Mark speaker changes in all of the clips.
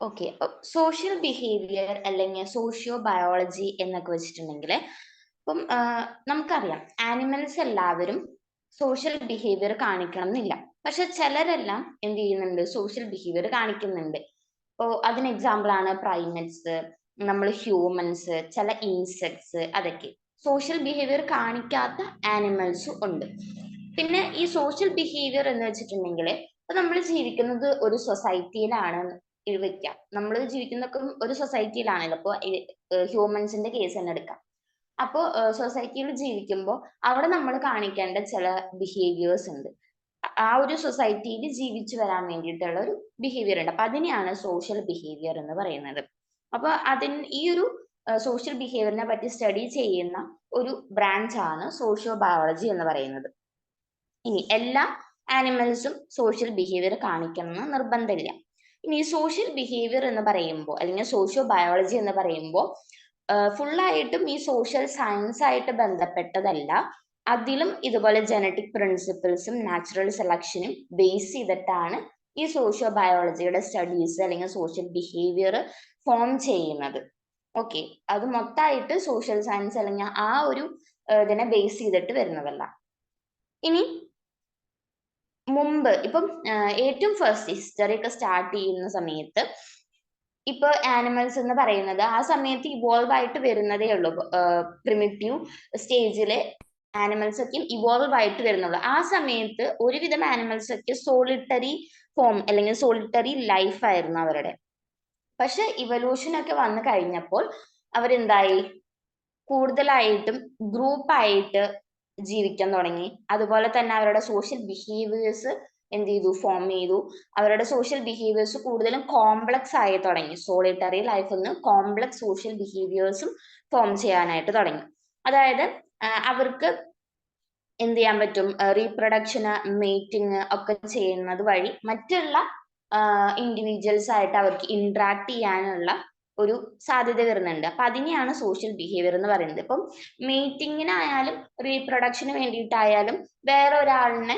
Speaker 1: Okay. Social behaviour അല്ലെങ്കിൽ socio biology എന്നൊക്കെ വെച്ചിട്ടുണ്ടെങ്കിൽ ഇപ്പം നമുക്കറിയാം ആനിമൽസ് എല്ലാവരും സോഷ്യൽ ബിഹേവിയർ കാണിക്കണം എന്നില്ല. പക്ഷെ ചിലരെല്ലാം എന്ത് ചെയ്യുന്നുണ്ട്, സോഷ്യൽ ബിഹേവിയർ കാണിക്കുന്നുണ്ട്. ഇപ്പോൾ അതിന് എക്സാമ്പിൾ ആണ് പ്രൈമറ്റ്സ്, നമ്മൾ ഹ്യൂമൻസ്, ചില ഇൻസെക്ട്സ്. അതൊക്കെ സോഷ്യൽ ബിഹേവിയർ കാണിക്കാത്ത ആനിമൽസും ഉണ്ട്. പിന്നെ ഈ സോഷ്യൽ ബിഹേവിയർ എന്ന് വെച്ചിട്ടുണ്ടെങ്കിൽ ഇപ്പൊ നമ്മൾ ജീവിക്കുന്നത് ഒരു സൊസൈറ്റിയിലാണ് വെക്കാം. നമ്മൾ ജീവിക്കുന്നതൊക്കെ ഒരു സൊസൈറ്റിയിലാണല്ലോ. ഇപ്പോൾ ഹ്യൂമൻസിന്റെ കേസ് തന്നെ എടുക്കാം. അപ്പോൾ സൊസൈറ്റിയിൽ ജീവിക്കുമ്പോൾ അവിടെ നമ്മൾ കാണിക്കേണ്ട ചില ബിഹേവിയേഴ്സ് ഉണ്ട്. ആ ഒരു സൊസൈറ്റിയിൽ ജീവിച്ചു വരാൻ വേണ്ടിയിട്ടുള്ള ഒരു ബിഹേവിയർ ഉണ്ട്. അപ്പൊ അതിനെയാണ് സോഷ്യൽ ബിഹേവിയർ എന്ന് പറയുന്നത്. അപ്പൊ ഈ ഒരു സോഷ്യൽ ബിഹേവിയറിനെ പറ്റി സ്റ്റഡി ചെയ്യുന്ന ഒരു ബ്രാഞ്ച് ആണ് സോഷ്യോ ബയോളജി എന്ന് പറയുന്നത്. ഇനി എല്ലാ ആനിമൽസും സോഷ്യൽ ബിഹേവിയർ കാണിക്കണം എന്ന് നിർബന്ധമില്ല. ഇനി സോഷ്യൽ ബിഹേവിയർ എന്ന് പറയുമ്പോൾ അല്ലെങ്കിൽ സോഷ്യോ ബയോളജി എന്ന് പറയുമ്പോൾ ഫുള്ളായിട്ടും ഈ സോഷ്യൽ സയൻസ് ആയിട്ട് ബന്ധപ്പെട്ടതല്ല. അതിലും ഇതുപോലെ ജനറ്റിക് പ്രിൻസിപ്പിൾസും നാച്ചുറൽ സെലക്ഷനും ബേസ് ചെയ്തിട്ടാണ് ഈ സോഷ്യോ ബയോളജിയുടെ സ്റ്റഡീസ് അല്ലെങ്കിൽ സോഷ്യൽ ബിഹേവിയർ ഫോം ചെയ്യുന്നത്. ഓക്കെ, അത് മൊത്തമായിട്ട് സോഷ്യൽ സയൻസ് അല്ലെങ്കിൽ ആ ഒരു ഇതിനെ ബേസ് ചെയ്തിട്ട് വരുന്നതല്ല. ഇനി മുമ്പ് ഇപ്പം ഏറ്റവും ഫസ്റ്റ് ഹിസ്റ്ററി ഒക്കെ സ്റ്റാർട്ട് ചെയ്യുന്ന സമയത്ത് ഇപ്പൊ ആനിമൽസ് എന്ന് പറയുന്നത് ആ സമയത്ത് ഇവോൾവ് ആയിട്ട് വരുന്നതേ ഉള്ളൂ. പ്രിമിറ്റീവ് സ്റ്റേജില് ആനിമൽസ് ഒക്കെ ഇവോൾവ് ആയിട്ട് വരുന്നുള്ളൂ. ആ സമയത്ത് ഒരുവിധം ആനിമൽസ് ഒക്കെ സോളിറ്ററി ഫോം അല്ലെങ്കിൽ സോളിറ്ററി ലൈഫ് ആയിരുന്നു അവരുടെ. പക്ഷെ ഇവല്യൂഷൻ ഒക്കെ വന്നു കഴിഞ്ഞപ്പോൾ അവരെന്തായി, കൂടുതലായിട്ടും ഗ്രൂപ്പായിട്ട് ജീവിക്കാൻ തുടങ്ങി. അതുപോലെ തന്നെ അവരുടെ സോഷ്യൽ ബിഹേവിയേഴ്സ് എന്ത് ചെയ്തു, ഫോം ചെയ്തു. അവരുടെ സോഷ്യൽ ബിഹേവിയേഴ്സ് കൂടുതലും കോംപ്ലക്സ് ആയി തുടങ്ങി. സോളിറ്ററി ലൈഫിൽ നിന്ന് കോംപ്ലക്സ് സോഷ്യൽ ബിഹേവിയേഴ്സും ഫോം ചെയ്യാനായിട്ട് തുടങ്ങി. അതായത് അവർക്ക് എന്ത് ചെയ്യാൻ പറ്റും, റീപ്രൊഡക്ഷന്, മേറ്റിങ് ഒക്കെ ചെയ്യുന്നത് വഴി മറ്റുള്ള ഇൻഡിവിജ്വൽസ് ആയിട്ട് അവർക്ക് ഇന്ററാക്ട് ചെയ്യാനുള്ള ഒരു സാധ്യത വരുന്നുണ്ട്. അപ്പൊ അതിനെയാണ് സോഷ്യൽ ബിഹേവിയർ എന്ന് പറയുന്നത്. ഇപ്പം മീറ്റിങ്ങിനായാലും റീപ്രൊഡക്ഷന് വേണ്ടിയിട്ടായാലും വേറെ ഒരാളിനെ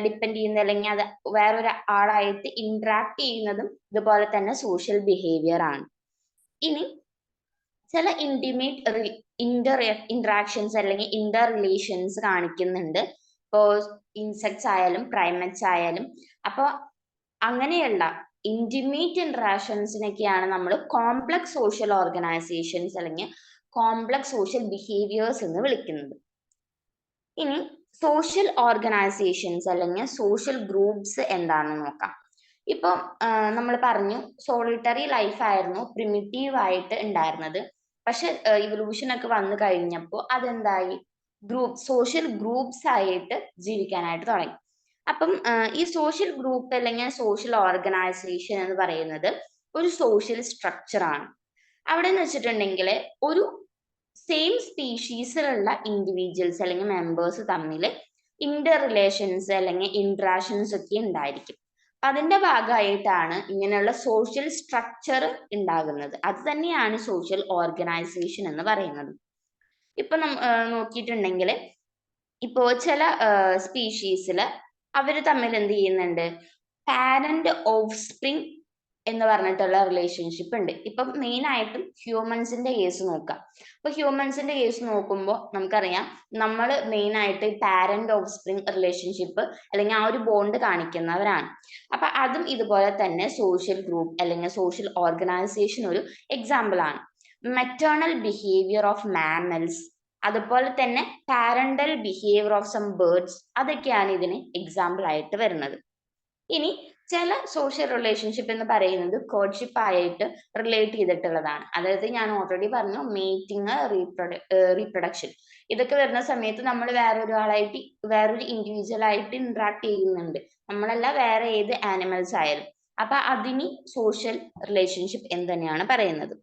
Speaker 1: ഡിപ്പെൻഡ് ചെയ്യുന്ന അല്ലെങ്കിൽ അത് വേറൊരു ആളായിട്ട് ഇന്ററാക്ട് ചെയ്യുന്നതും ഇതുപോലെ തന്നെ സോഷ്യൽ ബിഹേവിയർ ആണ്. ഇനി ചില ഇന്ററാക്ഷൻസ് അല്ലെങ്കിൽ ഇന്റർ റിലേഷൻസ് കാണിക്കുന്നുണ്ട്. ഇപ്പോ ഇൻസെക്ട്സ് ആയാലും പ്രൈമറ്റ്സ് ആയാലും. അപ്പൊ അങ്ങനെയുള്ള ഇന്റിമേറ്റ് ഇന്ററാക്ഷൻസിനൊക്കെയാണ് നമ്മൾ കോംപ്ലക്സ് സോഷ്യൽ ഓർഗനൈസേഷൻസ് അല്ലെങ്കിൽ കോംപ്ലക്സ് സോഷ്യൽ ബിഹേവിയേഴ്സ് എന്ന് വിളിക്കുന്നത്. ഇനി സോഷ്യൽ ഓർഗനൈസേഷൻസ് അല്ലെങ്കിൽ സോഷ്യൽ ഗ്രൂപ്പ്സ് എന്താണെന്ന് നോക്കാം. ഇപ്പൊ നമ്മൾ പറഞ്ഞു സോളിറ്ററി ലൈഫ് ആയിരുന്നു പ്രിമിറ്റീവ് ആയിട്ട് ഉണ്ടായിരുന്നത്. പക്ഷെ ഇവല്യൂഷൻ ഒക്കെ വന്നു കഴിഞ്ഞപ്പോൾ അതെന്തായി, സോഷ്യൽ ഗ്രൂപ്പ്സ് ആയിട്ട് ജീവിക്കാനായിട്ട് തുടങ്ങി. അപ്പം ഈ സോഷ്യൽ ഗ്രൂപ്പ് അല്ലെങ്കിൽ സോഷ്യൽ ഓർഗനൈസേഷൻ എന്ന് പറയുന്നത് ഒരു സോഷ്യൽ സ്ട്രക്ചർ ആണ്. അവിടെ എന്ന് വെച്ചിട്ടുണ്ടെങ്കിൽ ഒരു സെയിം സ്പീഷീസിലുള്ള ഇൻഡിവിജ്വൽസ് അല്ലെങ്കിൽ മെമ്പേഴ്സ് തമ്മിൽ ഇന്റർ റിലേഷൻസ് അല്ലെങ്കിൽ ഇന്ററാക്ഷൻസ് ഒക്കെ ഉണ്ടായിരിക്കും. അതിന്റെ ഭാഗമായിട്ടാണ് ഇങ്ങനെയുള്ള സോഷ്യൽ സ്ട്രക്ചർ ഉണ്ടാകുന്നത്. അത് തന്നെയാണ് സോഷ്യൽ ഓർഗനൈസേഷൻ എന്ന് പറയുന്നത്. ഇപ്പൊ നോക്കിയിട്ടുണ്ടെങ്കിൽ ഇപ്പോ ചില സ്പീഷീസിൽ അവര് തമ്മിൽ എന്ത് ചെയ്യുന്നുണ്ട്, പാരന്റ് ഓഫ് സ്പ്രിങ് എന്ന് പറഞ്ഞിട്ടുള്ള റിലേഷൻഷിപ്പ് ഉണ്ട്. ഇപ്പം മെയിൻ ആയിട്ടും ഹ്യൂമൻസിന്റെ കേസ് നോക്കാം. അപ്പൊ ഹ്യൂമൻസിന്റെ കേസ് നോക്കുമ്പോൾ നമുക്കറിയാം, നമ്മൾ മെയിൻ ആയിട്ട് പാരന്റ് ഓഫ് സ്പ്രിങ് റിലേഷൻഷിപ്പ് അല്ലെങ്കിൽ ആ ഒരു ബോണ്ട് കാണിക്കുന്നവരാണ്. അപ്പൊ അതും ഇതുപോലെ തന്നെ സോഷ്യൽ ഗ്രൂപ്പ് അല്ലെങ്കിൽ സോഷ്യൽ ഓർഗനൈസേഷൻ ഒരു എക്സാമ്പിൾ ആണ്. മെറ്റേണൽ ബിഹേവിയർ ഓഫ് മാമൽസ്, അതുപോലെ തന്നെ parental behaviour of some birds, അതൊക്കെയാണ് ഇതിന് എക്സാമ്പിൾ ആയിട്ട് വരുന്നത്. ഇനി ചില സോഷ്യൽ റിലേഷൻഷിപ്പ് എന്ന് പറയുന്നത് കോഡ്ഷിപ്പ് ആയിട്ട് റിലേറ്റ് ചെയ്തിട്ടുള്ളതാണ്. അതായത് ഞാൻ ഓൾറെഡി പറഞ്ഞു, മീറ്റിംഗ്, റീപ്രൊഡക്ഷൻ, ഇതൊക്കെ വരുന്ന സമയത്ത് നമ്മൾ വേറൊരു ഇൻഡിവിജ്വൽ ആയിട്ട് ഇന്ററാക്ട് ചെയ്യുന്നുണ്ട്. നമ്മളല്ല വേറെ ഏത് ആനിമൽസ് ആയാലും. അപ്പൊ അതിന് സോഷ്യൽ റിലേഷൻഷിപ്പ് എന്ന് തന്നെയാണ് പറയുന്നത്.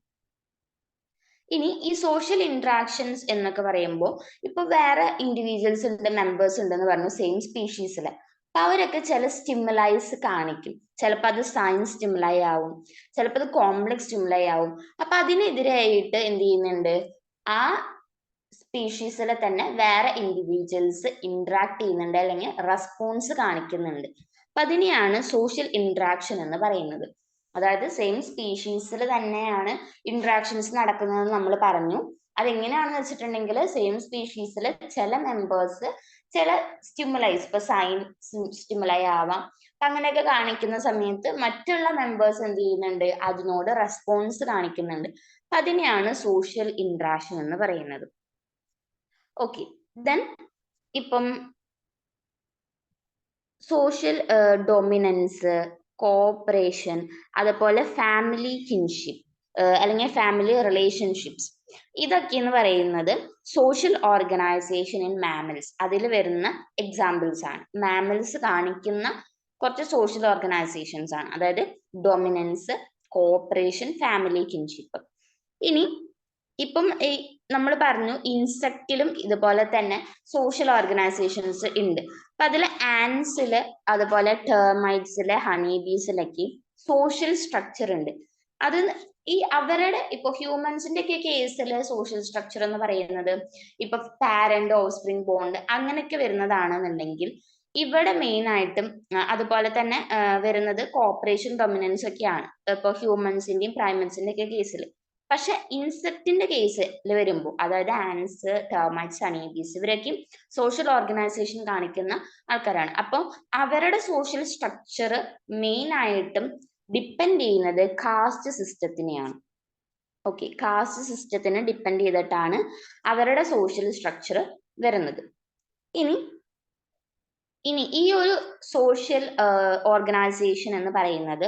Speaker 1: ഇനി ഈ സോഷ്യൽ ഇന്ററാക്ഷൻസ് എന്നൊക്കെ പറയുമ്പോൾ ഇപ്പൊ വേറെ ഇൻഡിവിജ്വൽസ് ഉണ്ട്, മെമ്പേഴ്സ് ഉണ്ടെന്ന് പറഞ്ഞു സെയിം സ്പീഷീസിലെ. അപ്പൊ അവരൊക്കെ ചില സ്റ്റിമുലൈസ് കാണിക്കും. ചിലപ്പോൾ അത് സയൻസ് സ്റ്റിമുലൈ ആവും, ചിലപ്പോൾ അത് കോംപ്ലക്സ് സ്റ്റിമുലൈ ആവും. അപ്പൊ അതിനെതിരായിട്ട് എന്ത് ചെയ്യുന്നുണ്ട്, ആ സ്പീഷീസിലെ തന്നെ വേറെ ഇൻഡിവിജ്വൽസ് ഇന്ററാക്ട് ചെയ്യുന്നുണ്ട് അല്ലെങ്കിൽ റെസ്പോൺസ് കാണിക്കുന്നുണ്ട്. അപ്പൊ അതിനെയാണ് സോഷ്യൽ ഇന്ററാക്ഷൻ എന്ന് പറയുന്നത്. അതായത് സെയിം സ്പീഷീസിൽ തന്നെയാണ് ഇന്ററാക്ഷൻസ് നടക്കുന്നതെന്ന് നമ്മൾ പറഞ്ഞു. അതെങ്ങനെയാണെന്ന് വെച്ചിട്ടുണ്ടെങ്കിൽ സെയിം സ്പീഷീസിൽ ചില മെമ്പേഴ്സ് ചില സ്റ്റിമുലൈസ്, ഇപ്പൊ സൈൻ സ്റ്റിമുലൈ ആവാം, അങ്ങനെയൊക്കെ കാണിക്കുന്ന സമയത്ത് മറ്റുള്ള മെമ്പേഴ്സ് എന്ത് ചെയ്യുന്നുണ്ട്, അതിനോട് റെസ്പോൺസ് കാണിക്കുന്നുണ്ട്. അപ്പൊ അതിനെയാണ് സോഷ്യൽ ഇന്ററാക്ഷൻ എന്ന് പറയുന്നത്. ഓക്കെ, ദെൻ ഇപ്പം സോഷ്യൽ ഡൊമിനൻസ്, കോഓപ്പറേഷൻ, അതുപോലെ ഫാമിലി കിൻഷിപ്പ് അല്ലെങ്കിൽ ഫാമിലി റിലേഷൻഷിപ്സ്, ഇതൊക്കെ എന്ന് പറയുന്നത് സോഷ്യൽ ഓർഗനൈസേഷൻ ഇൻ മാമൽസ് അതിൽ വരുന്ന എക്സാമ്പിൾസ് ആണ്. മാമൽസ് കാണിക്കുന്ന കുറച്ച് സോഷ്യൽ ഓർഗനൈസേഷൻസ് ആണ്, അതായത് ഡൊമിനൻസ്, കോഓപ്പറേഷൻ, ഫാമിലി കിൻഷിപ്പ്. ഇനി ഇപ്പം നമ്മൾ പറഞ്ഞു ഇൻസെക്റ്റിലും ഇതുപോലെ തന്നെ സോഷ്യൽ ഓർഗനൈസേഷൻസ് ഉണ്ട്. അപ്പൊ അതിൽ ആൻസില്, അതുപോലെ ടേർമൈറ്റ്സില്, ഹണിബീസിലൊക്കെ സോഷ്യൽ സ്ട്രക്ചർ ഉണ്ട്. അത് ഈ അവരുടെ ഇപ്പൊ ഹ്യൂമൻസിന്റെ ഒക്കെ കേസിൽ സോഷ്യൽ സ്ട്രക്ചർ എന്ന് പറയുന്നത് ഇപ്പൊ പാരന്റ് ഓഫ്സ്പ്രിങ് ബോണ്ട് അങ്ങനെയൊക്കെ വരുന്നതാണെന്നുണ്ടെങ്കിൽ, ഇവിടെ മെയിൻ ആയിട്ടും അതുപോലെ തന്നെ വരുന്നത് കോപ്പറേഷൻ ഡൊമിനൻസ് ഒക്കെയാണ് ഇപ്പൊ ഹ്യൂമൻസിന്റെയും പ്രൈമറ്റ്സിന്റെ ഒക്കെ കേസിൽ. പക്ഷെ ഇൻസെക്റ്റിന്റെ കേസിൽ വരുമ്പോൾ, അതായത് ആൻസ്, ടെർമൈറ്റ്സ്, ഹണിബീസ്, ഇവരൊക്കെ സോഷ്യൽ ഓർഗനൈസേഷൻ കാണിക്കുന്ന ആൾക്കാരാണ്. അപ്പോൾ അവരുടെ സോഷ്യൽ സ്ട്രക്ചർ മെയിൻ ആയിട്ടും ഡിപ്പെൻഡ് ചെയ്യുന്നത് കാസ്റ്റ് സിസ്റ്റത്തിനെയാണ്. ഓക്കെ, കാസ്റ്റ് സിസ്റ്റത്തിനെ ഡിപ്പെൻഡ് ചെയ്തിട്ടാണ് അവരുടെ സോഷ്യൽ സ്ട്രക്ചർ വരുന്നത്. ഇനി ഈ ഒരു സോഷ്യൽ ഓർഗനൈസേഷൻ എന്ന് പറയുന്നത്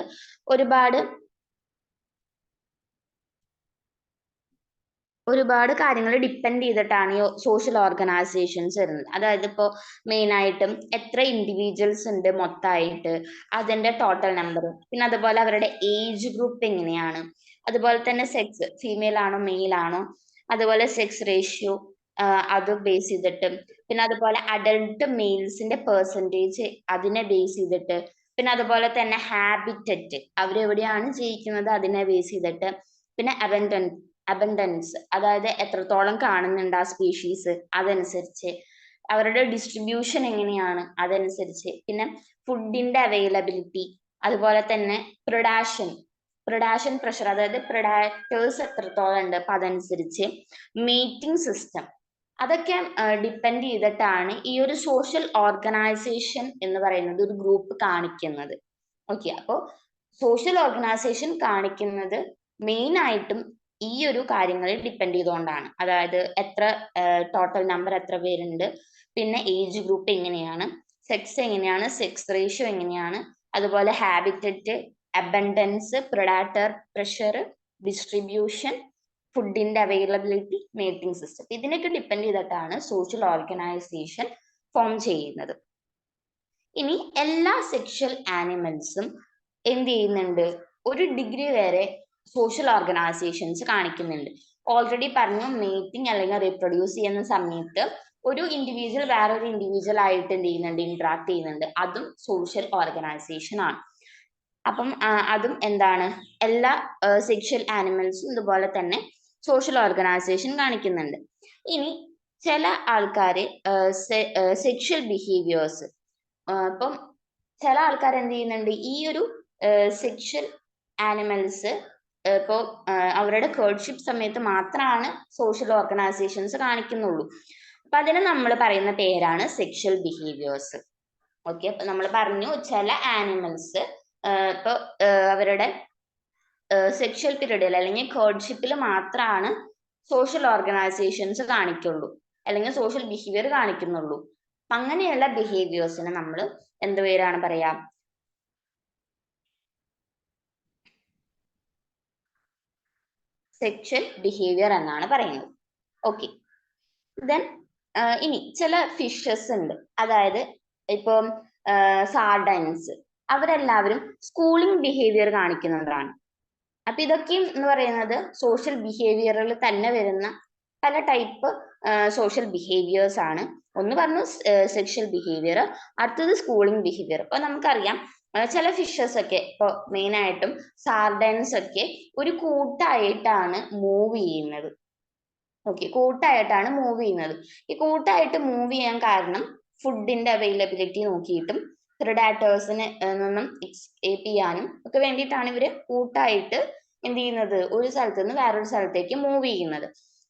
Speaker 1: ഒരുപാട് കാര്യങ്ങൾ ഡിപ്പെൻഡ് ചെയ്തിട്ടാണ് ഈ സോഷ്യൽ ഓർഗനൈസേഷൻസ് വരുന്നത്. അതായത് ഇപ്പോൾ മെയിൻ ആയിട്ടും എത്ര ഇൻഡിവിജ്വൽസ് ഉണ്ട് മൊത്തമായിട്ട്, അതിന്റെ ടോട്ടൽ നമ്പർ, പിന്നെ അതുപോലെ അവരുടെ ഏജ് ഗ്രൂപ്പ് എങ്ങനെയാണ്, അതുപോലെ തന്നെ സെക്സ്, ഫീമെയിൽ ആണോ മെയിൽ ആണോ, അതുപോലെ സെക്സ് റേഷ്യോ അത് ബേസ് ചെയ്തിട്ട്, പിന്നെ അതുപോലെ അഡൽട്ട് മെയിൽസിന്റെ പെർസെൻറ്റേജ് അതിനെ ബേസ് ചെയ്തിട്ട്, പിന്നെ അതുപോലെ തന്നെ ഹാബിറ്ററ്റ്, അവരെവിടെയാണ് ജീവിക്കുന്നത് അതിനെ ബേസ് ചെയ്തിട്ട്, പിന്നെ അബൻഡൻസ്, അതായത് എത്രത്തോളം കാണുന്നുണ്ട് ആ സ്പീഷീസ് അതനുസരിച്ച്, അവരുടെ ഡിസ്ട്രിബ്യൂഷൻ എങ്ങനെയാണ് അതനുസരിച്ച്, പിന്നെ ഫുഡിന്റെ അവൈലബിലിറ്റി, അതുപോലെ തന്നെ പ്രൊഡാഷൻ പ്രഷർ, അതായത് പ്രൊഡാക്ടേഴ്സ് എത്രത്തോളം ഉണ്ട് അപ്പൊ അതനുസരിച്ച്, മീറ്റിംഗ് സിസ്റ്റം, അതൊക്കെ ഡിപ്പെൻഡ് ചെയ്തിട്ടാണ് ഈ ഒരു സോഷ്യൽ ഓർഗനൈസേഷൻ എന്ന് പറയുന്നത് ഒരു ഗ്രൂപ്പ് കാണിക്കുന്നത്. ഓക്കെ, അപ്പോൾ സോഷ്യൽ ഓർഗനൈസേഷൻ കാണിക്കുന്നത് മെയിൻ ആയിട്ടും ഈ ഒരു കാര്യങ്ങളിൽ ഡിപ്പെൻഡ് ചെയ്തുകൊണ്ടാണ്. അതായത് എത്ര ടോട്ടൽ നമ്പർ എത്ര പേരുണ്ട്, പിന്നെ ഏജ് ഗ്രൂപ്പ് എങ്ങനെയാണ്, സെക്സ് എങ്ങനെയാണ്, സെക്സ് റേഷ്യോ എങ്ങനെയാണ്, അതുപോലെ ഹാബിറ്ററ്റ്, അബൻഡൻസ്, പ്രൊഡാക്ടർ പ്രഷർ, ഡിസ്ട്രിബ്യൂഷൻ, ഫുഡിന്റെ അവൈലബിലിറ്റി, മേറ്റിംഗ് സിസ്റ്റം, ഇതിനൊക്കെ ഡിപ്പെൻഡ് ചെയ്തിട്ടാണ് സോഷ്യൽ ഓർഗനൈസേഷൻ ഫോം ചെയ്യുന്നത്. ഇനി എല്ലാ സെക്ഷൽ ആനിമൽസും എന്ത് ചെയ്യുന്നുണ്ട്, ഒരു ഡിഗ്രി വരെ സോഷ്യൽ ഓർഗനൈസേഷൻസ് കാണിക്കുന്നുണ്ട്. ഓൾറെഡി പറഞ്ഞു, മേറ്റിംഗ് അല്ലെങ്കിൽ റീപ്രൊഡ്യൂസ് ചെയ്യുന്ന സമയത്ത് ഒരു ഇൻഡിവിജ്വൽ വേറൊരു ഇൻഡിവിജ്വൽ ആയിട്ട് എന്ത് ചെയ്യുന്നുണ്ട്, ഇന്ററാക്ട് ചെയ്യുന്നുണ്ട്, അതും സോഷ്യൽ ഓർഗനൈസേഷൻ ആണ്. അപ്പം അതും എന്താണ്, എല്ലാ സെക്ഷൽ ആനിമൽസും ഇതുപോലെ തന്നെ സോഷ്യൽ ഓർഗനൈസേഷൻ കാണിക്കുന്നുണ്ട്. ഇനി ചില ആൾക്കാര് സെക്ഷൽ ബിഹേവിയേഴ്സ്, ഇപ്പം ചില ആൾക്കാർ എന്ത് ചെയ്യുന്നുണ്ട്, ഈ ഒരു സെക്ഷൽ ആനിമൽസ് ഇപ്പോൾ അവരുടെ കേർഡ്ഷിപ്പ് സമയത്ത് മാത്രമാണ് സോഷ്യൽ ഓർഗനൈസേഷൻസ് കാണിക്കുന്നുള്ളൂ. അപ്പൊ അതിന് നമ്മൾ പറയുന്ന പേരാണ് സെക്ഷൽ ബിഹേവിയേഴ്സ്. ഓക്കെ, അപ്പൊ നമ്മൾ പറഞ്ഞു ചില ആനിമൽസ് ഇപ്പൊ അവരുടെ സെക്ഷൽ പീരീഡിൽ അല്ലെങ്കിൽ കേർഡ്ഷിപ്പിൽ മാത്രമാണ് സോഷ്യൽ ഓർഗനൈസേഷൻസ് കാണിക്കുള്ളൂ, അല്ലെങ്കിൽ സോഷ്യൽ ബിഹേവിയർ കാണിക്കുന്നുള്ളൂ. അങ്ങനെയുള്ള ബിഹേവിയേഴ്സിനെ നമ്മൾ എന്ത് പേരാണ് പറയാ, സെക്ഷൽ ബിഹേവിയർ എന്നാണ് പറയുന്നത്. ഓക്കെ, ദെൻ ഇനി ചില ഫിഷസ് ഉണ്ട്, അതായത് ഇപ്പം സാർഡൈൻസ്, അവരെല്ലാവരും സ്കൂളിംഗ് ബിഹേവിയർ കാണിക്കുന്നതാണ്. അപ്പൊ ഇതൊക്കെ എന്ന് പറയുന്നത് സോഷ്യൽ ബിഹേവിയറിൽ തന്നെ വരുന്ന പല ടൈപ്പ് സോഷ്യൽ ബിഹേവിയേഴ്സ് ആണ്. ഒന്ന് പറഞ്ഞു സെക്ഷൽ ബിഹേവിയർ, അടുത്തത് സ്കൂളിംഗ് ബിഹേവിയർ. അപ്പൊ നമുക്കറിയാം ചില ഫിഷസ് ഒക്കെ, ഇപ്പൊ മെയിൻ ആയിട്ടും സാർഡൻസ് ഒക്കെ ഒരു കൂട്ടായിട്ടാണ് മൂവ് ചെയ്യുന്നത്. ഓക്കെ, കൂട്ടായിട്ടാണ് മൂവ് ചെയ്യുന്നത്. ഈ കൂട്ടായിട്ട് മൂവ് ചെയ്യാൻ കാരണം ഫുഡിന്റെ അവൈലബിലിറ്റി നോക്കിയിട്ടും പ്രിഡാറ്റേഴ്സിന് നിന്നും എസ്കേപ്പ് ചെയ്യാനും ഒക്കെ വേണ്ടിയിട്ടാണ് ഇവര് കൂട്ടായിട്ട് എന്ത് ചെയ്യുന്നത്, ഒരു സ്ഥലത്ത് നിന്ന് വേറൊരു സ്ഥലത്തേക്ക് മൂവ് ചെയ്യുന്നത്.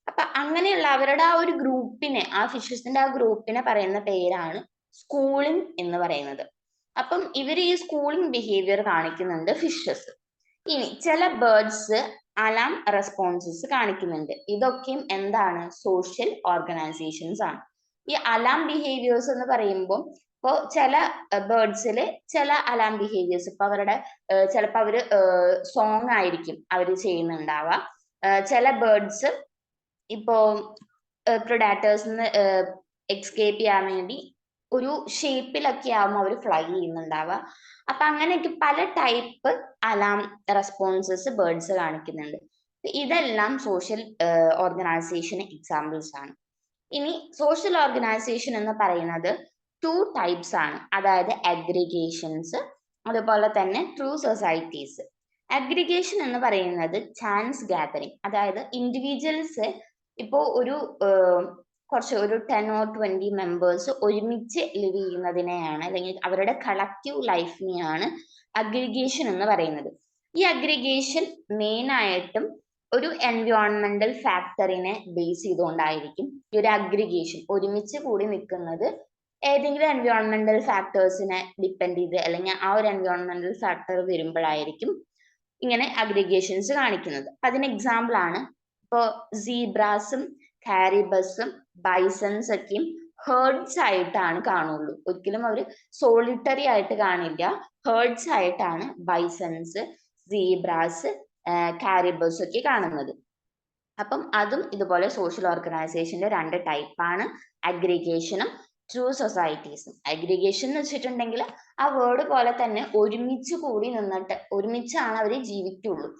Speaker 1: അപ്പൊ അങ്ങനെയുള്ള അവരുടെ ആ ഒരു ഗ്രൂപ്പിനെ, ആ ഫിഷസിന്റെ ആ ഗ്രൂപ്പിനെ പറയുന്ന പേരാണ് സ്കൂളിംഗ് എന്ന് പറയുന്നത്. അപ്പം ഇവർ ഈ സ്കൂളിംഗ് ബിഹേവിയർ കാണിക്കുന്നുണ്ട് ഫിഷസ്. ഇനി ചില ബേർഡ്സ് അലാം റെസ്പോൺസസ് കാണിക്കുന്നുണ്ട്. ഇതൊക്കെയും എന്താണ്, സോഷ്യൽ ഓർഗനൈസേഷൻസ് ആണ്. ഈ അലാം ബിഹേവിയേഴ്സ് എന്ന് പറയുമ്പോൾ ഇപ്പോൾ ചില ബേർഡ്സിൽ ചില അലാം ബിഹേവിയേഴ്സ്, ഇപ്പൊ അവരുടെ ചിലപ്പോൾ അവര് സോങ് ആയിരിക്കും അവർ ചെയ്യുന്നുണ്ടാവുക. ചില ബേർഡ്സ് ഇപ്പോ പ്രിഡാറ്റേഴ്സിന് എസ്കേപ്പ് ചെയ്യാൻ വേണ്ടി ഒരു ഷേപ്പിലൊക്കെ ആവുമ്പോൾ അവർ ഫ്ലൈ ചെയ്യുന്നുണ്ടാവുക. അപ്പൊ അങ്ങനെയൊക്കെ പല ടൈപ്പ് അലാം റെസ്പോൺസസ് ബേർഡ്സ് കാണിക്കുന്നുണ്ട്. ഇതെല്ലാം സോഷ്യൽ ഓർഗനൈസേഷൻ എക്സാമ്പിൾസ് ആണ്. ഇനി സോഷ്യൽ ഓർഗനൈസേഷൻ എന്ന് പറയുന്നത് 2 ടൈപ്സ് ആണ്. അതായത് അഗ്രിഗേഷൻസ്, അതുപോലെ തന്നെ ട്രൂ സൊസൈറ്റീസ്. അഗ്രിഗേഷൻ എന്ന് പറയുന്നത് ചാൻസ് ഗാദറിങ്, അതായത് ഇൻഡിവിജ്വൽസ് ഇപ്പോൾ ഒരു കുറച്ച് ഒരു 10 or 20 മെമ്പേഴ്സ് ഒരുമിച്ച് ലിവ് ചെയ്യുന്നതിനെയാണ്, അല്ലെങ്കിൽ അവരുടെ കളക്റ്റീവ് ലൈഫിനെയാണ് അഗ്രിഗേഷൻ എന്ന് പറയുന്നത്. ഈ അഗ്രിഗേഷൻ മെയിൻ ആയിട്ടും ഒരു എൻവയോൺമെന്റൽ ഫാക്ടറിനെ ബേസ് ചെയ്തുകൊണ്ടായിരിക്കും ഈ ഒരു അഗ്രിഗേഷൻ ഒരുമിച്ച് കൂടി നിൽക്കുന്നത്. ഏതെങ്കിലും എൻവയോൺമെന്റൽ ഫാക്ടേഴ്സിനെ ഡിപ്പെൻഡ് ചെയ്ത്, അല്ലെങ്കിൽ ആ ഒരു എൻവയോൺമെന്റൽ ഫാക്ടർ വരുമ്പോഴായിരിക്കും ഇങ്ങനെ അഗ്രിഗേഷൻസ് കാണിക്കുന്നത്. അപ്പൊ അതിന് എക്സാമ്പിൾ ആണ് ഇപ്പോ സീബ്രാസും കാരിബസും ബൈസൺസ് ഒക്കെയും ഹേർഡ്സ് ആയിട്ടാണ് കാണുള്ളൂ. ഒരിക്കലും അവർ സോളിറ്ററി ആയിട്ട് കാണില്ല. ഹേർഡ്സ് ആയിട്ടാണ് ബൈസൺസ്, സീബ്രാസ്, കാരിബസ് ഒക്കെ കാണുന്നത്. അപ്പം അതും ഇതുപോലെ സോഷ്യൽ ഓർഗനൈസേഷന്റെ 2 ടൈപ്പാണ്, അഗ്രിഗേഷനും ട്രൂ സൊസൈറ്റീസും. അഗ്രിഗേഷൻ എന്ന് വെച്ചിട്ടുണ്ടെങ്കിൽ ആ വേർഡ് പോലെ തന്നെ ഒരുമിച്ച് കൂടി നിന്നിട്ട് ഒരുമിച്ചാണ് അവർ ജീവിക്കുള്ളൂ.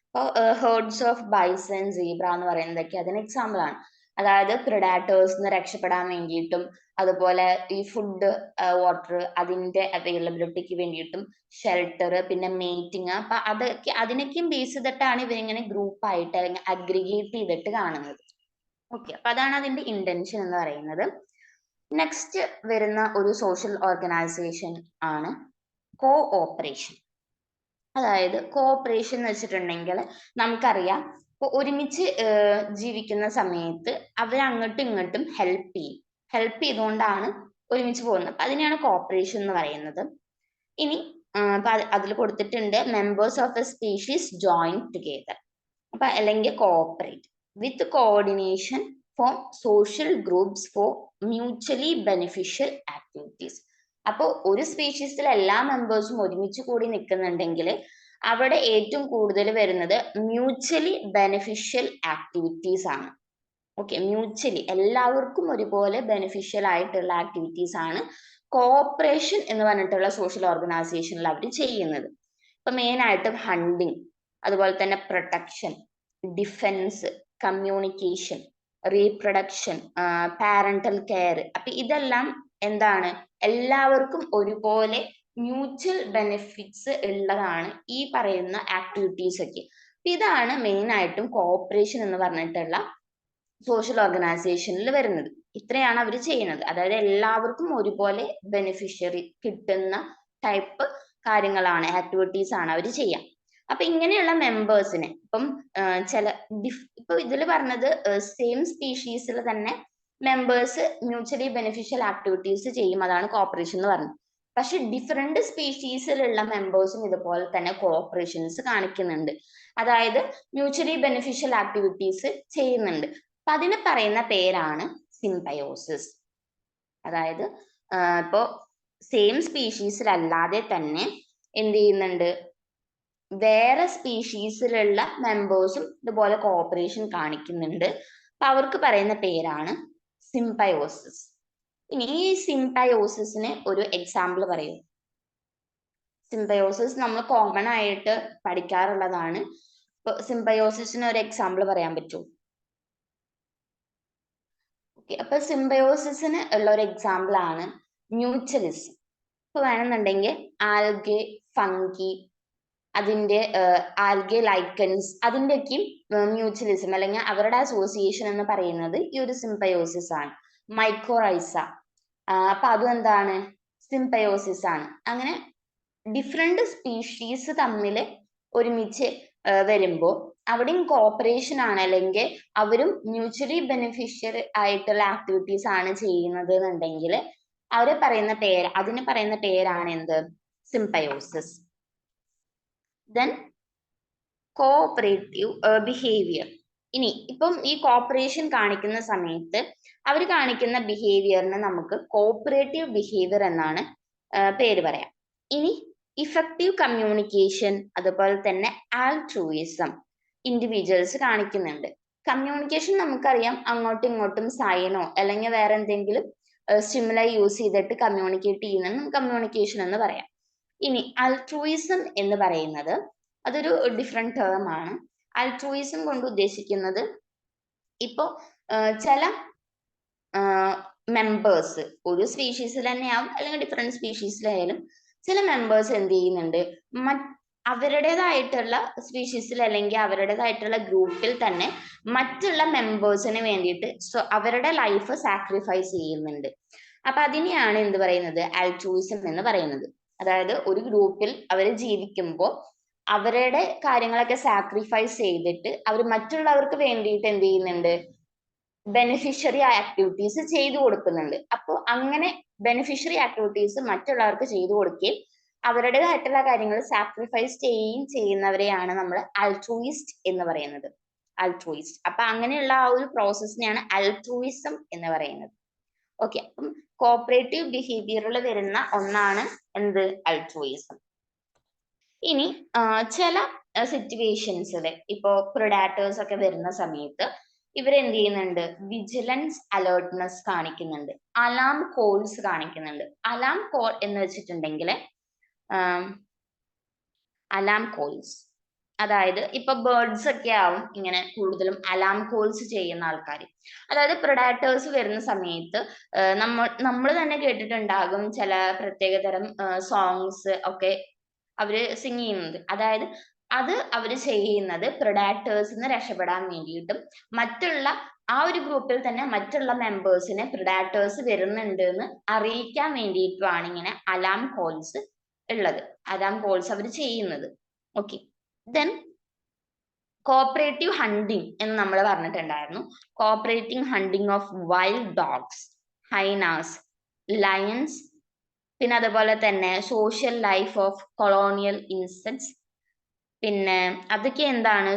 Speaker 1: ഇപ്പോൾ ഹേർഡ്സ് ഓഫ് ബൈസൺ, സീബ്ര എന്ന് പറയുന്നതൊക്കെ അതിന് എക്സാമ്പിൾ ആണ്. അതായത് പ്രിഡാറ്റേഴ്സിന് രക്ഷപ്പെടാൻ വേണ്ടിയിട്ടും, അതുപോലെ ഈ ഫുഡ്, വാട്ടർ അതിന്റെ അവൈലബിലിറ്റിക്ക് വേണ്ടിയിട്ടും, ഷെൽട്ടർ, പിന്നെ മേറ്റിംഗ്, അപ്പൊ അതൊക്കെ അതിനൊക്കെയും ബേസ് ചെയ്തിട്ടാണ് ഇവരിങ്ങനെ ഗ്രൂപ്പ് ആയിട്ട് അല്ലെങ്കിൽ അഗ്രിഗേറ്റ് ചെയ്തിട്ട് കാണുന്നത്. ഓക്കെ, അപ്പൊ അതാണ് അതിന്റെ ഇന്റൻഷൻ എന്ന് പറയുന്നത്. നെക്സ്റ്റ് വരുന്ന ഒരു സോഷ്യൽ ഓർഗനൈസേഷൻ ആണ് കോഓപ്പറേഷൻ. അതായത് കോഓപ്പറേഷൻ എന്ന് വെച്ചിട്ടുണ്ടെങ്കിൽ നമുക്കറിയാം, ഇപ്പൊ ഒരുമിച്ച് ജീവിക്കുന്ന സമയത്ത് അവർ അങ്ങോട്ടും ഇങ്ങോട്ടും ഹെൽപ്പ് ചെയ്തുകൊണ്ടാണ് ഒരുമിച്ച് പോകുന്നത്. അപ്പൊ അതിനെയാണ് കോഓപ്പറേഷൻ എന്ന് പറയുന്നത്. ഇനി അതിൽ കൊടുത്തിട്ടുണ്ട് members of a species join together, അപ്പൊ അല്ലെങ്കിൽ cooperate with coordination for social groups for mutually beneficial activities. അപ്പോൾ ഒരു സ്പീഷീസിലെ എല്ലാ മെമ്പേഴ്സും ഒരുമിച്ച് കൂടി നിൽക്കുന്നുണ്ടെങ്കിൽ അവിടെ ഏറ്റവും കൂടുതൽ വരുന്നത് മ്യൂച്വലി ബെനിഫിഷ്യൽ ആക്ടിവിറ്റീസ് ആണ്. ഓക്കെ, മ്യൂച്വലി എല്ലാവർക്കും ഒരുപോലെ ബെനിഫിഷ്യൽ ആയിട്ടുള്ള ആക്ടിവിറ്റീസ് ആണ് കോഓപ്പറേഷൻ എന്ന് പറഞ്ഞിട്ടുള്ള സോഷ്യൽ ഓർഗനൈസേഷനിൽ അവർ ചെയ്യുന്നത്. ഇപ്പൊ മെയിൻ ആയിട്ടും ഹണ്ടിങ്, അതുപോലെ തന്നെ protection, defence, communication, reproduction, parental care. അപ്പൊ ഇതെല്ലാം എന്താണ്, എല്ലാവർക്കും ഒരുപോലെ മ്യൂച്വൽ ബെനിഫിറ്റ്സ് ഉള്ളതാണ് ഈ പറയുന്ന ആക്ടിവിറ്റീസ് ഒക്കെ. ഇതാണ് മെയിൻ ആയിട്ടും കോഓപ്പറേഷൻ എന്ന് പറഞ്ഞിട്ടുള്ള സോഷ്യൽ ഓർഗനൈസേഷനിൽ വരുന്നത്. ഇത്രയാണ് അവർ ചെയ്യുന്നത്. അതായത് എല്ലാവർക്കും ഒരുപോലെ ബെനിഫിഷ്യറി കിട്ടുന്ന ടൈപ്പ് കാര്യങ്ങളാണ്, ആക്ടിവിറ്റീസ് ആണ് അവർ ചെയ്യുക. അപ്പൊ ഇങ്ങനെയുള്ള മെമ്പേഴ്സിനെ ഇപ്പം ഇപ്പൊ ഇതിൽ പറഞ്ഞത് സെയിം സ്പീഷീസിൽ തന്നെ മെമ്പേഴ്സ് മ്യൂച്വലി ബെനിഫിഷ്യൽ ആക്ടിവിറ്റീസ് ചെയ്യും, അതാണ് കോഓപ്പറേഷൻ എന്ന് പറഞ്ഞത്. പക്ഷെ ഡിഫറെന്റ് സ്പീഷീസിലുള്ള മെമ്പേഴ്സും ഇതുപോലെ തന്നെ കോഓപ്പറേഷൻസ് കാണിക്കുന്നുണ്ട്, അതായത് മ്യൂച്വലി ബെനിഫിഷ്യൽ ആക്ടിവിറ്റീസ് ചെയ്യുന്നുണ്ട്. അപ്പൊ അതിന് പറയുന്ന പേരാണ് സിംബയോസിസ്. അതായത് ഇപ്പോ സെയിം സ്പീഷീസിലല്ലാതെ തന്നെ എന്ത് ചെയ്യുന്നുണ്ട്, വേറെ സ്പീഷീസിലുള്ള മെമ്പേഴ്സും ഇതുപോലെ കോഓപ്പറേഷൻ കാണിക്കുന്നുണ്ട്. അപ്പൊ അവർക്ക് പറയുന്ന പേരാണ് സിംബയോസിസ്. ഇനി ഈ സിംബയോസിസിന് ഒരു എക്സാമ്പിൾ പറയൂ. സിംബയോസിസ് നമ്മൾ കോമൺ ആയിട്ട് പഠിക്കാറുള്ളതാണ്. സിംബയോസിസിന് ഒരു എക്സാമ്പിൾ പറയാൻ പറ്റുമോ? ഓക്കെ, അപ്പൊ സിംബയോസിസിന് ഉള്ള ഒരു എക്സാമ്പിൾ ആണ് മ്യൂച്വലിസം. ഇപ്പൊ വേണമെന്നുണ്ടെങ്കിൽ ആൽഗെ, ഫംഗി, അതിന്റെ ആൽഗെ ലൈക്കൻസ്, അതിന്റെയൊക്കെയും മ്യൂച്വലിസം അല്ലെങ്കിൽ അവരുടെ അസോസിയേഷൻ എന്ന് പറയുന്നത് ഈ ഒരു സിംബയോസിസ് ആണ്. മൈക്കോറൈസ, അപ്പൊ അതും എന്താണ്, സിംബയോസിസ് ആണ്. അങ്ങനെ ഡിഫറെന്റ് സ്പീഷീസ് തമ്മിൽ ഒരുമിച്ച് വരുമ്പോൾ അവിടെയും കോപ്പറേഷൻ ആണ്, അല്ലെങ്കിൽ അവരും മ്യൂച്വലി ബെനിഫിഷ്യൽ ആയിട്ടുള്ള ആക്ടിവിറ്റീസ് ആണ് ചെയ്യുന്നത് എന്നുണ്ടെങ്കിൽ അതിന് പറയുന്ന പേരാണ് എന്ത്? സിംബയോസിസ്. Then cooperative behaviour. ഇനി ഇപ്പം ഈ കോപ്പറേഷൻ കാണിക്കുന്ന സമയത്ത് അവർ കാണിക്കുന്ന ബിഹേവിയറിന് നമുക്ക് കോഓപ്പറേറ്റീവ് ബിഹേവിയർ എന്നാണ് പേര് പറയാം. ഇനി ഇഫക്റ്റീവ് കമ്മ്യൂണിക്കേഷൻ, അതുപോലെ തന്നെ ആൾട്രൂയിസം ഇൻഡിവിജ്വൽസ് കാണിക്കുന്നുണ്ട്. കമ്മ്യൂണിക്കേഷൻ നമുക്കറിയാം, അങ്ങോട്ടും ഇങ്ങോട്ടും സൈനോ അല്ലെങ്കിൽ വേറെ എന്തെങ്കിലും സ്റ്റിമുലൈ യൂസ് ചെയ്തിട്ട് കമ്മ്യൂണിക്കേറ്റ് ചെയ്യുന്ന കമ്മ്യൂണിക്കേഷൻ എന്ന് പറയാം. ഇനി ആൾട്രൂയിസം എന്ന് പറയുന്നത് അതൊരു ഡിഫറെന്റ് ടേം ആണ്. ആൾട്രൂയിസം കൊണ്ട് ഉദ്ദേശിക്കുന്നത് ഇപ്പോ ചില മെമ്പേഴ്സ് ഒരു സ്പീഷീസിൽ തന്നെയാവും അല്ലെങ്കിൽ ഡിഫറെന്റ് സ്പീഷീസിലായാലും ചില മെമ്പേഴ്സ് എന്ത് ചെയ്യുന്നുണ്ട്, അവരുടേതായിട്ടുള്ള സ്പീഷീസിൽ അല്ലെങ്കിൽ അവരുടേതായിട്ടുള്ള ഗ്രൂപ്പിൽ തന്നെ മറ്റുള്ള മെമ്പേഴ്സിന് വേണ്ടിയിട്ട് അവരുടെ ലൈഫ് സാക്രിഫൈസ് ചെയ്യുന്നുണ്ട്. അപ്പൊ അതിനെയാണ് എന്ത് പറയുന്നത്? ആൾട്രൂയിസം എന്ന് പറയുന്നത്. അതായത് ഒരു ഗ്രൂപ്പിൽ അവർ ജീവിക്കുമ്പോൾ അവരുടെ കാര്യങ്ങളൊക്കെ സാക്രിഫൈസ് ചെയ്തിട്ട് അവർ മറ്റുള്ളവർക്ക് വേണ്ടിയിട്ട് എന്ത് ചെയ്യുന്നുണ്ട്? ബെനിഫിഷ്യറി ആക്ടിവിറ്റീസ് ചെയ്തു കൊടുക്കുന്നുണ്ട്. അപ്പോൾ അങ്ങനെ ബെനിഫിഷ്യറി ആക്ടിവിറ്റീസ് മറ്റുള്ളവർക്ക് ചെയ്തു കൊടുക്കുകയും അവരുടേതായിട്ടുള്ള കാര്യങ്ങൾ സാക്രിഫൈസ് ചെയ്യുന്നവരെയാണ് നമ്മൾ ആൾട്രൂയിസ്റ്റ് എന്ന് പറയുന്നത്. ആൾട്രൂയിസ്റ്റ്. അപ്പൊ അങ്ങനെയുള്ള ആ ഒരു പ്രോസസ്സിനെയാണ് ആൾട്രൂയിസം എന്ന് പറയുന്നത്. ഓക്കെ, അപ്പം കോപ്പറേറ്റീവ് ബിഹേവിയറിൽ വരുന്ന ഒന്നാണ് എന്ത്? ആൾട്രൂയിസം. ഇനി ചില സിറ്റുവേഷൻസിൽ ഇപ്പോ പ്രൊഡാറ്റേഴ്സ് ഒക്കെ വരുന്ന സമയത്ത് ഇവരെന്ത് ചെയ്യുന്നുണ്ട്? വിജിലൻസ് അലേർട്ട്നെസ് കാണിക്കുന്നുണ്ട്, അലാം കോൾസ് കാണിക്കുന്നുണ്ട്. അലാം കോൾ എന്ന് വെച്ചിട്ടുണ്ടെങ്കിൽ അലാം കോൾസ്, അതായത് ഇപ്പൊ ബേർഡ്സ് ഒക്കെ ആവും ഇങ്ങനെ കൂടുതലും അലാം കോൾസ് ചെയ്യുന്ന ആൾക്കാർ. അതായത് പ്രൊഡാറ്റേഴ്സ് വരുന്ന സമയത്ത് നമ്മൾ തന്നെ കേട്ടിട്ടുണ്ടാകും ചില പ്രത്യേകതരം സോങ്സ് ഒക്കെ അവര് സിങ് ചെയ്യുന്നത്. അതായത് അത് അവര് ചെയ്യുന്നത് പ്രൊഡാറ്റേഴ്സിന് രക്ഷപ്പെടാൻ വേണ്ടിയിട്ടും മറ്റുള്ള ആ ഒരു ഗ്രൂപ്പിൽ തന്നെ മറ്റുള്ള മെമ്പേഴ്സിനെ പ്രൊഡാറ്റേഴ്സ് വരുന്നുണ്ട് എന്ന് അറിയിക്കാൻ വേണ്ടിയിട്ടുമാണ് ഇങ്ങനെ അലാം കോൾസ് ഉള്ളത്. അലാം കോൾസ് അവർ ചെയ്യുന്നത്. ഓക്കെ, ദെൻ കോപ്പറേറ്റീവ് ഹണ്ടിങ് എന്ന് നമ്മൾ പറഞ്ഞിട്ടുണ്ടായിരുന്നു. Cooperating hunting of wild dogs, hyenas, lions, പിന്നെ അതുപോലെ തന്നെ social life of colonial insects. പിന്നെ അതൊക്കെ എന്താണ്?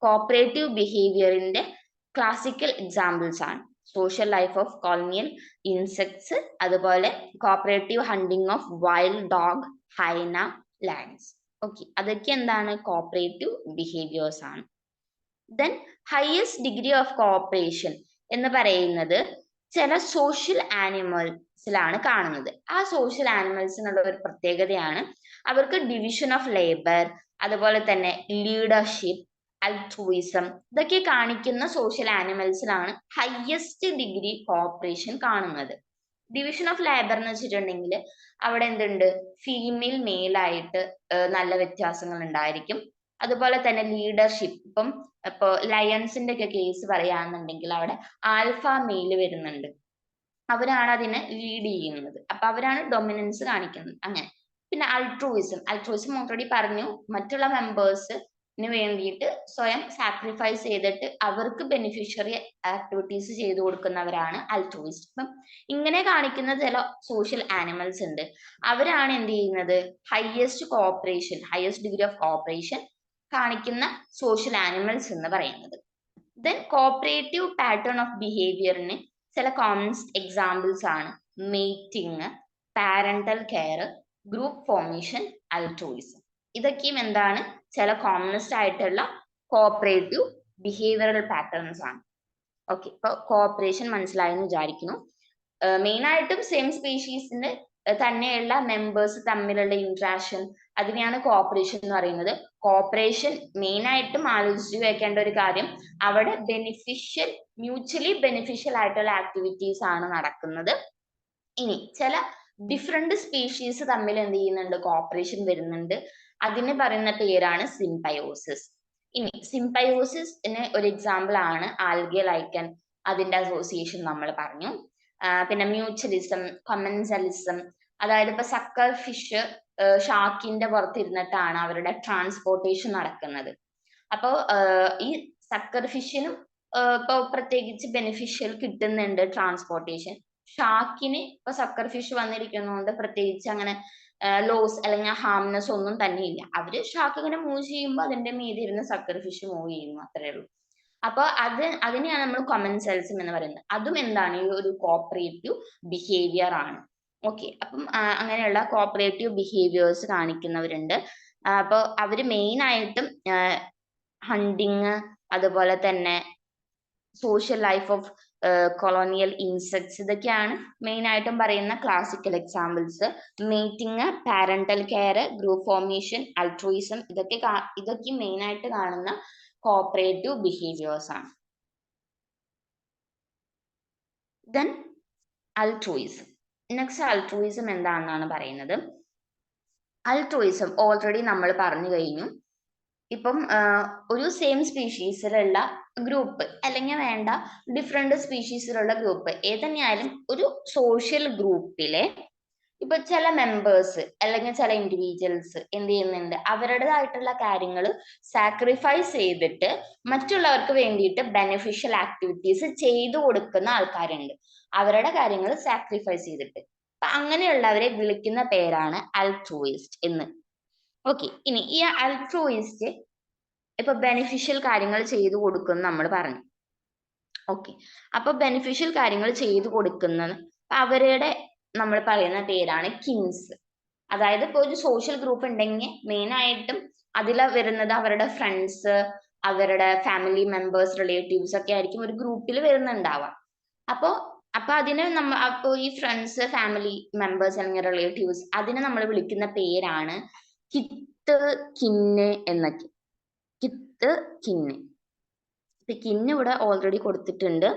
Speaker 1: കോപ്പറേറ്റീവ് ബിഹേവിയറിന്റെ ക്ലാസിക്കൽ എക്സാമ്പിൾസ് ആണ്. Social life of colonial insects, അതുപോലെ cooperative hunting of wild dog, hyena, lions. Okay, അതൊക്കെ എന്താണ്? കോപ്പറേറ്റീവ് ബിഹേവിയേഴ്സ് ആണ്. Then highest degree of cooperation എന്ന് പറയുന്നത് ചില സോഷ്യൽ ആനിമൽസിലാണ് കാണുന്നത്. ആ സോഷ്യൽ ആനിമൽസിനുള്ള ഒരു പ്രത്യേകതയാണ് അവർക്ക് ഡിവിഷൻ ഓഫ് ലേബർ, അതുപോലെ തന്നെ ലീഡർഷിപ്പ്, അൾട്രൂയിസം, ഇതൊക്കെ കാണിക്കുന്ന സോഷ്യൽ ആനിമൽസിലാണ് ഹയസ്റ്റ് ഡിഗ്രി കോപ്പറേഷൻ കാണുന്നത്. ഡിവിഷൻ ഓഫ് ലേബർ എന്ന് വെച്ചിട്ടുണ്ടെങ്കിൽ അവിടെ എന്തുണ്ട്? ഫീമെയിൽ മെയിൽ ആയിട്ട് നല്ല വ്യത്യാസങ്ങൾ ഉണ്ടായിരിക്കും. അതുപോലെ തന്നെ ലീഡർഷിപ്പ്, ഇപ്പൊ ലയൺസിന്റെ ഒക്കെ കേസ് പറയുകയാണെന്നുണ്ടെങ്കിൽ അവിടെ ആൽഫ മെയിൽ വരുന്നുണ്ട്, അവരാണ് അതിനെ ലീഡ് ചെയ്യുന്നത്. അപ്പൊ അവരാണ് ഡൊമിനൻസ് കാണിക്കുന്നത്. അങ്ങനെ പിന്നെ അൾട്രൂയിസം ഓൾറെഡി പറഞ്ഞു, മറ്റുള്ള മെമ്പേഴ്സിന് വേണ്ടിയിട്ട് സ്വയം സാക്രിഫൈസ് ചെയ്തിട്ട് അവർക്ക് ബെനിഫിഷ്യറി ആക്ടിവിറ്റീസ് ചെയ്തു കൊടുക്കുന്നവരാണ് അൾട്രൂയിസ്റ്റ്. അപ്പം ഇങ്ങനെ കാണിക്കുന്ന ചില സോഷ്യൽ ആനിമൽസ് ഉണ്ട്, അവരാണ് എന്ത് ചെയ്യുന്നത്? ഹയസ്റ്റ് ഡിഗ്രി ഓഫ് കോപ്പറേഷൻ കാണിക്കുന്ന സോഷ്യൽ ആനിമൽസ് എന്ന് പറയുന്നത്. ദെൻ കോപ്പറേറ്റീവ് പാറ്റേൺ ഓഫ് ബിഹേവിയറിന് ചില കോമൺ എക്സാമ്പിൾസ് ആണ് mating, parental care, group formation, altruism. ഇതൊക്കെയും എന്താണ്? ചില കോമണസ്റ്റ് ആയിട്ടുള്ള കോപ്പറേറ്റീവ് ബിഹേവിയറൽ പാറ്റേൺസ് ആണ്. ഓക്കെ, ഇപ്പൊ കോപ്പറേഷൻ മനസ്സിലായെന്ന് വിചാരിക്കുന്നു. മെയിൻ ആയിട്ടും സെയിം സ്പീഷീസിന്റെ തന്നെയുള്ള മെമ്പേഴ്സ് തമ്മിലുള്ള ഇന്ററാക്ഷൻ, അതിനെയാണ് കോപ്പറേഷൻ എന്ന് പറയുന്നത്. കോപ്പറേഷൻ മെയിൻ ആയിട്ടും ആലോചിച്ച് വെക്കേണ്ട ഒരു കാര്യം, അവിടെ മ്യൂച്വലി ബെനിഫിഷ്യൽ ആയിട്ടുള്ള ആക്ടിവിറ്റീസ് ആണ് നടക്കുന്നത്. ഇനി ചില ഡിഫറെന്റ് സ്പീഷീസ് തമ്മിൽ എന്ത് ചെയ്യുന്നുണ്ട്? കോപ്പറേഷൻ വരുന്നുണ്ട്. അതിന് പറയുന്ന പേരാണ് സിംബയോസിസ്. ഇനി സിംബയോസിന് ഒരു എക്സാമ്പിൾ ആണ് ആൽഗെ ലൈക്കൻ, അതിന്റെ അസോസിയേഷൻ നമ്മൾ പറഞ്ഞു. പിന്നെ മ്യൂച്വലിസം, കമൻസലിസം, അതായത് ഇപ്പൊ സക്കർ ഫിഷ് ഷാർക്കിന്റെ പുറത്തിരുന്നിട്ടാണ് അവരുടെ ട്രാൻസ്പോർട്ടേഷൻ നടക്കുന്നത്. അപ്പോ ഈ സക്കർ ഫിഷിനും ഇപ്പൊ പ്രത്യേകിച്ച് ബെനിഫിഷ്യൽ കിട്ടുന്നുണ്ട് ട്രാൻസ്പോർട്ടേഷൻ. ഷാർക്കിന് ഇപ്പൊ സക്കർ ഫിഷ് വന്നിരിക്കുന്നതുകൊണ്ട് പ്രത്യേകിച്ച് അങ്ങനെ ലോസ് അല്ലെങ്കിൽ ഹാംനെസ് ഒന്നും തന്നെ ഇല്ല. അവര് ഷാർക്ക് ഇങ്ങനെ മൂവ് ചെയ്യുമ്പോൾ അതിന്റെ മീതെ ഇരുന്ന് സക്കർ ഫിഷ് മൂവ് ചെയ്യുന്നു, അത്രേ ഉള്ളൂ. അപ്പൊ അതിനെയാണ് നമ്മൾ കമൻസെൽസം എന്ന് പറയുന്നത്. അതും എന്താണ്, ഈ ഒരു കോപ്പറേറ്റീവ് ബിഹേവിയർ ആണ്. ഓക്കെ, അപ്പം അങ്ങനെയുള്ള കോപ്പറേറ്റീവ് ബിഹേവിയേഴ്സ് കാണിക്കുന്നവരുണ്ട്. അപ്പോൾ അവര് മെയിൻ ആയിട്ടും ഹണ്ടിങ്, അതുപോലെ തന്നെ social life of colonial insects, ഇതൊക്കെയാണ് മെയിൻ ആയിട്ടും പറയുന്ന classical examples. Meeting, parental care, group formation, altruism, ഇതൊക്കെ മെയിൻ ആയിട്ട് കാണുന്ന കോപ്പറേറ്റീവ് ബിഹേവിയേഴ്സ് ആണ്. Then altruism. നെക്സ്റ്റ് അൾട്രൂയിസം എന്താണെന്നാണ് പറയുന്നത്. അൾട്രൂയിസം ഓൾറെഡി നമ്മൾ പറഞ്ഞു കഴിഞ്ഞു. ഇപ്പം ഒരു സെയിം സ്പീഷീസിലുള്ള ഗ്രൂപ്പ്, അല്ലെങ്കിൽ വേണ്ട ഡിഫറെന്റ് സ്പീഷീസിലുള്ള ഗ്രൂപ്പ് ഏതന്നെയായാലും ഒരു സോഷ്യൽ ഗ്രൂപ്പിലെ ഇപ്പൊ ചില മെമ്പേഴ്സ് അല്ലെങ്കിൽ ചില ഇൻഡിവിജ്വൽസ് എന്ത് ചെയ്യുന്നുണ്ട്, അവരുടേതായിട്ടുള്ള കാര്യങ്ങൾ സാക്രിഫൈസ് ചെയ്തിട്ട് മറ്റുള്ളവർക്ക് വേണ്ടിയിട്ട് ബെനിഫിഷ്യൽ ആക്ടിവിറ്റീസ് ചെയ്തു കൊടുക്കുന്ന ആൾക്കാരുണ്ട്. അവരുടെ കാര്യങ്ങൾ സാക്രിഫൈസ് ചെയ്തിട്ട്. അപ്പൊ അങ്ങനെയുള്ളവരെ വിളിക്കുന്ന പേരാണ് അൾട്രൂയിസ്റ്റ് എന്ന്. ഓക്കെ, ഇനി ഈ അൾട്രൂയിസ്റ്റ് ഇപ്പൊ ബെനിഫിഷ്യൽ കാര്യങ്ങൾ ചെയ്തു കൊടുക്കും നമ്മൾ പറഞ്ഞു. ഓക്കെ, അപ്പൊ ബെനിഫിഷ്യൽ കാര്യങ്ങൾ ചെയ്തു കൊടുക്കുന്നത് അവരുടെ നമ്മൾ പറയുന്ന പേരാണ് കിൻസ്. അതായത് ഇപ്പൊ ഒരു സോഷ്യൽ ഗ്രൂപ്പ് ഉണ്ടെങ്കിൽ മെയിൻ ആയിട്ടും അതിൽ വരുന്നത് അവരുടെ ഫ്രണ്ട്സ്, അവരുടെ ഫാമിലി മെമ്പേഴ്സ്, റിലേറ്റീവ്സ് ഒക്കെ ആയിരിക്കും ഒരു ഗ്രൂപ്പിൽ വരുന്നുണ്ടാവുക. അപ്പൊ അതിന് അപ്പൊ ഈ ഫ്രണ്ട്സ്, ഫാമിലി മെമ്പേഴ്സ് അല്ലെങ്കിൽ റിലേറ്റീവ്സ്, അതിനെ നമ്മൾ വിളിക്കുന്ന പേരാണ് കിത്ത്, കിന്ന് എന്നൊക്കെ. കിത്ത്, കിന്ന്. കിന്ന് ഇവിടെ ഓൾറെഡി കൊടുത്തിട്ടുണ്ട്.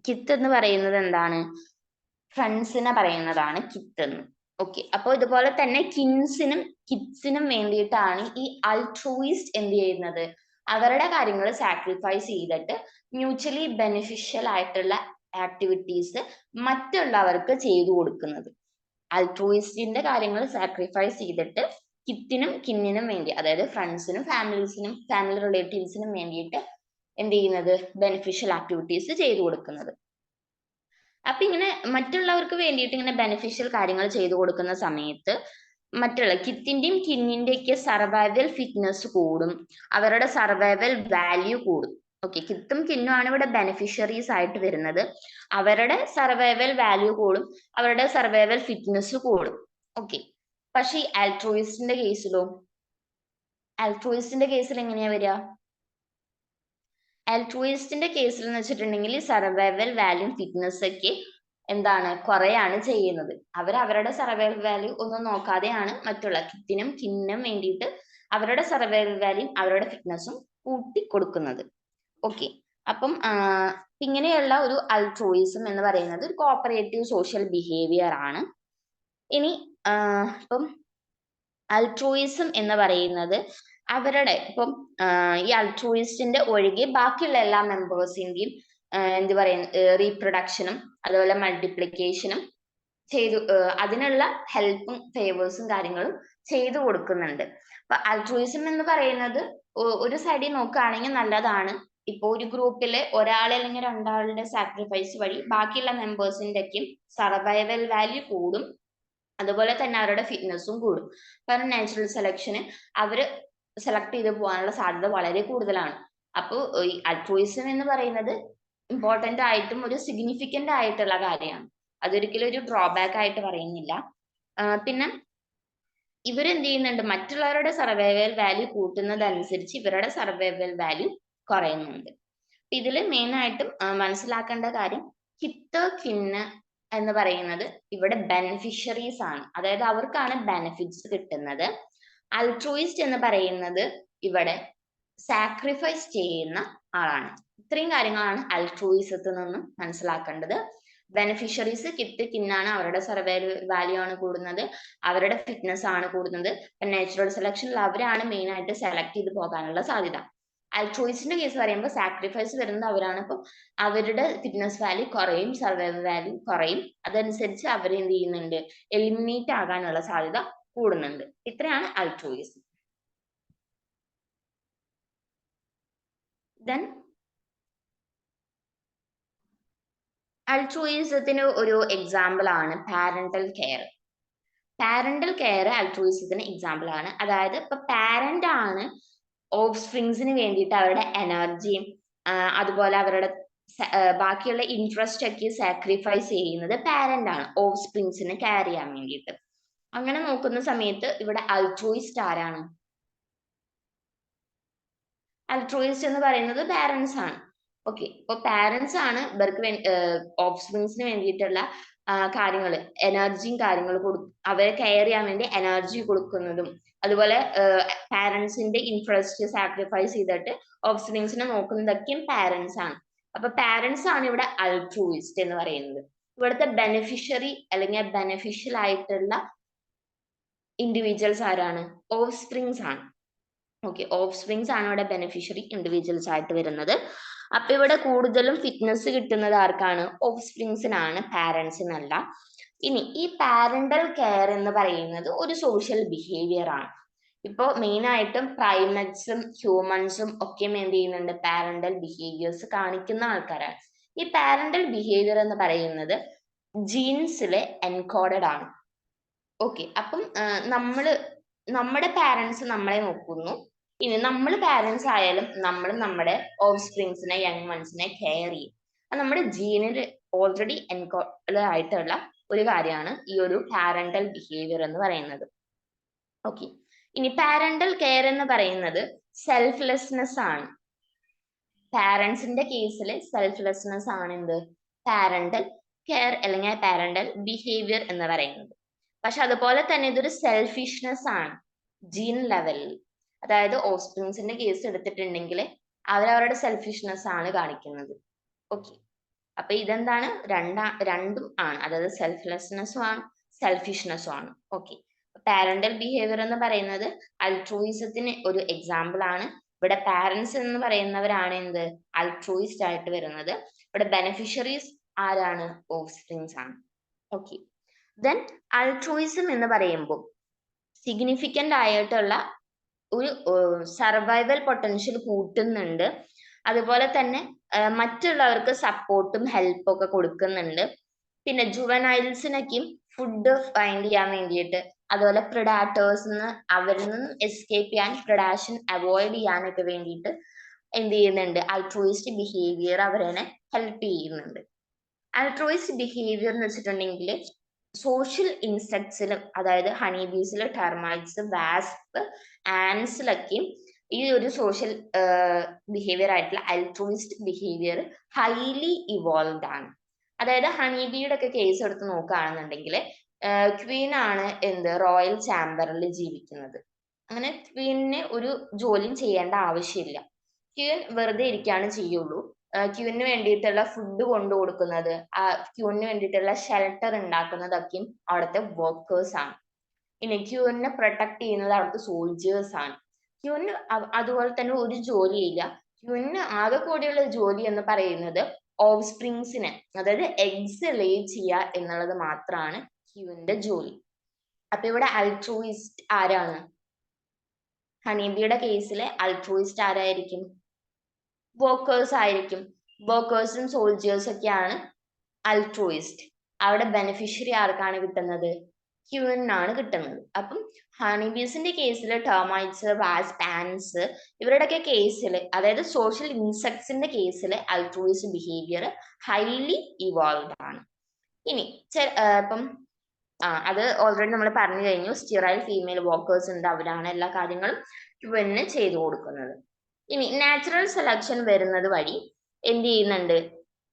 Speaker 1: കിത്ത് എന്ന് പറയുന്നത് എന്താണ്, ഫ്രണ്ട്സിനെ പറയുന്നതാണ് കിത്ത് എന്ന്. ഓക്കെ, അപ്പോൾ ഇതുപോലെ തന്നെ കിൻസിനും കിഡ്സിനും വേണ്ടിയിട്ടാണ് ഈ അൾട്രൂയിസ്റ്റ് എന്ത് ചെയ്യുന്നത്, അവരുടെ കാര്യങ്ങൾ സാക്രിഫൈസ് ചെയ്തിട്ട് മ്യൂച്വലി ബെനിഫിഷ്യൽ ആയിട്ടുള്ള ആക്ടിവിറ്റീസ് മറ്റുള്ളവർക്ക് ചെയ്തു കൊടുക്കുന്നത്. അൾട്രൂയിസ്റ്റിന്റെ കാര്യങ്ങൾ സാക്രിഫൈസ് ചെയ്തിട്ട് കിത്തിനും കിന്നിനും വേണ്ടി, അതായത് ഫ്രണ്ട്സിനും ഫാമിലി റിലേറ്റീവ്സിനും വേണ്ടിയിട്ട് എന്ത് ചെയ്യുന്നത്, ബെനിഫിഷ്യൽ ആക്ടിവിറ്റീസ് ചെയ്തു കൊടുക്കുന്നത്. അപ്പൊ ഇങ്ങനെ മറ്റുള്ളവർക്ക് വേണ്ടിയിട്ട് ഇങ്ങനെ ബെനിഫിഷ്യൽ കാര്യങ്ങൾ ചെയ്തു കൊടുക്കുന്ന സമയത്ത് മറ്റുള്ള കിത്തിന്റെയും കിന്നിന്റെയൊക്കെ സർവൈവൽ ഫിറ്റ്നസ് കൂടും, അവരുടെ സർവൈവൽ വാല്യൂ കൂടും. ഓക്കെ, കിത്തും കിന്നും ആണ് ഇവിടെ ബെനിഫിഷ്യറീസ് ആയിട്ട് വരുന്നത്. അവരുടെ സർവൈവൽ വാല്യൂ കൂടും, അവരുടെ സർവൈവൽ ഫിറ്റ്നസ് കൂടും. ഓക്കെ, പക്ഷെ ഈ ആൾട്രൂയിസ്റ്റിന്റെ കേസിൽ എങ്ങനെയാ വരിക? ആൾട്രൂയിസ്റ്റിന്റെ കേസിൽ എന്ന് വെച്ചിട്ടുണ്ടെങ്കിൽ സർവൈവൽ വാല്യൂ ഫിറ്റ്നസ് ഒക്കെ എന്താണ്, കുറയാണ് ചെയ്യുന്നത്. അവരുടെ സർവൈവൽ വാല്യൂ ഒന്നും നോക്കാതെയാണ് മറ്റുള്ള കിത്തിനും കിന്നിനും വേണ്ടിയിട്ട് അവരുടെ സർവൈവൽ വാല്യൂ അവരുടെ ഫിറ്റ്നസും കൂട്ടി കൊടുക്കുന്നത്. ഓക്കെ, അപ്പം ഇങ്ങനെയുള്ള ഒരു അൾട്രൂയിസം എന്ന് പറയുന്നത് ഒരു കോപ്പറേറ്റീവ് സോഷ്യൽ ബിഹേവിയർ ആണ്. ഇനി ഇപ്പം അൾട്രൂയിസം എന്ന് പറയുന്നത് അവരുടെ ഇപ്പം ഈ അൾട്രൂയിസ്റ്റിന്റെ ഒഴികെ ബാക്കിയുള്ള എല്ലാ മെമ്പേഴ്സിന്റെയും എന്ത് പറയുന്നത്, റീപ്രൊഡക്ഷനും അതുപോലെ മൾട്ടിപ്ലിക്കേഷനും ചെയ്തു, അതിനുള്ള ഹെൽപ്പും ഫേവേഴ്സും കാര്യങ്ങളും ചെയ്തു കൊടുക്കുന്നുണ്ട്. അപ്പൊ അൾട്രൂയിസം എന്ന് പറയുന്നത് ഒരു സൈഡിൽ നോക്കുകയാണെങ്കിൽ നല്ലതാണ്. ഇപ്പൊ ഒരു ഗ്രൂപ്പിലെ ഒരാൾ അല്ലെങ്കിൽ രണ്ടാളുടെ സാക്രിഫൈസ് വഴി ബാക്കിയുള്ള മെമ്പേഴ്സിന്റെ ഒക്കെ സർവൈവൽ വാല്യൂ കൂടും, അതുപോലെ തന്നെ അവരുടെ ഫിറ്റ്നസും കൂടും. കാരണം നാച്ചുറൽ സെലക്ഷന് അവര് സെലക്ട് ചെയ്ത് പോകാനുള്ള സാധ്യത വളരെ കൂടുതലാണ്. അപ്പോൾ ഈ അൾട്രൂയിസം എന്ന് പറയുന്നത് ഇമ്പോർട്ടന്റ് ആയിട്ടും ഒരു സിഗ്നിഫിക്കന്റ് ആയിട്ടുള്ള കാര്യമാണ്. അതൊരിക്കലും ഒരു ഡ്രോബാക്ക് ആയിട്ട് പറയുന്നില്ല. പിന്നെ ഇവരെന്ത് ചെയ്യുന്നുണ്ട്, മറ്റുള്ളവരുടെ സർവൈവൽ വാല്യൂ കൂട്ടുന്നതനുസരിച്ച് ഇവരുടെ സർവൈവൽ വാല്യൂ കുറയുന്നുണ്ട്. ഇതിൽ മെയിൻ ആയിട്ടും മനസ്സിലാക്കേണ്ട കാര്യം കിത്ത്, കിന്ന് എന്ന് പറയുന്നത് ഇവിടെ ബെനിഫിഷ്യറീസ് ആണ്, അതായത് അവർക്കാണ് ബെനിഫിറ്റ്സ് കിട്ടുന്നത്. അൾട്രൂയിസ്റ്റ് എന്ന് പറയുന്നത് ഇവിടെ സാക്രിഫൈസ് ചെയ്യുന്ന ആളാണ്. ഇത്രയും കാര്യങ്ങളാണ് അൾട്രൂയിസത്തിൽ നിന്നും മനസ്സിലാക്കേണ്ടത്. ബെനിഫിഷ്യറീസ് കിത്ത്, കിന്നാണ്, അവരുടെ സർവൈവൽ വാല്യൂ ആണ് കൂടുന്നത്, അവരുടെ ഫിറ്റ്നസ് ആണ് കൂടുന്നത്. നാച്ചുറൽ സെലക്ഷനിൽ അവരാണ് മെയിൻ ആയിട്ട് സെലക്ട് ചെയ്ത് പോകാനുള്ള സാധ്യത. അൾട്രോയിസ്റ്റിന്റെ കേസ് പറയുമ്പോൾ സാക്രിഫൈസ് വരുന്നത് അവരാണ്. അപ്പോൾ അവരുടെ ഫിറ്റ്നസ് വാല്യൂ കുറയും, സർവൈവൽ വാല്യൂ കുറയും. അതനുസരിച്ച് അവർ എന്ത് ചെയ്യുന്നുണ്ട്, എലിമിനേറ്റ് ആകാനുള്ള സാധ്യത കൂടുന്നുണ്ട്. ഇത്രയാണ് അൾട്രോയിസം. ദെൻ അൾട്രോയിസത്തിന് ഒരു എക്സാമ്പിൾ ആണ് പാരന്റൽ കെയർ. പാരന്റൽ കെയർ അൾട്രോയിസത്തിന് എക്സാമ്പിൾ ആണ്. അതായത് ഇപ്പൊ പാരന്റ് ആണ് ഓഫ് സ്പ്രിങ്സിന് വേണ്ടിയിട്ട് അവരുടെ എനർജിയും അതുപോലെ അവരുടെ ബാക്കിയുള്ള ഇൻട്രസ്റ്റ് ഒക്കെ സാക്രിഫൈസ് ചെയ്യുന്നത് പാരന്റ് ആണ് ഓഫ് സ്പ്രിങ്സിനെ കെയർ ചെയ്യാൻ വേണ്ടിയിട്ട്. അങ്ങനെ നോക്കുന്ന സമയത്ത് ഇവിടെ അൾട്രോയിസ്റ്റ് ആരാണ്? അൾട്രോയിസ്റ്റ് എന്ന് പറയുന്നത് പാരന്റ്സ് ആണ്. ഓക്കെ, ഇപ്പൊ പാരന്റ്സ് ആണ് ഇവർക്ക് ഓഫ് സ്പ്രിങ്സിന് വേണ്ടിയിട്ടുള്ള കാര്യങ്ങൾ, എനർജിയും കാര്യങ്ങളും അവരെ കെയർ ചെയ്യാൻ വേണ്ടി എനർജി കൊടുക്കുന്നതും, അതുപോലെ പാരന്റ്സിന്റെ ഇൻട്രസ്റ്റ് സാക്രിഫൈസ് ചെയ്തിട്ട് ഓഫ് സ്പ്രിങ്സിനെ നോക്കുന്നതൊക്കെയും പാരന്റ്സ് ആണ്. അപ്പൊ പാരന്റ്സ് ആണ് ഇവിടെ അൾട്രോയിസ്റ്റ് എന്ന് പറയുന്നത്. ഇവിടുത്തെ ബെനിഫിഷ്യറി അല്ലെങ്കിൽ ബെനിഫിഷ്യൽ ആയിട്ടുള്ള ഇൻഡിവിജ്വൽസ് ആരാണ്? ഓഫ് സ്പ്രിങ്സ് ആണ്. ഓക്കെ, ഓഫ് സ്പ്രിങ്സ് ആണ് ഇവിടെ ബെനിഫിഷ്യറി ഇൻഡിവിജ്വൽസ് ആയിട്ട് വരുന്നത്. അപ്പൊ ഇവിടെ കൂടുതലും ഫിറ്റ്നസ് കിട്ടുന്നത് ആർക്കാണ്? ഓഫ് സ്പ്രിങ്സിനാണ്, പാരന്റ്സിനല്ല. ഇനി ഈ പാരന്റൽ കെയർ എന്ന് പറയുന്നത് ഒരു സോഷ്യൽ ബിഹേവിയർ ആണ്. ഇപ്പോ മെയിൻ ആയിട്ടും പ്രൈമറ്റ്സും ഹ്യൂമൻസും ഒക്കെ എന്ത് ചെയ്യുന്നുണ്ട്, പാരന്റൽ ബിഹേവിയേഴ്സ് കാണിക്കുന്ന ആൾക്കാരാണ്. ഈ പാരന്റൽ ബിഹേവിയർ എന്ന് പറയുന്നത് ജീൻസിലെ എൻകോഡഡ് ആണ്. ഓക്കെ, അപ്പം നമ്മുടെ പാരന്റ്സ് നമ്മളെ നോക്കുന്നു. ഇനി നമ്മൾ പാരന്റ്സ് ആയാലും നമ്മൾ നമ്മുടെ ഓഫ് സ്പ്രിങ്സിനെ, യങ് വൺസിനെ കെയർ ചെയ്യും. അത് നമ്മുടെ ജീനിൽ ഓൾറെഡി എൻകോഡ് ആയിട്ടുള്ള ഒരു കാര്യമാണ് ഈ ഒരു പാരന്റൽ ബിഹേവിയർ എന്ന് പറയുന്നത്. ഓക്കെ, ഇനി പാരന്റൽ കെയർ എന്ന് പറയുന്നത് സെൽഫ്ലെസ്നെസ് ആണ്. പാരന്റ്സിന്റെ കേസിൽ സെൽഫ്ലെസ്നെസ് ആണ് എന്ത്, പാരന്റൽ കെയർ അല്ലെങ്കിൽ പാരന്റൽ ബിഹേവിയർ എന്ന് പറയുന്നത്. പക്ഷെ അതുപോലെ തന്നെ ഇതൊരു സെൽഫിഷ്നെസ് ആണ് ജീൻ ലെവലിൽ. അതായത് ഓഫ്സ്പ്രിങ്സിന്റെ കേസ് എടുത്തിട്ടുണ്ടെങ്കിൽ അവരവരുടെ സെൽഫിഷ്നെസ് ആണ് കാണിക്കുന്നത്. ഓക്കെ, അപ്പൊ ഇതെന്താണ്, രണ്ടും ആണ്. അതായത് സെൽഫ്ലെസ്നെസ്സും ആണ്, സെൽഫിഷ്നെസ്സും ആണ്. ഓക്കെ, പാരന്റൽ ബിഹേവിയർ എന്ന് പറയുന്നത് അൾട്രോയിസത്തിന് ഒരു എക്സാമ്പിൾ ആണ്. ഇവിടെ പാരന്റ്സ് എന്ന് പറയുന്നവരാണ് എന്ത്, അൾട്രോയിസ്റ്റ് ആയിട്ട് വരുന്നത്. ഇവിടെ ബെനിഫിഷ്യറീസ് ആരാണ്? ഓഫ് സ്പ്രിങ്സ് ആണ്. ഓക്കെ, ദെൻ അൾട്രോയിസം എന്ന് പറയുമ്പോൾ സിഗ്നിഫിക്കന്റ് ആയിട്ടുള്ള ഒരു സർവൈവൽ പൊട്ടൻഷ്യൽ കൂട്ടുന്നുണ്ട്. അതുപോലെ തന്നെ മറ്റുള്ളവർക്ക് സപ്പോർട്ടും ഹെൽപ്പും ഒക്കെ കൊടുക്കുന്നുണ്ട്. പിന്നെ ജുവനൈൽസിനൊക്കെയും ഫുഡ് ഫൈൻഡ് ചെയ്യാൻ വേണ്ടിയിട്ട്, അതുപോലെ പ്രിഡാറ്റേഴ്സിന് അവരിൽ നിന്ന് എസ്കേപ്പ് ചെയ്യാൻ, പ്രിഡാഷൻ അവോയ്ഡ് ചെയ്യാനൊക്കെ വേണ്ടിയിട്ട് എന്ത് ചെയ്യുന്നുണ്ട്, അൾട്രോയിസ്റ്റ് ബിഹേവിയർ അവരെ ഹെൽപ്പ് ചെയ്യുന്നുണ്ട്. അൾട്രോയിസ്റ്റ് ബിഹേവിയർ എന്ന് വെച്ചിട്ടുണ്ടെങ്കിൽ സോഷ്യൽ ഇൻസെക്ട്സിലും, അതായത് ഹണി ബീസിൽ, ടെർമൈറ്റ്സ്, വാസ്പ്, ആൻസിലൊക്കെയും ഈ ഒരു സോഷ്യൽ ബിഹേവിയർ ആയിട്ടുള്ള അൾട്രോയിസ്റ്റ് ബിഹേവിയർ ഹൈലി ഇവോൾവ് ആണ്. അതായത് ഹണി ബീയുടെ ഒക്കെ കേസ് എടുത്ത് നോക്കുകയാണെന്നുണ്ടെങ്കിൽ ക്വീൻ ആണ് എന്ത്, റോയൽ ചാമ്പറിൽ ജീവിക്കുന്നത്. അങ്ങനെ ക്വീനിന് ഒരു ജോലിയും ചെയ്യേണ്ട ആവശ്യമില്ല. ക്വീൻ വെറുതെ ഇരിക്കുകയാണ് ചെയ്യുള്ളൂ. ക്യൂവിന് വേണ്ടിയിട്ടുള്ള ഫുഡ് കൊണ്ടു കൊടുക്കുന്നത്, ക്യൂവിന് വേണ്ടിയിട്ടുള്ള ഷെൽട്ടർ ഉണ്ടാക്കുന്നതൊക്കെയും അവിടുത്തെ വർക്കേഴ്സ് ആണ്. ഇനി ക്യൂവിനെ പ്രൊട്ടക്ട് ചെയ്യുന്നത് അവിടുത്തെ സോൾജേഴ്സ് ആണ്. ക്യൂവിന് അതുപോലെ തന്നെ ഒരു ജോലിയില്ല. ക്യൂവിന് ആകെ കൂടിയുള്ള ജോലി എന്ന് പറയുന്നത് ഓഫ് സ്പ്രിങ്സിനെ, അതായത് എഗ്സ് ലേ ചെയ്യുക എന്നുള്ളത് മാത്രമാണ് ക്യൂവിന്റെ ജോലി. അപ്പൊ ഇവിടെ അൾട്രോയിസ്റ്റ് ആരാണ്? ഹണീബിയുടെ കേസിലെ അൾട്രോയിസ്റ്റ് ആരായിരിക്കും? വർക്കേഴ്സ് ആയിരിക്കും. വർക്കേഴ്സും സോൾജേഴ്സും ഒക്കെയാണ് അൾട്രോയിസ്റ്റ്. അവിടെ ബെനിഫിഷ്യറി ആർക്കാണ് കിട്ടുന്നത്? ക്യൂവിനാണ് കിട്ടുന്നത്. അപ്പം ഹണിബീസിന്റെ കേസിൽ ടെർമൈറ്റ്സ്, വാസ്പ്, ആൻസ് ഇവരുടെയൊക്കെ കേസിൽ, അതായത് സോഷ്യൽ ഇൻസെക്ട്സിന്റെ കേസിൽ അൾട്രോയിസ്റ്റ് ബിഹേവിയർ ഹൈലി ഇവോൾവ് ആണ്. ഇനി ഇപ്പം അത് ഓൾറെഡി നമ്മൾ പറഞ്ഞു കഴിഞ്ഞു. സ്റ്റിറൈൽ ഫീമെയിൽ വർക്കേഴ്സ് ഉണ്ട്, അവരാണ് എല്ലാ കാര്യങ്ങളും ക്യൂവിന് ചെയ്തു കൊടുക്കുന്നത്. ഇനി നാച്ചുറൽ സെലക്ഷൻ വരുന്നത് വഴി എന്ത് ചെയ്യുന്നുണ്ട്,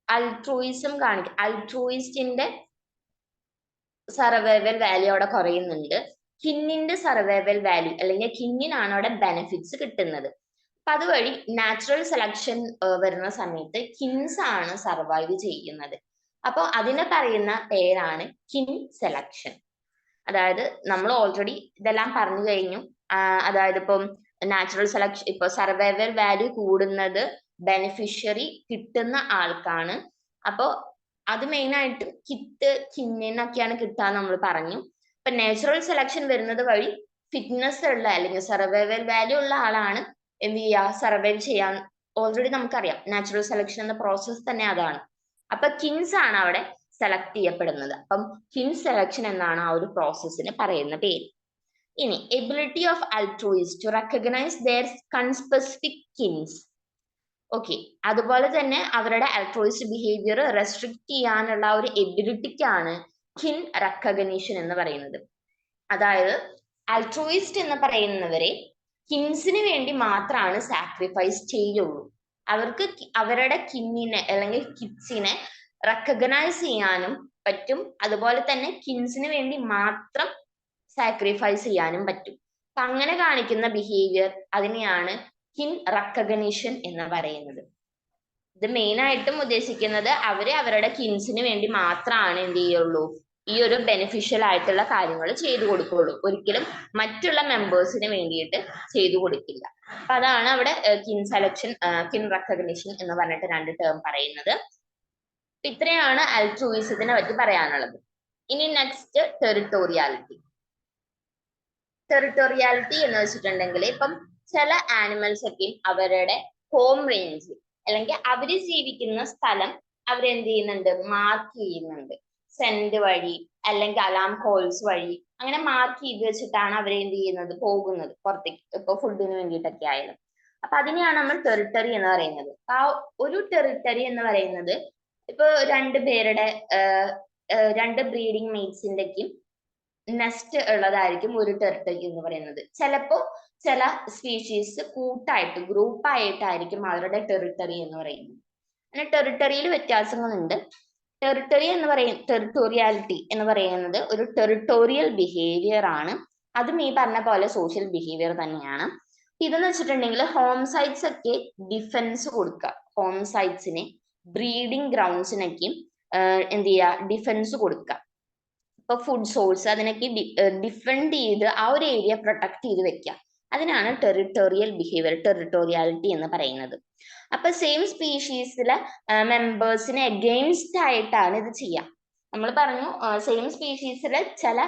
Speaker 1: അൾട്രോയിസം കാണിക്കും. അൾട്രോയിസ്റ്റിന്റെ സർവൈവൽ വാല്യൂ അവിടെ കുറയുന്നുണ്ട്. കിന്നിന്റെ സർവൈവൽ വാല്യൂ, അല്ലെങ്കിൽ കിന്നിനാണ് അവിടെ ബെനിഫിറ്റ്സ് കിട്ടുന്നത്. അപ്പൊ അതുവഴി നാച്ചുറൽ സെലക്ഷൻ വരുന്ന സമയത്ത് കിൻസ് ആണ് സർവൈവ് ചെയ്യുന്നത്. അപ്പൊ അതിനെ പറയുന്ന പേരാണ് കിൻ സെലക്ഷൻ. അതായത് നമ്മൾ ഓൾറെഡി ഇതെല്ലാം പറഞ്ഞു കഴിഞ്ഞു. അതായത് ഇപ്പം നാച്ചുറൽ സെലക്ഷൻ ഇപ്പൊ സർവൈവൽ വാല്യൂ കൂടുന്നത് ബെനിഫിഷ്യറി കിട്ടുന്ന ആൾക്കാണ്. അപ്പോ അത് മെയിൻ ആയിട്ട് കിത്ത് കിന്നിനൊക്കെയാണ് കിട്ടാൻ നമ്മൾ പറഞ്ഞു. ഇപ്പൊ നാച്ചുറൽ സെലക്ഷൻ വരുന്നത് വഴി ഫിറ്റ്നസ് ഉള്ള അല്ലെങ്കിൽ സർവൈവൽ വാല്യൂ ഉള്ള ആളാണ് എന്ത് ചെയ്യുക, സർവൈവ് ചെയ്യാൻ. ഓൾറെഡി നമുക്കറിയാം നാച്ചുറൽ സെലക്ഷൻ എന്ന പ്രോസസ് തന്നെ അതാണ്. അപ്പൊ കിൻസ് ആണ് അവിടെ സെലക്ട് ചെയ്യപ്പെടുന്നത്. അപ്പം കിൻസ് സെലക്ഷൻ എന്നാണ് ആ ഒരു പ്രോസസ്സിന് പറയുന്ന പേര്. ഇനി ability of altruist to recognise their conspecific kins. Okay, അതുപോലെ തന്നെ അവരുടെ ആൾട്രൂയിസ്റ്റ് ബിഹേവിയർ റെസ്ട്രിക്ട് ചെയ്യാനുള്ള ഒരു എബിലിറ്റിക്കാണ് കിൻ റെക്കഗ്നിഷൻ എന്ന് പറയുന്നത്. അതായത് ആൾട്രൂയിസ്റ്റ് എന്ന് പറയുന്നവരെ കിൻസിന് വേണ്ടി മാത്രമാണ് സാക്രിഫൈസ് ചെയ്യുള്ളൂ. അവർക്ക് അവരുടെ കിന്നിനെ അല്ലെങ്കിൽ കിഡ്സിനെ റെക്കഗ്നൈസ് ചെയ്യാനും പറ്റും, അതുപോലെ തന്നെ കിൻസിന് വേണ്ടി മാത്രം സാക്രിഫൈസ് ചെയ്യാനും പറ്റും. അപ്പൊ അങ്ങനെ കാണിക്കുന്ന ബിഹേവിയർ അതിനെയാണ് കിൻ റെക്കഗ്നിഷൻ എന്ന് പറയുന്നത്. ഇത് മെയിൻ ആയിട്ടും ഉദ്ദേശിക്കുന്നത് അവരുടെ കിൻസിന് വേണ്ടി മാത്രമാണ് എന്ത് ചെയ്യുള്ളൂ, ഈ ഒരു ബെനിഫിഷ്യൽ ആയിട്ടുള്ള കാര്യങ്ങൾ ചെയ്തു കൊടുക്കുള്ളൂ, ഒരിക്കലും മറ്റുള്ള മെമ്പേഴ്സിന് വേണ്ടിയിട്ട് ചെയ്തു കൊടുക്കില്ല. അപ്പൊ അതാണ് അവിടെ കിൻ സെലക്ഷൻ, കിൻ റെക്കഗ്നിഷൻ എന്ന് പറഞ്ഞിട്ട് രണ്ട് ടേം പറയുന്നത്. ഇത്രയാണ് ആൾട്രൂയിസത്തിനെ പറ്റി പറയാനുള്ളത്. ഇനി നെക്സ്റ്റ് ടെറിട്ടോറിയാലിറ്റി. ടെറിട്ടോറിയാലിറ്റി എന്ന് വെച്ചിട്ടുണ്ടെങ്കിൽ ഇപ്പം ചില ആനിമൽസ് ഒക്കെ അവരുടെ ഹോം റേഞ്ച് അല്ലെങ്കിൽ അവര് ജീവിക്കുന്ന സ്ഥലം അവരെന്ത് ചെയ്യുന്നുണ്ട്, മാർക്ക് ചെയ്യുന്നുണ്ട്. സെന്റ് വഴി അല്ലെങ്കിൽ അലാം കോൾസ് വഴി അങ്ങനെ മാർക്ക് ചെയ്ത് വെച്ചിട്ടാണ് അവരെന്ത് ചെയ്യുന്നത്, പോകുന്നത് പുറത്തേക്ക്, ഇപ്പൊ ഫുഡിന് വേണ്ടിയിട്ടൊക്കെ ആയാലും. അപ്പൊ അതിനെയാണ് നമ്മൾ ടെറിട്ടറി എന്ന് പറയുന്നത്. ആ ഒരു ടെറിട്ടറി എന്ന് പറയുന്നത് ഇപ്പൊ രണ്ട് ബ്രീഡിംഗ് മേറ്റ്സിന്റെക്കും നെസ്റ്റ് ഉള്ളതായിരിക്കും ഒരു ടെറിട്ടറി എന്ന് പറയുന്നത്. ചിലപ്പോ ചില സ്പീഷീസ് കൂട്ടായിട്ട് ഗ്രൂപ്പായിട്ടായിരിക്കും അവരുടെ ടെറിട്ടറി എന്ന് പറയുന്നത്. അങ്ങനെ ടെറിട്ടറിയിൽ വ്യത്യാസങ്ങളുണ്ട്. ടെറിട്ടോറിയാലിറ്റി എന്ന് പറയുന്നത് ഒരു ടെറിട്ടോറിയൽ ബിഹേവിയർ ആണ്. അതും ഈ പറഞ്ഞ പോലെ സോഷ്യൽ ബിഹേവിയർ തന്നെയാണ്. ഇതെന്ന് വെച്ചിട്ടുണ്ടെങ്കിൽ ഹോം സൈറ്റ്സ് ഒക്കെ ഡിഫൻസ് കൊടുക്കുക, ഹോം സൈറ്റ്സിനെ ബ്രീഡിംഗ് ഗ്രൗണ്ട്സിനൊക്കെ എന്ത് ചെയ്യുക, ഡിഫൻസ് കൊടുക്കുക. ഇപ്പൊ ഫുഡ് സോഴ്സ് അതിനൊക്കെ ഡിഫെൻഡ് ചെയ്ത് ആ ഒരു ഏരിയ പ്രൊട്ടക്ട് ചെയ്ത് വെക്കുക. അതിനാണ് ടെറിട്ടോറിയൽ ബിഹേവിയർ, ടെറിട്ടോറിയാലിറ്റി എന്ന് പറയുന്നത്. അപ്പൊ സെയിം സ്പീഷീസിലെ മെമ്പേഴ്സിന് അഗെയിൻസ്റ്റ് ആയിട്ടാണ് ഇത് ചെയ്യുക. നമ്മൾ പറഞ്ഞു സെയിം സ്പീഷീസിലെ ചില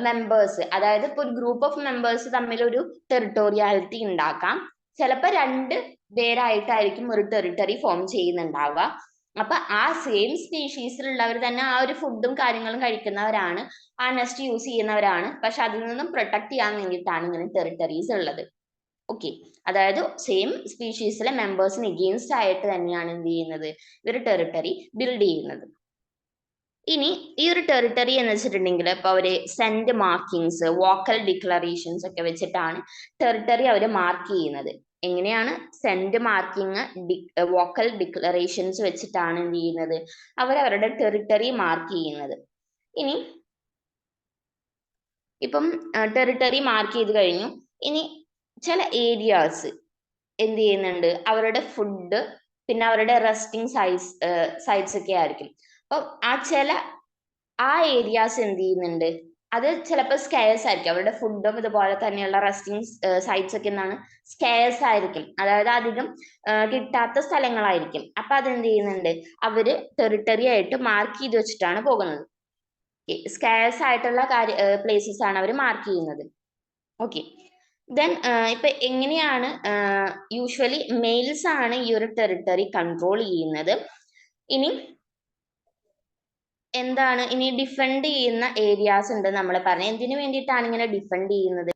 Speaker 1: മെമ്പേഴ്സ്, അതായത് ഇപ്പൊ ഒരു ഗ്രൂപ്പ് ഓഫ് മെമ്പേഴ്സ് തമ്മിൽ ഒരു ടെറിട്ടോറിയാലിറ്റി ഉണ്ടാക്കാം. ചിലപ്പോൾ 2 പേരായിട്ടായിരിക്കും ഒരു ടെറിട്ടറി ഫോം ചെയ്യുന്നുണ്ടാവുക. അപ്പൊ ആ സെയിം സ്പീഷീസിലുള്ളവർ തന്നെ ആ ഒരു ഫുഡും കാര്യങ്ങളും കഴിക്കുന്നവരാണ്, ആ നെസ്റ്റ് യൂസ് ചെയ്യുന്നവരാണ്. പക്ഷെ അതിൽ നിന്നും പ്രൊട്ടക്ട് ചെയ്യാൻ വേണ്ടിയിട്ടാണ് ഇങ്ങനെ ടെറിട്ടറീസ് ഉള്ളത്. ഓക്കെ, അതായത് സെയിം സ്പീഷീസിലെ മെമ്പേഴ്സിന് എഗെയിൻസ്റ്റ് ആയിട്ട് തന്നെയാണ് എന്ത് ചെയ്യുന്നത്, ഇവർ ടെറിട്ടറി ബിൽഡ് ചെയ്യുന്നത്. ഇനി ഈ ഒരു ടെറിട്ടറി എന്ന് വെച്ചിട്ടുണ്ടെങ്കിൽ ഇപ്പൊ അവര് സെന്റ് മാർക്കിങ്സ്, വോക്കൽ ഡിക്ലറേഷൻസ് ഒക്കെ വെച്ചിട്ടാണ് ടെറിട്ടറി അവർ മാർക്ക് ചെയ്യുന്നത്. എങ്ങനെയാണ്? സെന്റ് മാർക്കിങ്, വോക്കൽ ഡിക്ലറേഷൻസ് വെച്ചിട്ടാണ് എന്ത് ചെയ്യുന്നത്, അവരവരുടെ ടെറിട്ടറി മാർക്ക് ചെയ്യുന്നത്. ഇനി ഇപ്പം ടെറിട്ടറി മാർക്ക് ചെയ്ത് കഴിഞ്ഞു. ഇനി ചില ഏരിയാസ് എന്ത് ചെയ്യുന്നുണ്ട്, അവരുടെ ഫുഡ് പിന്നെ അവരുടെ റെസ്റ്റിംഗ് സൈറ്റ്സ് ഒക്കെ ആയിരിക്കും. അപ്പം ആ ഏരിയാസ് എന്ത് ചെയ്യുന്നുണ്ട്, അത് ചിലപ്പോൾ സ്കെയർസ് ആയിരിക്കും. അവരുടെ ഫുഡും ഇതുപോലെ തന്നെയുള്ള റെസ്റ്റിംഗ് സൈറ്റ്സ് ഒക്കെ എന്താണ്, സ്കെയർസ് ആയിരിക്കും, അതായത് അധികം കിട്ടാത്ത സ്ഥലങ്ങളായിരിക്കും. അപ്പൊ അതെന്ത് ചെയ്യുന്നുണ്ട്, അവര് ടെറിട്ടറി ആയിട്ട് മാർക്ക് ചെയ്ത് വെച്ചിട്ടാണ് പോകുന്നത്. സ്കെയർസ് ആയിട്ടുള്ള പ്ലേസസ് ആണ് അവർ മാർക്ക് ചെയ്യുന്നത്. ഓക്കെ, ദെൻ ഇപ്പൊ എങ്ങനെയാണ്, യൂഷ്വലി മെയിൽസ് ആണ് ഈ ഒരു ടെറിട്ടറി കൺട്രോൾ ചെയ്യുന്നത്. ഇനി എന്താണ്, ഇനി ഡിഫെൻഡ് ചെയ്യുന്ന ഏരിയാസ് ഉണ്ട് നമ്മൾ പറഞ്ഞു. എന്തിനു വേണ്ടിയിട്ടാണ് ഇങ്ങനെ ഡിഫെൻഡ് ചെയ്യുന്നത്?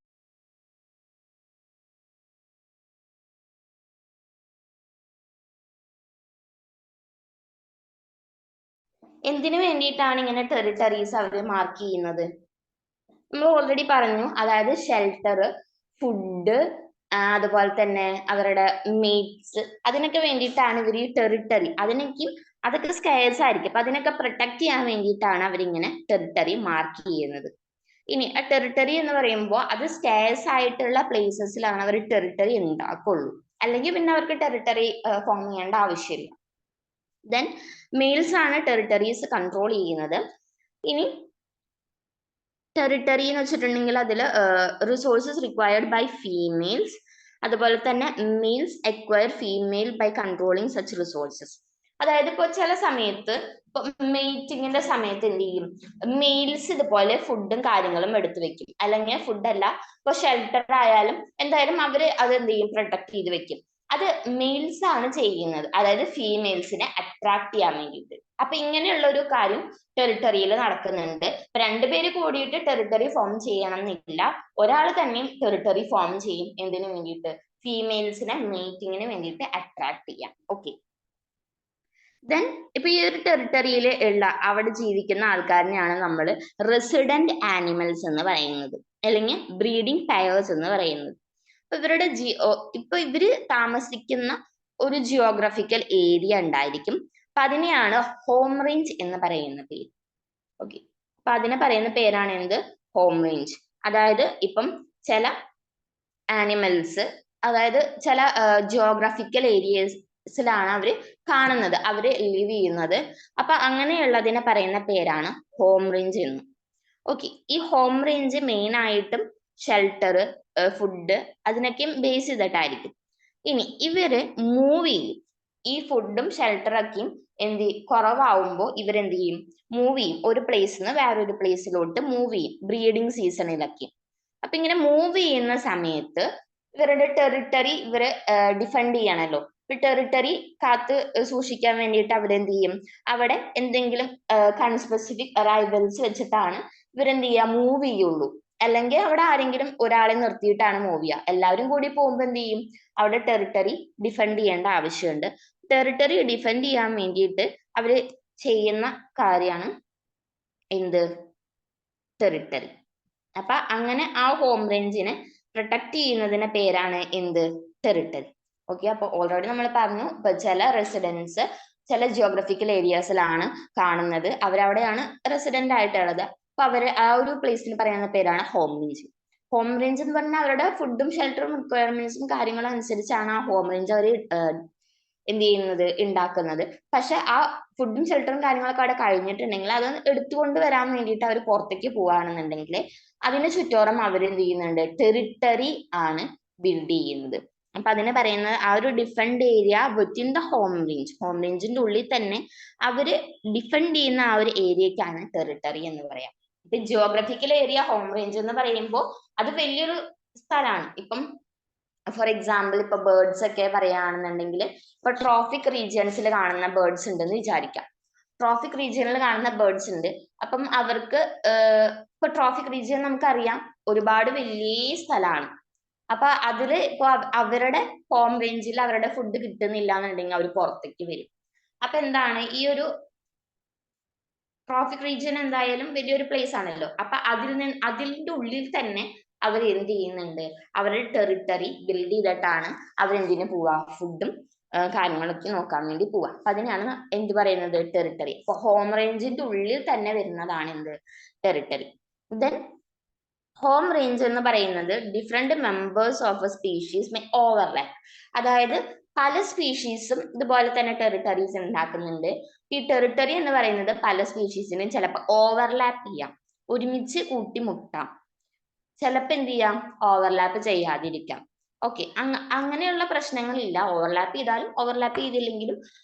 Speaker 1: എന്തിനു വേണ്ടിയിട്ടാണ് ഇങ്ങനെ ടെറിട്ടറീസ് അവർ മാർക്ക് ചെയ്യുന്നത്? നമ്മൾ ഓൾറെഡി പറഞ്ഞു, അതായത് ഷെൽട്ടർ, ഫുഡ്, അതുപോലെ തന്നെ അവരുടെ മേറ്റ്സ്, അതിനൊക്കെ വേണ്ടിയിട്ടാണ് ഇവർ ഈ ടെറിട്ടറി, അതൊക്കെ സ്കെയർസ് ആയിരിക്കും. അപ്പൊ അതിനൊക്കെ പ്രൊട്ടക്ട് ചെയ്യാൻ വേണ്ടിയിട്ടാണ് അവരിങ്ങനെ ടെറിട്ടറി മാർക്ക് ചെയ്യുന്നത്. ഇനി ആ ടെറിട്ടറി എന്ന് പറയുമ്പോൾ അത് സ്കെയർസ് ആയിട്ടുള്ള പ്ലേസസിലാണ് അവർ ടെറിട്ടറി ഉണ്ടാക്കുള്ളൂ, അല്ലെങ്കിൽ പിന്നെ അവർക്ക് ടെറിട്ടറി ഫോം ചെയ്യേണ്ട ആവശ്യമില്ല. ദെൻ മെയിൽസ് ആണ് ടെറിട്ടറീസ് കൺട്രോൾ ചെയ്യുന്നത്. ഇനി ടെറിട്ടറി എന്ന് വെച്ചിട്ടുണ്ടെങ്കിൽ അതിൽ റിസോഴ്സസ് റിക്വയർഡ് ബൈ ഫീമെയിൽസ്, അതുപോലെ തന്നെ males acquire female by controlling such resources. അതായത് ഇപ്പോൾ ചില സമയത്ത് ഇപ്പൊ മീറ്റിങ്ങിന്റെ സമയത്ത് എന്ത് ചെയ്യും, മെയിൽസ് ഇതുപോലെ ഫുഡും കാര്യങ്ങളും എടുത്തു വെക്കും, അല്ലെങ്കിൽ ഫുഡല്ല ഇപ്പൊ ഷെൽട്ടർ ആയാലും എന്തായാലും അവര് അത് എന്ത് ചെയ്യും, പ്രൊട്ടക്ട് ചെയ്ത് വെക്കും. അത് മെയിൽസ് ആണ് ചെയ്യുന്നത്, അതായത് ഫീമെയിൽസിനെ അട്രാക്ട് ചെയ്യാൻ വേണ്ടിയിട്ട്. അപ്പൊ ഇങ്ങനെയുള്ള ഒരു കാര്യം ടെറിട്ടറിയിൽ നടക്കുന്നുണ്ട്. ഇപ്പൊ രണ്ടുപേര് കൂടിയിട്ട് ടെറിട്ടറി ഫോം ചെയ്യണം എന്നില്ല, ഒരാൾ തന്നെയും ടെറിട്ടറി ഫോം ചെയ്യും. എന്തിനു വേണ്ടിയിട്ട്? ഫീമെയിൽസിനെ മീറ്റിങ്ങിന് വേണ്ടിയിട്ട് അട്രാക്ട് ചെയ്യാം. ഓക്കെ, ദെൻ ഇപ്പൊ ഈ ഒരു ടെറിട്ടറിയിൽ ഉള്ള അവിടെ ജീവിക്കുന്ന ആൾക്കാരിനെയാണ് നമ്മൾ റെസിഡന്റ് ആനിമൽസ് എന്ന് പറയുന്നത്, അല്ലെങ്കിൽ ബ്രീഡിംഗ് പെയേഴ്സ് എന്ന് പറയുന്നത്. ഇപ്പൊ ഇവരുടെ ഇപ്പൊ ഇവര് താമസിക്കുന്ന ഒരു ജിയോഗ്രഫിക്കൽ ഏരിയ ഉണ്ടായിരിക്കും. അപ്പൊ അതിനെയാണ് ഹോം റേഞ്ച് എന്ന് പറയുന്ന പേര്. ഓക്കെ, അപ്പൊ അതിനെ പറയുന്ന പേരാണ് എന്ത്? Home range. അതായത് ഇപ്പം ചില ആനിമൽസ്, അതായത് ചില ജിയോഗ്രഫിക്കൽ ഏരിയസിലാണ് അവര് കാണുന്നത്, അവര് ലിവ് ചെയ്യുന്നത്. അപ്പൊ അങ്ങനെയുള്ളതിനെ പറയുന്ന പേരാണ് ഹോം റേഞ്ച് എന്ന്. ഓക്കെ, ഈ ഹോം റേഞ്ച് മെയിൻ ആയിട്ടും ഷെൽട്ടർ, ഫുഡ് അതിനൊക്കെയും ബേസ് ചെയ്തിട്ടായിരിക്കും. ഇനി ഇവര് മൂവ് ചെയ്യും, ഈ ഫുഡും ഷെൽട്ടറൊക്കെയും കുറവാകുമ്പോൾ ഇവരെന്ത് ചെയ്യും? മൂവ് ചെയ്യും, ഒരു പ്ലേസിൽ നിന്ന് വേറൊരു പ്ലേസിലോട്ട് മൂവ് ചെയ്യും ബ്രീഡിങ് സീസണിലൊക്കെ. അപ്പൊ ഇങ്ങനെ മൂവ് ചെയ്യുന്ന സമയത്ത് ഇവരുടെ ടെറിട്ടറി ഇവര് ഡിഫെൻഡ് ചെയ്യണമല്ലോ. ടെറിട്ടറി കാത്ത് സൂക്ഷിക്കാൻ വേണ്ടിയിട്ട് അവരെന്ത് ചെയ്യും? അവിടെ എന്തെങ്കിലും കൺസ്പെസിഫിക് റൈവൽസ് വെച്ചിട്ടാണ് ഇവരെന്ത് ചെയ്യുക? മൂവ് ചെയ്യുള്ളൂ. അല്ലെങ്കിൽ അവിടെ ആരെങ്കിലും ഒരാളെ നിർത്തിയിട്ടാണ് മൂവ് ചെയ്യുക. എല്ലാവരും കൂടി പോകുമ്പോൾ എന്ത് ചെയ്യും? അവിടെ ടെറിട്ടറി ഡിഫെൻഡ് ചെയ്യേണ്ട ആവശ്യമുണ്ട്. ടെറിട്ടറി ഡിഫെൻഡ് ചെയ്യാൻ വേണ്ടിയിട്ട് അവര് ചെയ്യുന്ന കാര്യമാണ് എന്ത്? ടെറിട്ടറി. അപ്പൊ അങ്ങനെ ആ ഹോം റേഞ്ചിനെ പ്രൊട്ടക്ട് ചെയ്യുന്നതിന്റെ പേരാണ് എന്ത്? ടെറിട്ടറി. ഓക്കെ, അപ്പൊ ഓൾറെഡി നമ്മൾ പറഞ്ഞു, ഇപ്പൊ ചില റെസിഡൻസ് ചില ജിയോഗ്രഫിക്കൽ ഏരിയാസിലാണ് കാണുന്നത്, അവരവിടെയാണ് റെസിഡന്റ് ആയിട്ടുള്ളത്. അപ്പൊ അവര് ആ ഒരു പ്ലേസിന് പറയുന്ന പേരാണ് ഹോം റേഞ്ച്. ഹോം റേഞ്ച് എന്ന് പറഞ്ഞാൽ അവരുടെ ഫുഡും ഷെൽട്ടറും റിക്വയർമെന്റ്സും കാര്യങ്ങളും അനുസരിച്ചാണ് ആ ഹോം റേഞ്ച് അവർ എന്ത് ചെയ്യുന്നത്, ഉണ്ടാക്കുന്നത്. പക്ഷെ ആ ഫുഡും ഷെൽട്ടറും കാര്യങ്ങളൊക്കെ അവിടെ കഴിഞ്ഞിട്ടുണ്ടെങ്കിൽ അത് എടുത്തുകൊണ്ട് വരാൻ വേണ്ടിയിട്ട് അവർ പുറത്തേക്ക് പോവുകയാണെന്നുണ്ടെങ്കിൽ അതിന് ചുറ്റോറം അവരെന്ത് ചെയ്യുന്നുണ്ട്? ടെറിട്ടറി ആണ് ബിൽഡ് ചെയ്യുന്നത്. അപ്പൊ അതിനെ പറയുന്നത് ആ ഒരു defend area within the home range, home റേഞ്ചിന്റെ ഉള്ളിൽ തന്നെ അവര് ഡിഫെൻഡ് ചെയ്യുന്ന ആ ഒരു ഏരിയക്കാണ് ടെറിട്ടറി എന്ന് പറയാം. ഇപ്പൊ ജിയോഗ്രഫിക്കൽ ഏരിയ ഹോം റേഞ്ച് എന്ന് പറയുമ്പോൾ അത് വലിയൊരു സ്ഥലമാണ്. ഇപ്പം ഫോർ എക്സാമ്പിൾ ഇപ്പൊ ബേർഡ്സ് ഒക്കെ പറയുകയാണെന്നുണ്ടെങ്കിൽ ഇപ്പൊ ട്രോഫിക് റീജിയൻസിൽ കാണുന്ന ബേർഡ്സ് ഉണ്ടെന്ന് വിചാരിക്കാം. ട്രോഫിക് റീജിയനിൽ കാണുന്ന ബേർഡ്സ് ഉണ്ട്. അപ്പം അവർക്ക് ഇപ്പൊ ട്രോഫിക് റീജിയൻ നമുക്കറിയാം ഒരുപാട് വലിയ സ്ഥലമാണ്. അപ്പൊ അതില് ഇപ്പൊ അവരുടെ ഹോം റേഞ്ചിൽ അവരുടെ ഫുഡ് കിട്ടുന്നില്ല എന്നുണ്ടെങ്കിൽ അവർ പുറത്തേക്ക് വരും. അപ്പൊ എന്താണ്, ഈ ഒരു ട്രോഫിക് റീജിയൻ എന്തായാലും വലിയൊരു പ്ലേസ് ആണല്ലോ. അപ്പൊ അതിന്റെ ഉള്ളിൽ തന്നെ അവർ എന്ത് ചെയ്യുന്നുണ്ട്? അവരുടെ ടെറിട്ടറി ബിൽഡ് ചെയ്തിട്ടാണ് അവരെന്തിനു പോവാ? ഫുഡും കാര്യങ്ങളൊക്കെ നോക്കാൻ വേണ്ടി പോവാ. അപ്പൊ അതിനാണ് എന്ത് പറയുന്നത്? ടെറിട്ടറി. അപ്പൊ ഹോം റേഞ്ചിന്റെ ഉള്ളിൽ തന്നെ വരുന്നതാണ് എന്ത്? ടെറിട്ടറി. ദെൻ ഹോം റേഞ്ച് എന്ന് പറയുന്നത് different members of a species may overlap. അതായത് പല സ്പീഷീസും ഇതുപോലെ തന്നെ ടെറിട്ടറീസ് ഉണ്ടാക്കുന്നുണ്ട്. ഈ ടെറിട്ടറി എന്ന് പറയുന്നത് പല സ്പീഷീസിനും ചിലപ്പോൾ ഓവർലാപ്പ് ചെയ്യാം, ഒരുമിച്ച് കൂട്ടിമുട്ടാം. ചിലപ്പോൾ എന്ത് ചെയ്യാം? ഓവർലാപ്പ് ചെയ്യാതിരിക്കാം. ഓക്കെ, അങ്ങനെയുള്ള പ്രശ്നങ്ങളില്ല. ഓവർലാപ്പ് ചെയ്താലും ഓവർലാപ്പ് ചെയ്തില്ലെങ്കിലും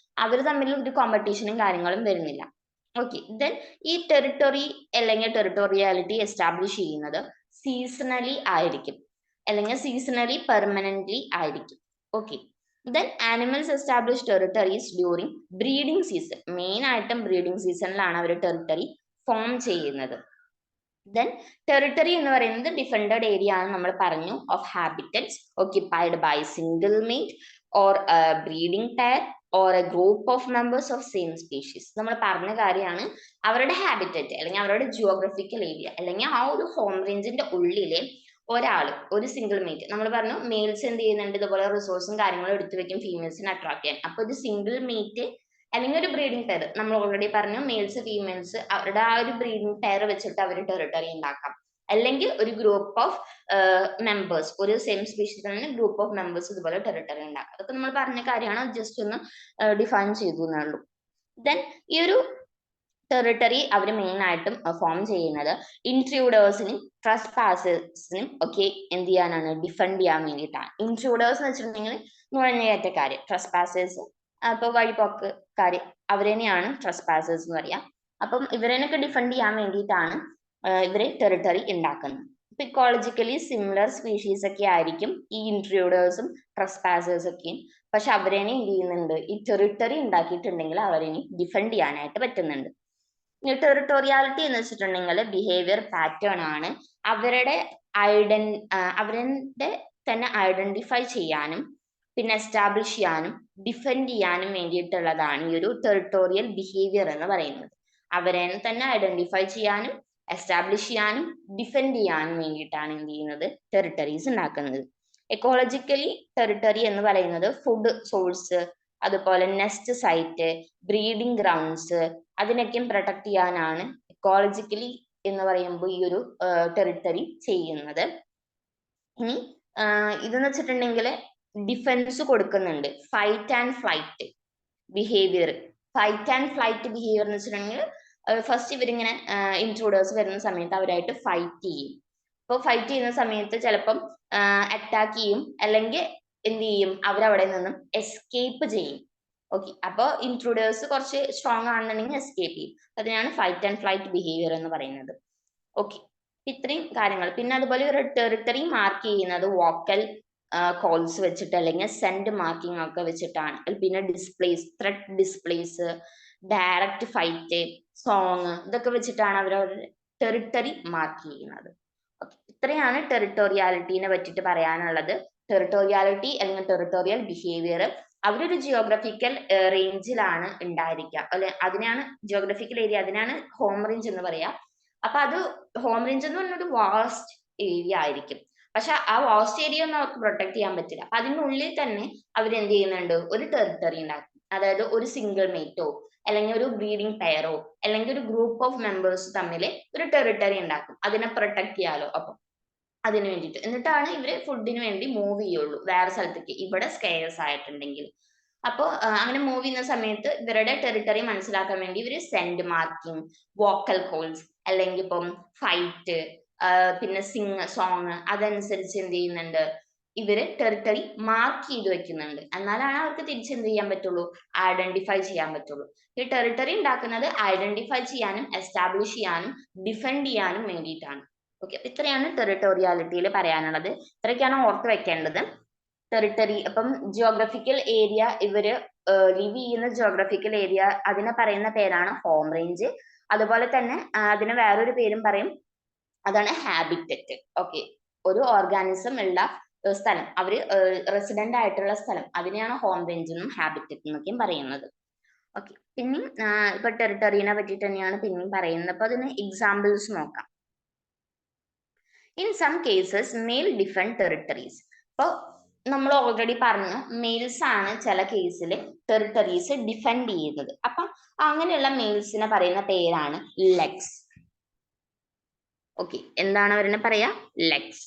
Speaker 1: അവർ തമ്മിൽ ഒരു കോമ്പറ്റീഷനും കാര്യങ്ങളും വരുന്നില്ല. ഓക്കെ, ദെൻ ഈ ടെറിട്ടറി അല്ലെങ്കിൽ ടെറിട്ടോറിയാലിറ്റി എസ്റ്റാബ്ലിഷ് ചെയ്യുന്നത് സീസണലി ആയിരിക്കും, അല്ലെങ്കിൽ സീസണലി പെർമനന്റ്ലി ആയിരിക്കും. Okay, then animals establish territories during breeding season. Main ആയിട്ടും ബ്രീഡിംഗ് സീസണിലാണ് അവർ ടെറിട്ടറി ഫോം ചെയ്യുന്നത്. ദെൻ ടെറിട്ടറി എന്ന് പറയുന്നത് ഡിഫെൻഡഡ് ഏരിയ ആണ് നമ്മൾ പറഞ്ഞു, of habitats occupied by single mate or breeding pair or a group of members of same species. നമ്മൾ പറഞ്ഞ കാര്യമാണ് അവരുടെ ഹാബിറ്ററ്റ് അല്ലെങ്കിൽ അവരുടെ ജിയോഗ്രഫിക്കൽ ഏരിയ അല്ലെങ്കിൽ ആ ഒരു ഹോം റേഞ്ചിന്റെ ഉള്ളിലെ ഒരാള്, ഒരു സിംഗിൾ മേറ്റ്. നമ്മൾ പറഞ്ഞു മെയിൽസ് എന്ത് ചെയ്യുന്നുണ്ട്? ഇതുപോലെ റിസോഴ്സും കാര്യങ്ങളും എടുത്തു വെക്കും ഫീമെയിൽസിനെ അട്രാക്ട് ചെയ്യാൻ. അപ്പൊ ഒരു സിംഗിൾ മേറ്റ് അല്ലെങ്കിൽ ഒരു ബ്രീഡിംഗ് പെയർ, നമ്മൾ ഓൾറെഡി പറഞ്ഞു മെയിൽസ് ഫീമെയിൽസ് അവരുടെ ആ ഒരു ബ്രീഡിംഗ് പെയർ വെച്ചിട്ട് അവർ ടെറിട്ടറി ഉണ്ടാക്കാം. അല്ലെങ്കിൽ ഒരു ഗ്രൂപ്പ് ഓഫ് മെമ്പേഴ്സ്, ഒരു സെയിം സ്പീഷീസ് തന്നെ ഗ്രൂപ്പ് ഓഫ് മെമ്പേഴ്സ് ഇതുപോലെ ടെറിട്ടറി ഉണ്ടാക്കാം. അതൊക്കെ നമ്മൾ പറഞ്ഞ കാര്യമാണ്, ജസ്റ്റ് ഒന്ന് ഡിഫൈൻ ചെയ്തു എന്നുള്ളൂ. ദെൻ ഈ ഒരു ടെറിട്ടറി അവർ മെയിൻ ആയിട്ടും ഫോം ചെയ്യുന്നത് ഇൻട്രൂഡേഴ്സിനും ട്രസ്പാസേഴ്സിനും ഒക്കെ എന്ത് ചെയ്യാനാണ്, ഡിഫെൻഡ് ചെയ്യാൻ വേണ്ടിയിട്ടാണ്. ഇൻട്രൂഡേഴ്സ് എന്ന് വെച്ചിട്ടുണ്ടെങ്കിൽ നുഴഞ്ഞുകയറ്റക്കാര്, ട്രസ്പാസേഴ്സ് അപ്പൊ വഴിപോക്കക്കാര്, അവരെന്നെയാണ് ട്രസ്പാസേഴ്സ് എന്ന് പറയാം. അപ്പം ഇവരെനൊക്കെ ഡിഫെൻഡ് ചെയ്യാൻ വേണ്ടിയിട്ടാണ് ഇവര് ടെറിട്ടറി ഉണ്ടാക്കുന്നത്. ഇപ്പൊ ഇക്കോളജിക്കലി സിമിലർ സ്പീഷീസ് ഒക്കെ ആയിരിക്കും ഈ ഇൻട്രൂഡേഴ്സും ട്രസ്പാസേഴ്സ് ഒക്കെയും. പക്ഷെ അവരെന്നെ എന്ത് ചെയ്യുന്നുണ്ട്, ഈ ടെറിട്ടറി ഉണ്ടാക്കിയിട്ടുണ്ടെങ്കിൽ അവരെനി ഡിഫെൻഡ് ചെയ്യാനായിട്ട് പറ്റുന്നുണ്ട്. ഇനി ടെറിട്ടോറിയാലിറ്റി എന്ന് വെച്ചിട്ടുണ്ടെങ്കിൽ ബിഹേവിയർ പാറ്റേൺ ആണ്. അവരുടെ അവരുടെ തന്നെ ഐഡന്റിഫൈ ചെയ്യാനും പിന്നെ എസ്റ്റാബ്ലിഷ് ചെയ്യാനും ഡിഫെൻഡ് ചെയ്യാനും വേണ്ടിയിട്ടുള്ളതാണ് ഈ ഒരു ടെറിട്ടോറിയൽ ബിഹേവിയർ എന്ന് പറയുന്നത്. അവരെ തന്നെ ഐഡന്റിഫൈ ചെയ്യാനും എസ്റ്റാബ്ലിഷ് ചെയ്യാനും ഡിഫെൻഡ് ചെയ്യാനും വേണ്ടിയിട്ടാണ് എന്ത് ചെയ്യുന്നത്, ടെറിട്ടറീസ് ഉണ്ടാക്കുന്നത്. എക്കോളജിക്കലി ടെറിട്ടറി എന്ന് പറയുന്നത് ഫുഡ് സോഴ്സ്, അതുപോലെ നെസ്റ്റ് സൈറ്റ്, ബ്രീഡിംഗ് ഗ്രൗണ്ട്സ്, അതിനൊക്കെയും പ്രൊട്ടക്ട് ചെയ്യാനാണ് എക്കോളജിക്കലി എന്ന് പറയുമ്പോൾ ഈ ഒരു ടെറിട്ടറി ചെയ്യുന്നത്. ഇനി ഇതെന്ന് വെച്ചിട്ടുണ്ടെങ്കിൽ ഡിഫൻസ് കൊടുക്കുന്നുണ്ട്. Fight and flight behaviour. Fight and flight behaviour എന്ന് വെച്ചിട്ടുണ്ടെങ്കിൽ ഫസ്റ്റ് ഇവരിങ്ങനെ ഇൻട്രൂഡേഴ്സ് വരുന്ന സമയത്ത് അവരായിട്ട് ഫൈറ്റ് ചെയ്യും. അപ്പോൾ ഫൈറ്റ് ചെയ്യുന്ന സമയത്ത് ചിലപ്പം അറ്റാക്ക് ചെയ്യും, അല്ലെങ്കിൽ എന്ത് ചെയ്യും, അവരവിടെ നിന്നും എസ്കേപ്പ് ചെയ്യും. ഓക്കെ, അപ്പോൾ ഇൻട്രൂഡേഴ്സ് കുറച്ച് സ്ട്രോങ് ആണെന്നുണ്ടെങ്കിൽ എസ്കേപ്പ് ചെയ്യും. അതിനാണ് ഫൈറ്റ് ആൻഡ് ഫ്ലൈറ്റ് ബിഹേവിയർ എന്ന് പറയുന്നത്. ഓക്കെ, ഇത്രയും കാര്യങ്ങൾ. പിന്നെ അതുപോലെ ഒരു ടെറിട്ടറി മാർക്ക് ചെയ്യുന്നത് വോക്കൽ കോൾസ് വെച്ചിട്ട് അല്ലെങ്കിൽ സെൻഡ് മാർക്കിംഗ് ഒക്കെ വെച്ചിട്ടാണ്. പിന്നെ displays, threat displays, direct fight, song, ഇതൊക്കെ വെച്ചിട്ടാണ് അവരവരുടെ ടെറിട്ടറി മാർക്ക് ചെയ്യുന്നത്. ഓക്കെ, ഇത്രയാണ് ടെറിട്ടോറിയാലിറ്റിനെ പറ്റിയിട്ട് പറയാനുള്ളത്. ടെറിട്ടോറിയാലിറ്റി അല്ലെങ്കിൽ ടെറിട്ടോറിയൽ ബിഹേവിയർ അവരൊരു ജിയോഗ്രഫിക്കൽ റേഞ്ചിലാണ് ഉണ്ടായിരിക്കുക, അല്ലെ അതിനാണ് ജിയോഗ്രഫിക്കൽ ഏരിയ, അതിനാണ് ഹോം റേഞ്ച് എന്ന് പറയാ. അപ്പൊ അത് ഹോം റേഞ്ച് എന്ന് പറഞ്ഞൊരു വാസ്റ്റ് ഏരിയ ആയിരിക്കും. പക്ഷെ ആ വാസ്റ്റ് ഏരിയ ഒന്നും അവർക്ക് പ്രൊട്ടക്ട് ചെയ്യാൻ പറ്റില്ല. അപ്പൊ അതിനുള്ളിൽ തന്നെ അവർ എന്ത് ചെയ്യുന്നുണ്ട്, ഒരു ടെറിട്ടറി ഉണ്ടാക്കും. അതായത് ഒരു സിംഗിൾ മേറ്റോ അല്ലെങ്കിൽ ഒരു ബ്രീഡിംഗ് പെയറോ അല്ലെങ്കിൽ ഒരു ഗ്രൂപ്പ് ഓഫ് മെമ്പേഴ്സ് തമ്മിൽ ഒരു ടെറിട്ടറി ഉണ്ടാക്കും, അതിനെ പ്രൊട്ടക്ട് ചെയ്യാലോ. അപ്പൊ അതിന് വേണ്ടിയിട്ട് എന്നിട്ടാണ് ഇവര് ഫുഡിന് വേണ്ടി മൂവ് ചെയ്യുള്ളൂ വേറെ സ്ഥലത്തേക്ക്, ഇവിടെ സ്കെയർസ് ആയിട്ടുണ്ടെങ്കിൽ. അപ്പോൾ അങ്ങനെ മൂവ് ചെയ്യുന്ന സമയത്ത് ഇവരുടെ ടെറിട്ടറി മനസ്സിലാക്കാൻ വേണ്ടി ഇവര് സെൻഡ് മാർക്കിംഗ്, വോക്കൽ കോൾസ്, അല്ലെങ്കിൽ ഇപ്പം ഫൈറ്റ്, പിന്നെ സോങ്, അതനുസരിച്ച് എന്ത് ചെയ്യുന്നുണ്ട്, ഇവര് ടെറിട്ടറി മാർക്ക് ചെയ്ത് വെക്കുന്നുണ്ട്. എന്നാലാണ് അവർക്ക് തിരിച്ചെന്ത് ചെയ്യാൻ പറ്റുള്ളൂ, ഐഡന്റിഫൈ ചെയ്യാൻ പറ്റുള്ളൂ. ഈ ടെറിട്ടറി ഉണ്ടാക്കുന്നത് ഐഡന്റിഫൈ ചെയ്യാനും എസ്റ്റാബ്ലിഷ് ചെയ്യാനും ഡിഫെൻഡ് ചെയ്യാനും വേണ്ടിയിട്ടാണ്. ഓക്കെ, ഇത്രയാണ് ടെറിട്ടോറിയാലിറ്റിയിൽ പറയാനുള്ളത്. ഇത്രയൊക്കെയാണ് ഓർത്ത് വെക്കേണ്ടത്. ടെറിട്ടറി, അപ്പം ജിയോഗ്രഫിക്കൽ ഏരിയ, ഇവര് ലിവ് ചെയ്യുന്ന ജിയോഗ്രഫിക്കൽ ഏരിയ, അതിനെ പറയുന്ന പേരാണ് ഹോം റേഞ്ച്. അതുപോലെ തന്നെ അതിന് വേറൊരു പേരും പറയും, അതാണ് ഹാബിറ്ററ്റ്. ഓക്കെ, ഒരു ഓർഗാനിസം ഉള്ള സ്ഥലം, അവര് റെസിഡന്റ് ആയിട്ടുള്ള സ്ഥലം, അതിനെയാണ് ഹോം റേഞ്ച് എന്നും ഹാബിറ്ററ്റ് എന്നൊക്കെയും പറയുന്നത്. ഓക്കെ, പിന്നെയും ഇപ്പൊ ടെറിട്ടറിനെ പറ്റിയിട്ട് തന്നെയാണ് പിന്നെയും പറയുന്നത്. അപ്പൊ അതിന് എക്സാമ്പിൾസ് നോക്കാം. In some cases male defend territories. അപ്പോൾ നമ്മൾ ഓൾറെഡി പറഞ്ഞു, മെയിൽസ് ആണ് ചില കേസിൽ ടെറിട്ടറീസ് ഡിഫെൻഡ് ചെയ്യുന്നത്. അപ്പം അങ്ങനെയുള്ള മെയിൽസിനെ പറയുന്ന പേരാണ് ലെഗ്സ്. ഓക്കെ, എന്താണ് അവരെ പറയാ, ലെഗ്സ്.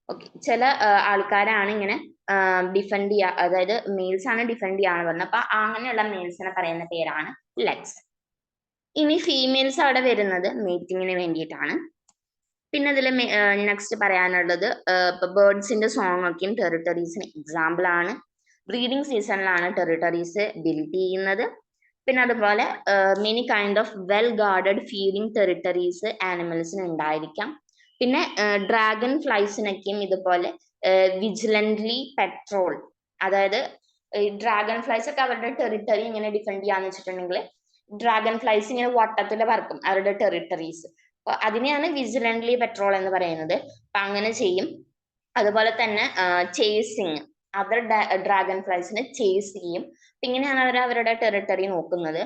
Speaker 1: ഓക്കെ, ചില ആൾക്കാരാണ് ഇങ്ങനെ ഡിഫെൻഡ് ചെയ്യുക, അതായത് മെയിൽസ് ആണ് ഡിഫെൻഡ് ചെയ്യാന്ന് പറഞ്ഞത്. അപ്പൊ അങ്ങനെയുള്ള മെയിൽസിനെ പറയുന്ന പേരാണ് ലെഗ്സ്. ഇനി ഫീമെയിൽസ് അവിടെ വരുന്നത് മീറ്റിങ്ങിന് വേണ്ടിയിട്ടാണ്. പിന്നെ ഇതിൽ നെക്സ്റ്റ് പറയാനുള്ളത് ഇപ്പൊ ബേർഡ്സിന്റെ സോങ് ഒക്കെയും ടെറിട്ടറീസിന് എക്സാമ്പിൾ ആണ്. ബ്രീഡിംഗ് സീസണിലാണ് ടെറിട്ടറീസ് ബിൽഡ് ചെയ്യുന്നത്. പിന്നെ അതുപോലെ many kind of well guarded feeding territories ആനിമൽസിന് ഉണ്ടായിരിക്കാം. പിന്നെ ഡ്രാഗൺ ഫ്ലൈസിനൊക്കെയും ഇതുപോലെ വിജിലന്റ്ലി പെട്രോൾ, അതായത് ഡ്രാഗൺ ഫ്ലൈസ് ഒക്കെ അവരുടെ ടെറിട്ടറി ഇങ്ങനെ ഡിഫെൻഡ് ചെയ്യാന്ന് വെച്ചിട്ടുണ്ടെങ്കിൽ ഡ്രാഗൺ ഫ്ലൈസ് ഇങ്ങനെ വട്ടത്തിൽ പറക്കും അവരുടെ ടെറിട്ടറീസ്. അതിനെയാണ് വിജിലന്റ്ലി പെട്രോൾ എന്ന് പറയുന്നത്. അപ്പൊ അങ്ങനെ ചെയ്യും. അതുപോലെ തന്നെ ചേസിങ്, അതർ ഡ്രാഗൺ ഫ്ലൈസിനെ ചേസ് ചെയ്യും. ഇങ്ങനെയാണ് അവർ അവരുടെ ടെറിട്ടറി നോക്കുന്നത്.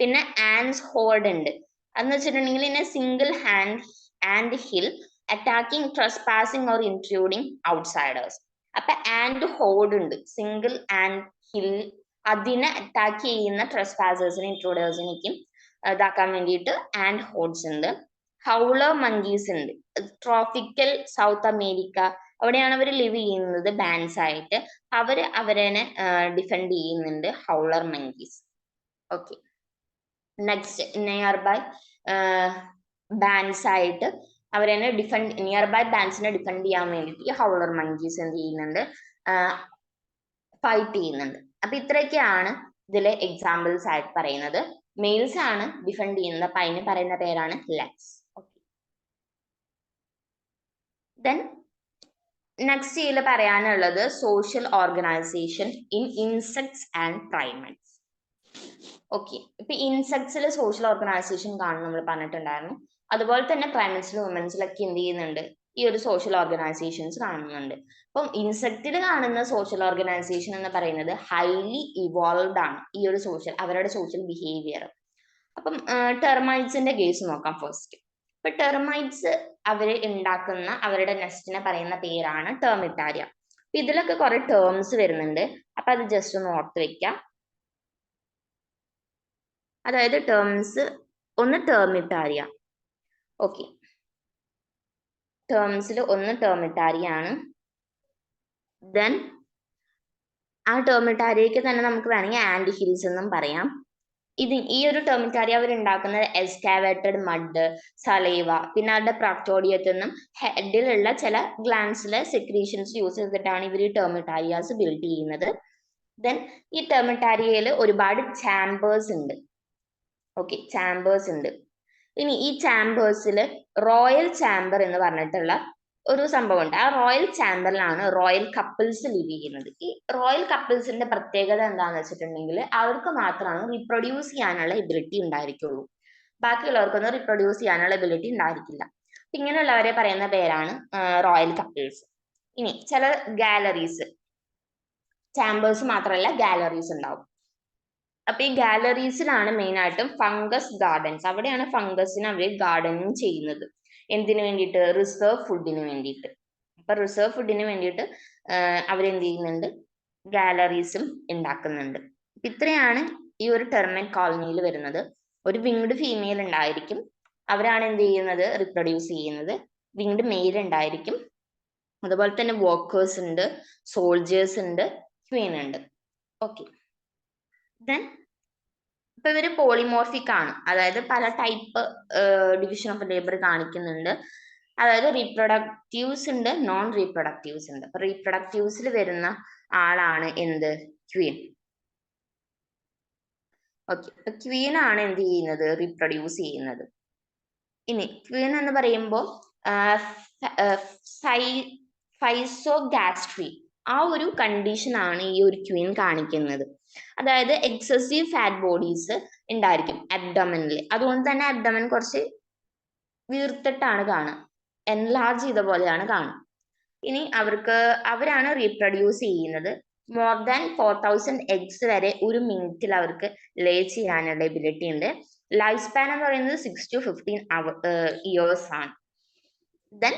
Speaker 1: പിന്നെ ആൻസ് ഹോർഡ് ഉണ്ട്, അതെന്ന് വെച്ചിട്ടുണ്ടെങ്കിൽ ഇന്നെ single and hill attacking, trespassing or intruding outsiders. അപ്പൊ ആൻഡ് ഹോർഡ് ഉണ്ട്, സിംഗിൾ ആൻഡ് ഹിൽ, അതിനെ അറ്റാക്ക് ചെയ്യുന്ന ട്രസ്പാസേഴ്സിനെ ഇൻട്രൂഡേഴ്സിനേക്കും ഇതാക്കാൻ വേണ്ടിയിട്ട് ആൻഡ് ഹോർഡ്സ് ഉണ്ട്. ഹൗളർ മങ്കീസ് ഉണ്ട്, ട്രോപ്പിക്കൽ സൗത്ത് അമേരിക്ക, അവിടെയാണ് അവർ ലിവ് ചെയ്യുന്നത് ബാൻസ് ആയിട്ട്. അവരെ ഡിഫെൻഡ് ചെയ്യുന്നുണ്ട്, howler monkeys. Okay, next nearby bands ആയിട്ട് അവരെന്നെ നിയർ ബൈ ബാൻഡ്സിനെ ഡിഫെൻഡ് ചെയ്യാൻ വേണ്ടിയിട്ട് ഈ ഹൗളർ മങ്കീസ് എന്ത് ചെയ്യുന്നുണ്ട്, ഫൈറ്റ് ചെയ്യുന്നുണ്ട്. അപ്പൊ ഇത്രയൊക്കെയാണ് ഇതിലെ എക്സാമ്പിൾസ് ആയിട്ട് പറയുന്നത്. മെയിൽസ് ആണ് ഡിഫെൻഡ് ചെയ്യുന്നത്. അപ്പൊ അതിന് പറയുന്ന പേരാണ് ലെക്സ്. ദെൻ നെക്സ്റ്റ് ഇതിൽ പറയാനുള്ളത് social organisation in insects and primates. Okay, ഇപ്പൊ ഇൻസെക്ട്സിൽ സോഷ്യൽ ഓർഗനൈസേഷൻ കാണും നമ്മൾ പറഞ്ഞിട്ടുണ്ടായിരുന്നു. അതുപോലെ തന്നെ പ്രൈമേറ്റ്സിലും വുമൻസിലൊക്കെ എന്ത് ചെയ്യുന്നുണ്ട്, ഈ ഒരു സോഷ്യൽ ഓർഗനൈസേഷൻസ് കാണുന്നുണ്ട്. അപ്പം ഇൻസെക്റ്റിൽ കാണുന്ന സോഷ്യൽ ഓർഗനൈസേഷൻ എന്ന് പറയുന്നത് ഹൈലി ഇവോൾവ്ഡ് ആണ്, ഈ ഒരു അവരുടെ സോഷ്യൽ ബിഹേവിയർ. അപ്പം ടെർമൈറ്റ്സിന്റെ കേസ് നോക്കാം ഫസ്റ്റ്. ഇപ്പൊ ടെർമൈറ്റ്സ് അവര് ഉണ്ടാക്കുന്ന അവരുടെ നെസ്റ്റിനെ പറയുന്ന പേരാണ് ടെർമിറ്റാരിയ. ഇതിലൊക്കെ കുറെ ടേംസ് വരുന്നുണ്ട്, അപ്പൊ അത് ജസ്റ്റ് ഒന്ന് ഓർത്ത് വെക്കാം. അതായത് ടേംസ് ഒന്ന് ടെർമിറ്റാരിയ. ഓക്കെ, ടേംസിൽ ഒന്ന് ടെർമിറ്റാരിയ ആണ്. ദെൻ ആ ടെർമിറ്റാരിയക്ക് തന്നെ നമുക്ക് വേണമെങ്കിൽ ആന്റിഹിൽസ് എന്നും പറയാം. ഈ ഒരു ടെർമിറ്റാരിയ അവർ ഉണ്ടാക്കുന്നത് എസ്കാവേറ്റഡ് മഡ്, സലൈവ, പിന്നെ അവരുടെ പ്രാക്ടോഡിയത്തിൽ നിന്നും ഹെഡിലുള്ള ചില ഗ്ലാൻസിലെ സെക്രീഷൻസ് യൂസ് ചെയ്തിട്ടാണ് ഇവർ ഈ ടെർമിറ്റാരിയാസ് ബിൽഡ് ചെയ്യുന്നത്. ദെൻ ഈ ടെർമിറ്റാരിയയിൽ ഒരുപാട് ചാമ്പേഴ്സ് ഉണ്ട്. ഓക്കെ, ചാമ്പേഴ്സ് ഉണ്ട്. ഇനി ഈ ചാമ്പേഴ്സിൽ റോയൽ ചാമ്പർ എന്ന് പറഞ്ഞിട്ടുള്ള ഒരു സംഭവമുണ്ട്. ആ റോയൽ ചാമ്പറിലാണ് റോയൽ കപ്പിൾസ് ലിവ് ചെയ്യുന്നത്. ഈ റോയൽ കപ്പിൾസിന്റെ പ്രത്യേകത എന്താണെന്ന് വെച്ചിട്ടുണ്ടെങ്കിൽ അവർക്ക് മാത്രമാണ് റീപ്രൊഡ്യൂസ് ചെയ്യാനുള്ള എബിലിറ്റി ഉണ്ടായിരിക്കുള്ളൂ, ബാക്കിയുള്ളവർക്കൊന്നും റീപ്രൊഡ്യൂസ് ചെയ്യാനുള്ള എബിലിറ്റി ഉണ്ടായിരിക്കില്ല. ഇങ്ങനെയുള്ളവരെ പറയുന്ന പേരാണ് റോയൽ കപ്പിൾസ്. ഇനി ചില ഗാലറീസ്, ചാമ്പേഴ്സ് മാത്രമല്ല ഗാലറീസ് ഉണ്ടാവും. അപ്പൊ ഈ ഗാലറീസിലാണ് മെയിൻ ആയിട്ടും ഫംഗസ് ഗാർഡൻസ്, അവിടെയാണ് ഫംഗസിന് അവർ ഗാർഡനിങ് ചെയ്യുന്നത്. എന്തിനു വേണ്ടിയിട്ട്? റിസർവ് ഫുഡിന് വേണ്ടിയിട്ട്. അപ്പൊ റിസർവ് ഫുഡിന് വേണ്ടിയിട്ട് അവരെന്ത് ചെയ്യുന്നുണ്ട്, ഗാലറീസും ഉണ്ടാക്കുന്നുണ്ട്. ഇത്രയാണ് ഈ ഒരു ടെർമൈറ്റ് കോളനിയിൽ വരുന്നത്. ഒരു വിങ്ഡ് ഫീമെയിൽ ഉണ്ടായിരിക്കും, അവരാണ് എന്ത് ചെയ്യുന്നത്, റിപ്രൊഡ്യൂസ് ചെയ്യുന്നത്. വിങ്ഡ് മെയിൽ ഉണ്ടായിരിക്കും. അതുപോലെ തന്നെ വർക്കേഴ്സ് ഉണ്ട്, സോൾജേഴ്സ് ഉണ്ട്, ക്വീൻ ഉണ്ട്. ഓക്കെ, ദെൻ ഇപ്പൊ ഇവര് പോളിമോർഫിക് ആണ്, അതായത് പല ടൈപ്പ് ഡിവിഷൻ ഓഫ് ലേബർ കാണിക്കുന്നുണ്ട്. അതായത് റീപ്രൊഡക്റ്റീവ്സ് ഉണ്ട്, നോൺ റീപ്രൊഡക്റ്റീവ്സ് ഉണ്ട്. അപ്പൊ റീപ്രൊഡക്റ്റീവ്സിൽ വരുന്ന ആളാണ് എന്ത്, ക്വീൻ. ഓക്കെ, അപ്പൊ ക്വീൻ ആണ് എന്ത് ചെയ്യുന്നത്, റീപ്രൊഡ്യൂസ് ചെയ്യുന്നത്. ഇനി ക്വീൻ എന്ന് പറയുമ്പോൾ ഫൈസോഗാസ്ട്രി, ആ ഒരു കണ്ടീഷൻ ആണ് ഈ ഒരു ക്വീൻ കാണിക്കുന്നത്. അതായത് എക്സസീവ് ഫാറ്റ് ബോഡീസ് ഉണ്ടായിരിക്കും അബ്ഡമനിൽ. അതുകൊണ്ട് തന്നെ അബ്ഡമൻ കുറച്ച് വീർത്തിട്ടാണ് കാണുക, എൻലാർജ് ചെയ്ത പോലെയാണ് കാണുക. ഇനി അവരാണ് റീപ്രൊഡ്യൂസ് ചെയ്യുന്നത്. മോർ ദാൻ 4000 എഗ്സ് വരെ ഒരു മിനിറ്റിൽ അവർക്ക് ലേ ചെയ്യാനുള്ള എബിലിറ്റി ഉണ്ട്. ലൈഫ് സ്പാൻ എന്ന് പറയുന്നത് 6 to 15 ഇയേഴ്സ് ആണ്. ദെൻ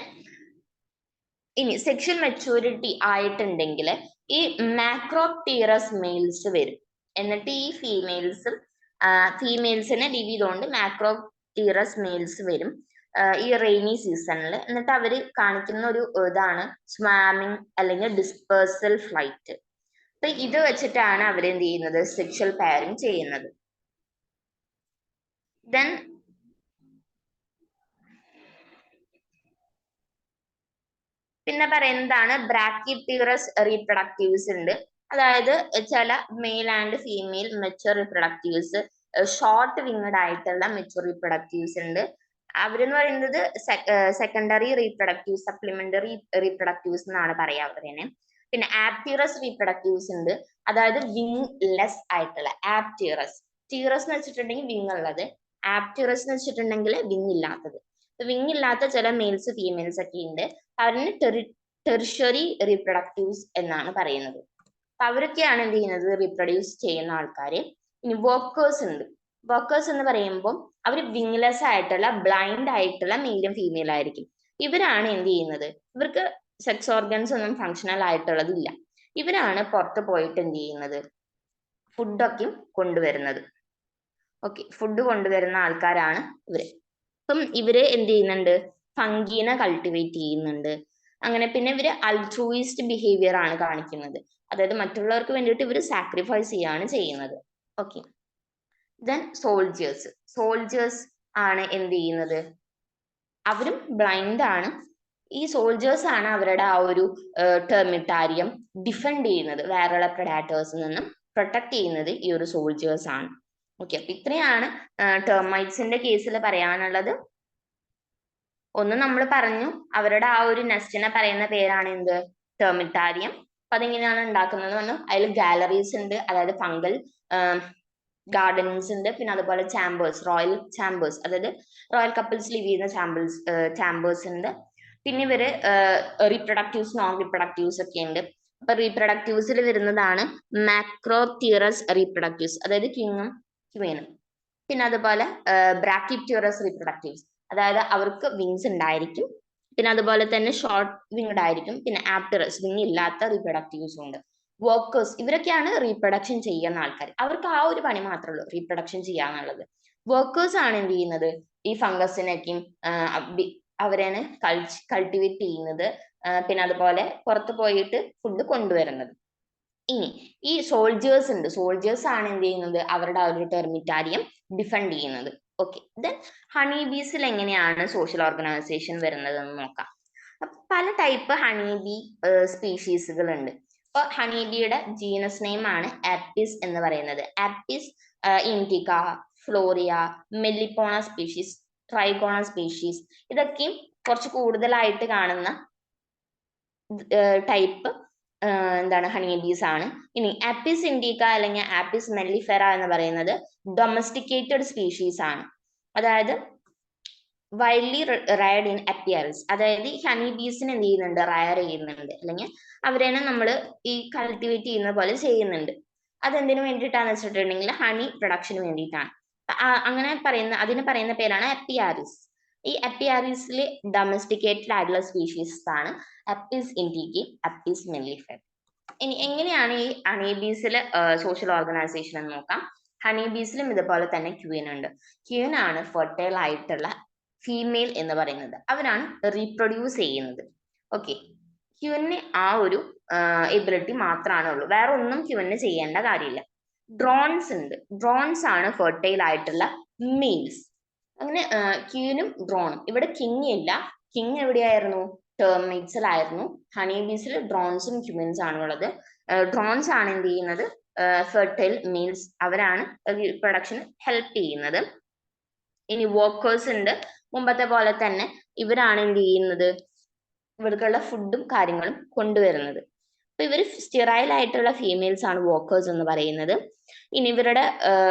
Speaker 1: ഇനി സെക്ഷൽ മെച്ചൂരിറ്റി ആയിട്ടുണ്ടെങ്കിൽ ഈ മാക്രോപ്റ്റീറസ് മെയിൽസ് വരും. എന്നിട്ട് ഈ ഫീമെയിൽസിനെ ലിവ് ചെയ്തുകൊണ്ട് മാക്രോപ്റ്റീറസ് മെയിൽസ് വരും ഈ റെയിനി സീസണിൽ. എന്നിട്ട് അവര് കാണിക്കുന്ന ഒരു ഇതാണ് സ്വാമിങ് അല്ലെങ്കിൽ ഡിസ്പേഴ്സൽ ഫ്ലൈറ്റ്. അപ്പൊ ഇത് വെച്ചിട്ടാണ് അവരെന്ത് ചെയ്യുന്നത്, സെക്ഷൽ പെയറിങ് ചെയ്യുന്നത്. ദെൻ പിന്നെ പറയുന്നതാണ് ബ്രാക്കിപ്റ്റീറസ് റീപ്രൊഡക്റ്റീവ്സ് ഉണ്ട്. അതായത് ചില male and female mature reproductives, short winged ആയിട്ടുള്ള മെച്ചുവർ റീപ്രൊഡക്റ്റീവ്സ് ഉണ്ട്. അവരെന്ന് പറയുന്നത് സെക്കൻഡറി റീപ്രൊഡക്റ്റീവ്, സപ്ലിമെന്ററി റീപ്രൊഡക്റ്റീവ്സ് എന്നാണ് പറയാ അവരെ. പിന്നെ ആപ്റ്റീറസ് റീപ്രൊഡക്റ്റീവ്സ് ഉണ്ട്, അതായത് വിങ് ലെസ് ആയിട്ടുള്ള. ആപ്റ്റീറസ്, ടീറസ് എന്ന് വെച്ചിട്ടുണ്ടെങ്കിൽ വിങ് ഉള്ളത്, ആപ്റ്റീറസ് എന്ന് വെച്ചിട്ടുണ്ടെങ്കിൽ വിങ് ഇല്ലാത്തത്. വിങ് ഇല്ലാത്ത ചില മെയിൽസ് ഫീമെയിൽസ് ഒക്കെ ഉണ്ട്, അവരിന് ടെറിഷറി റീപ്രൊഡക്റ്റീവ്സ് എന്നാണ് പറയുന്നത്. അപ്പൊ അവരൊക്കെയാണ് എന്ത് ചെയ്യുന്നത്, റീപ്രൊഡ്യൂസ് ചെയ്യുന്ന ആൾക്കാര്. ഇനി വർക്കേഴ്സ് ഉണ്ട്. വർക്കേഴ്സ് എന്ന് പറയുമ്പോൾ അവർ വിങ്ലെസ് ആയിട്ടുള്ള, ബ്ലൈൻഡ് ആയിട്ടുള്ള മെയിലും ഫീമെയിൽ ആയിരിക്കും. ഇവരാണ് എന്ത് ചെയ്യുന്നത്, ഇവർക്ക് സെക്സ് ഓർഗൻസ് ഒന്നും ഫങ്ഷണൽ ആയിട്ടുള്ളതില്ല. ഇവരാണ് പുറത്ത് പോയിട്ട് എന്ത് ചെയ്യുന്നത്, ഫുഡൊക്കെ കൊണ്ടുവരുന്നത്. ഓക്കെ, ഫുഡ് കൊണ്ടുവരുന്ന ആൾക്കാരാണ് ഇവര്. അപ്പം ഇവര് എന്ത് ചെയ്യുന്നുണ്ട്, ഫംഗീനെ കൾട്ടിവേറ്റ് ചെയ്യുന്നുണ്ട്. അങ്ങനെ പിന്നെ ഇവര് അൾട്രൂയിസ്റ്റ് ബിഹേവിയർ ആണ് കാണിക്കുന്നത്, അതായത് മറ്റുള്ളവർക്ക് വേണ്ടിയിട്ട് ഇവര് സാക്രിഫൈസ് ചെയ്യാണ് ചെയ്യുന്നത്. ഓക്കെ, ദെൻ സോൾജേഴ്സ് ആണ് എന്ത് ചെയ്യുന്നത്, അവരും ബ്ലൈൻഡ് ആണ്. ഈ സോൾജേഴ്സ് ആണ് അവരുടെ ആ ഒരു ടെർമിറ്റാരിയം ഡിഫെൻഡ് ചെയ്യുന്നത്, വേറെയുള്ള പ്രൊഡാറ്റേഴ്സിൽ നിന്നും പ്രൊട്ടക്ട് ചെയ്യുന്നത് ഈ ഒരു സോൾജേഴ്സ് ആണ്. ഓക്കെ, അപ്പൊ ഇത്രയാണ് ടെർമൈറ്റ്സിന്റെ കേസിൽ പറയാനുള്ളത്. ഒന്ന് നമ്മൾ പറഞ്ഞു, അവരുടെ ആ ഒരു നെസ്റ്റിനെ പറയുന്ന പേരാണ് എന്ത്, ടെർമിറ്റാരിയം. അപ്പൊ അതെങ്ങനെയാണ് ഉണ്ടാക്കുന്നത് പറഞ്ഞു. അതിൽ ഗാലറീസ് ഉണ്ട്, അതായത് ഫംഗൽ ഗാർഡൻസ് ഉണ്ട്, പിന്നെ അതുപോലെ ചാമ്പേഴ്സ്, റോയൽ ചാമ്പേഴ്സ്, അതായത് റോയൽ കപ്പിൾസ് ലിവ് ചെയ്യുന്ന ചാമ്പേഴ്സ് ഉണ്ട്. പിന്നെ ഇവര് റീപ്രൊഡക്റ്റീവ്സ്, നോൺ റീപ്രൊഡക്റ്റീവ്സ് ഒക്കെ ഉണ്ട്. അപ്പൊ റീപ്രൊഡക്റ്റീവ്സിൽ വരുന്നതാണ് മാക്രോപ്റ്റിയറസ് റീപ്രൊഡക്റ്റീവ്സ്, അതായത് കിങ്ങും ക്വീനും. പിന്നെ അതുപോലെ ബ്രാക്കിപ്റ്റിയറസ് റീപ്രൊഡക്റ്റീവ്സ്, അതായത് അവർക്ക് വിങ്സ് ഉണ്ടായിരിക്കും, പിന്നെ അതുപോലെ തന്നെ ഷോർട്ട് വിങ്ഡ് ആയിരിക്കും, പിന്നെ ആപ്റ്ററസ്, വിങ് ഇല്ലാത്ത റീപ്രൊഡക്റ്റീവ്സും ഉണ്ട്. വർക്കേഴ്സ്, ഇവരൊക്കെയാണ് റീപ്രൊഡക്ഷൻ ചെയ്യുന്ന ആൾക്കാർ. അവർക്ക് ആ ഒരു പണി മാത്രമേ ഉള്ളൂ, റീപ്രൊഡക്ഷൻ ചെയ്യാന്നുള്ളത്. വർക്കേഴ്സ് ആണ് എന്ത് ചെയ്യുന്നത്, ഈ ഫംഗസിനൊക്കെയും അവരെന്നെ കൾട്ടിവേറ്റ് ചെയ്യുന്നത്, പിന്നെ അതുപോലെ പുറത്ത് പോയിട്ട് ഫുഡ് കൊണ്ടുവരുന്നത്. ഇനി ഈ സോൾജേഴ്സ് ആണ് എന്ത് ചെയ്യുന്നത്, അവരുടെ ആ ഒരു ടെർമിറ്റാരിയം ഡിഫെൻഡ് ചെയ്യുന്നത്. ഓക്കെ, ദെൻ ഹണി ബീസിൽ എങ്ങനെയാണ് സോഷ്യൽ ഓർഗനൈസേഷൻ വരുന്നത് എന്ന് നോക്കാം. പല ടൈപ്പ് ഹണി ബി സ്പീഷീസുകൾ ഉണ്ട്. അപ്പൊ ഹണി ബിയുടെ ജീനസ് നെയിം ആണ് ആപ്പിസ് എന്ന് പറയുന്നത്. ആപ്പിസ് ഇൻഡിക്ക, ഫ്ലോറിയ, മെല്ലിപ്പോണ സ്പീഷീസ്, ട്രൈഗോണ സ്പീഷീസ്, ഇതൊക്കെയും കുറച്ച് കൂടുതലായിട്ട് കാണുന്ന ടൈപ്പ് എന്താണ് ഹണി ബീസ് ആണ്. ഇനി ആപ്പിസ് ഇൻഡിക്ക അല്ലെങ്കിൽ ആപ്പിസ് മെല്ലിഫെറ എന്ന് പറയുന്നത് ഡൊമസ്റ്റിക്കേറ്റഡ് സ്പീഷീസ് ആണ്. അതായത് വൈൽഡ്ലി റയർഡ് ഇൻ അപ്പിയറൻസ്, അതായത് ഈ ഹണി ബീസിന് എന്ത് ചെയ്യുന്നുണ്ട്, റയർ ചെയ്യുന്നുണ്ട്, അല്ലെങ്കിൽ അവരെന്നെ നമ്മൾ ഈ കൾട്ടിവേറ്റ് ചെയ്യുന്ന പോലെ ചെയ്യുന്നുണ്ട്. അതെന്തിനു വേണ്ടിയിട്ടാന്ന് വെച്ചിട്ടുണ്ടെങ്കിൽ ഹണി പ്രൊഡക്ഷന് വേണ്ടിയിട്ടാണ്. അങ്ങനെ അതിന് പറയുന്ന പേരാണ് അപ്പിയാരിസ്. ഈ അപ്പിയാരിസിൽ ഡൊമസ്റ്റിക്കേറ്റഡ് ആയിട്ടുള്ള സ്പീഷീസ് ആണ് അപ്പിസ് ഇൻഡിക്ക, അപ്പിസ് മെല്ലിഫെറ. ഇനി എങ്ങനെയാണ് ഈ ഹണി ബീസിൽ സോഷ്യൽ ഓർഗനൈസേഷൻ എന്ന് നോക്കാം. ഹണി ബീസിലും ഇതുപോലെ തന്നെ ക്വീൻ ഉണ്ട്. ക്വീൻ ആണ് ഫെർട്ടൈൽ ആയിട്ടുള്ള ഫീമെയിൽ എന്ന് പറയുന്നത്, അവരാണ് റീപ്രൊഡ്യൂസ് ചെയ്യുന്നത്. ഓക്കെ, ക്യൂവിന് ആ ഒരു എബിലിറ്റി മാത്രമാണ് ഉള്ളൂ, വേറെ ഒന്നും ക്യൂവിന് ചെയ്യേണ്ട കാര്യമില്ല. ഡ്രോൺസ് ഉണ്ട്, ഡ്രോൺസ് ആണ് ഫെർട്ടൈൽ ആയിട്ടുള്ള മെയിൽസ്. അങ്ങനെ ക്യൂനും ഡ്രോണും. ഇവിടെ കിങ് ഇല്ല, കിങ് എവിടെയായിരുന്നു, ടെർമൈറ്റ്സിലായിരുന്നു. ഹണി ബീസിൽ ഡ്രോൺസും ക്യൂൻസ് ആണുള്ളത്. ഡ്രോൺസ് ആണ് എന്ത് ചെയ്യുന്നത്, ഫെർട്ടൈൽ മെയിൽസ്, അവരാണ് പ്രൊഡക്ഷൻ ഹെൽപ്പ് ചെയ്യുന്നത്. ഇനി വർക്കേഴ്സ് ഉണ്ട്, മുമ്പത്തെ പോലെ തന്നെ ഇവരാണ് എന്ത് ചെയ്യുന്നത്, ഇവർക്കുള്ള ഫുഡും കാര്യങ്ങളും കൊണ്ടുവരുന്നത്. അപ്പൊ ഇവർ സ്റ്റെറൈൽ ആയിട്ടുള്ള ഫീമെയിൽസ് ആണ് വർക്കേഴ്സ് എന്ന് പറയുന്നത്. ഇനി ഇവരുടെ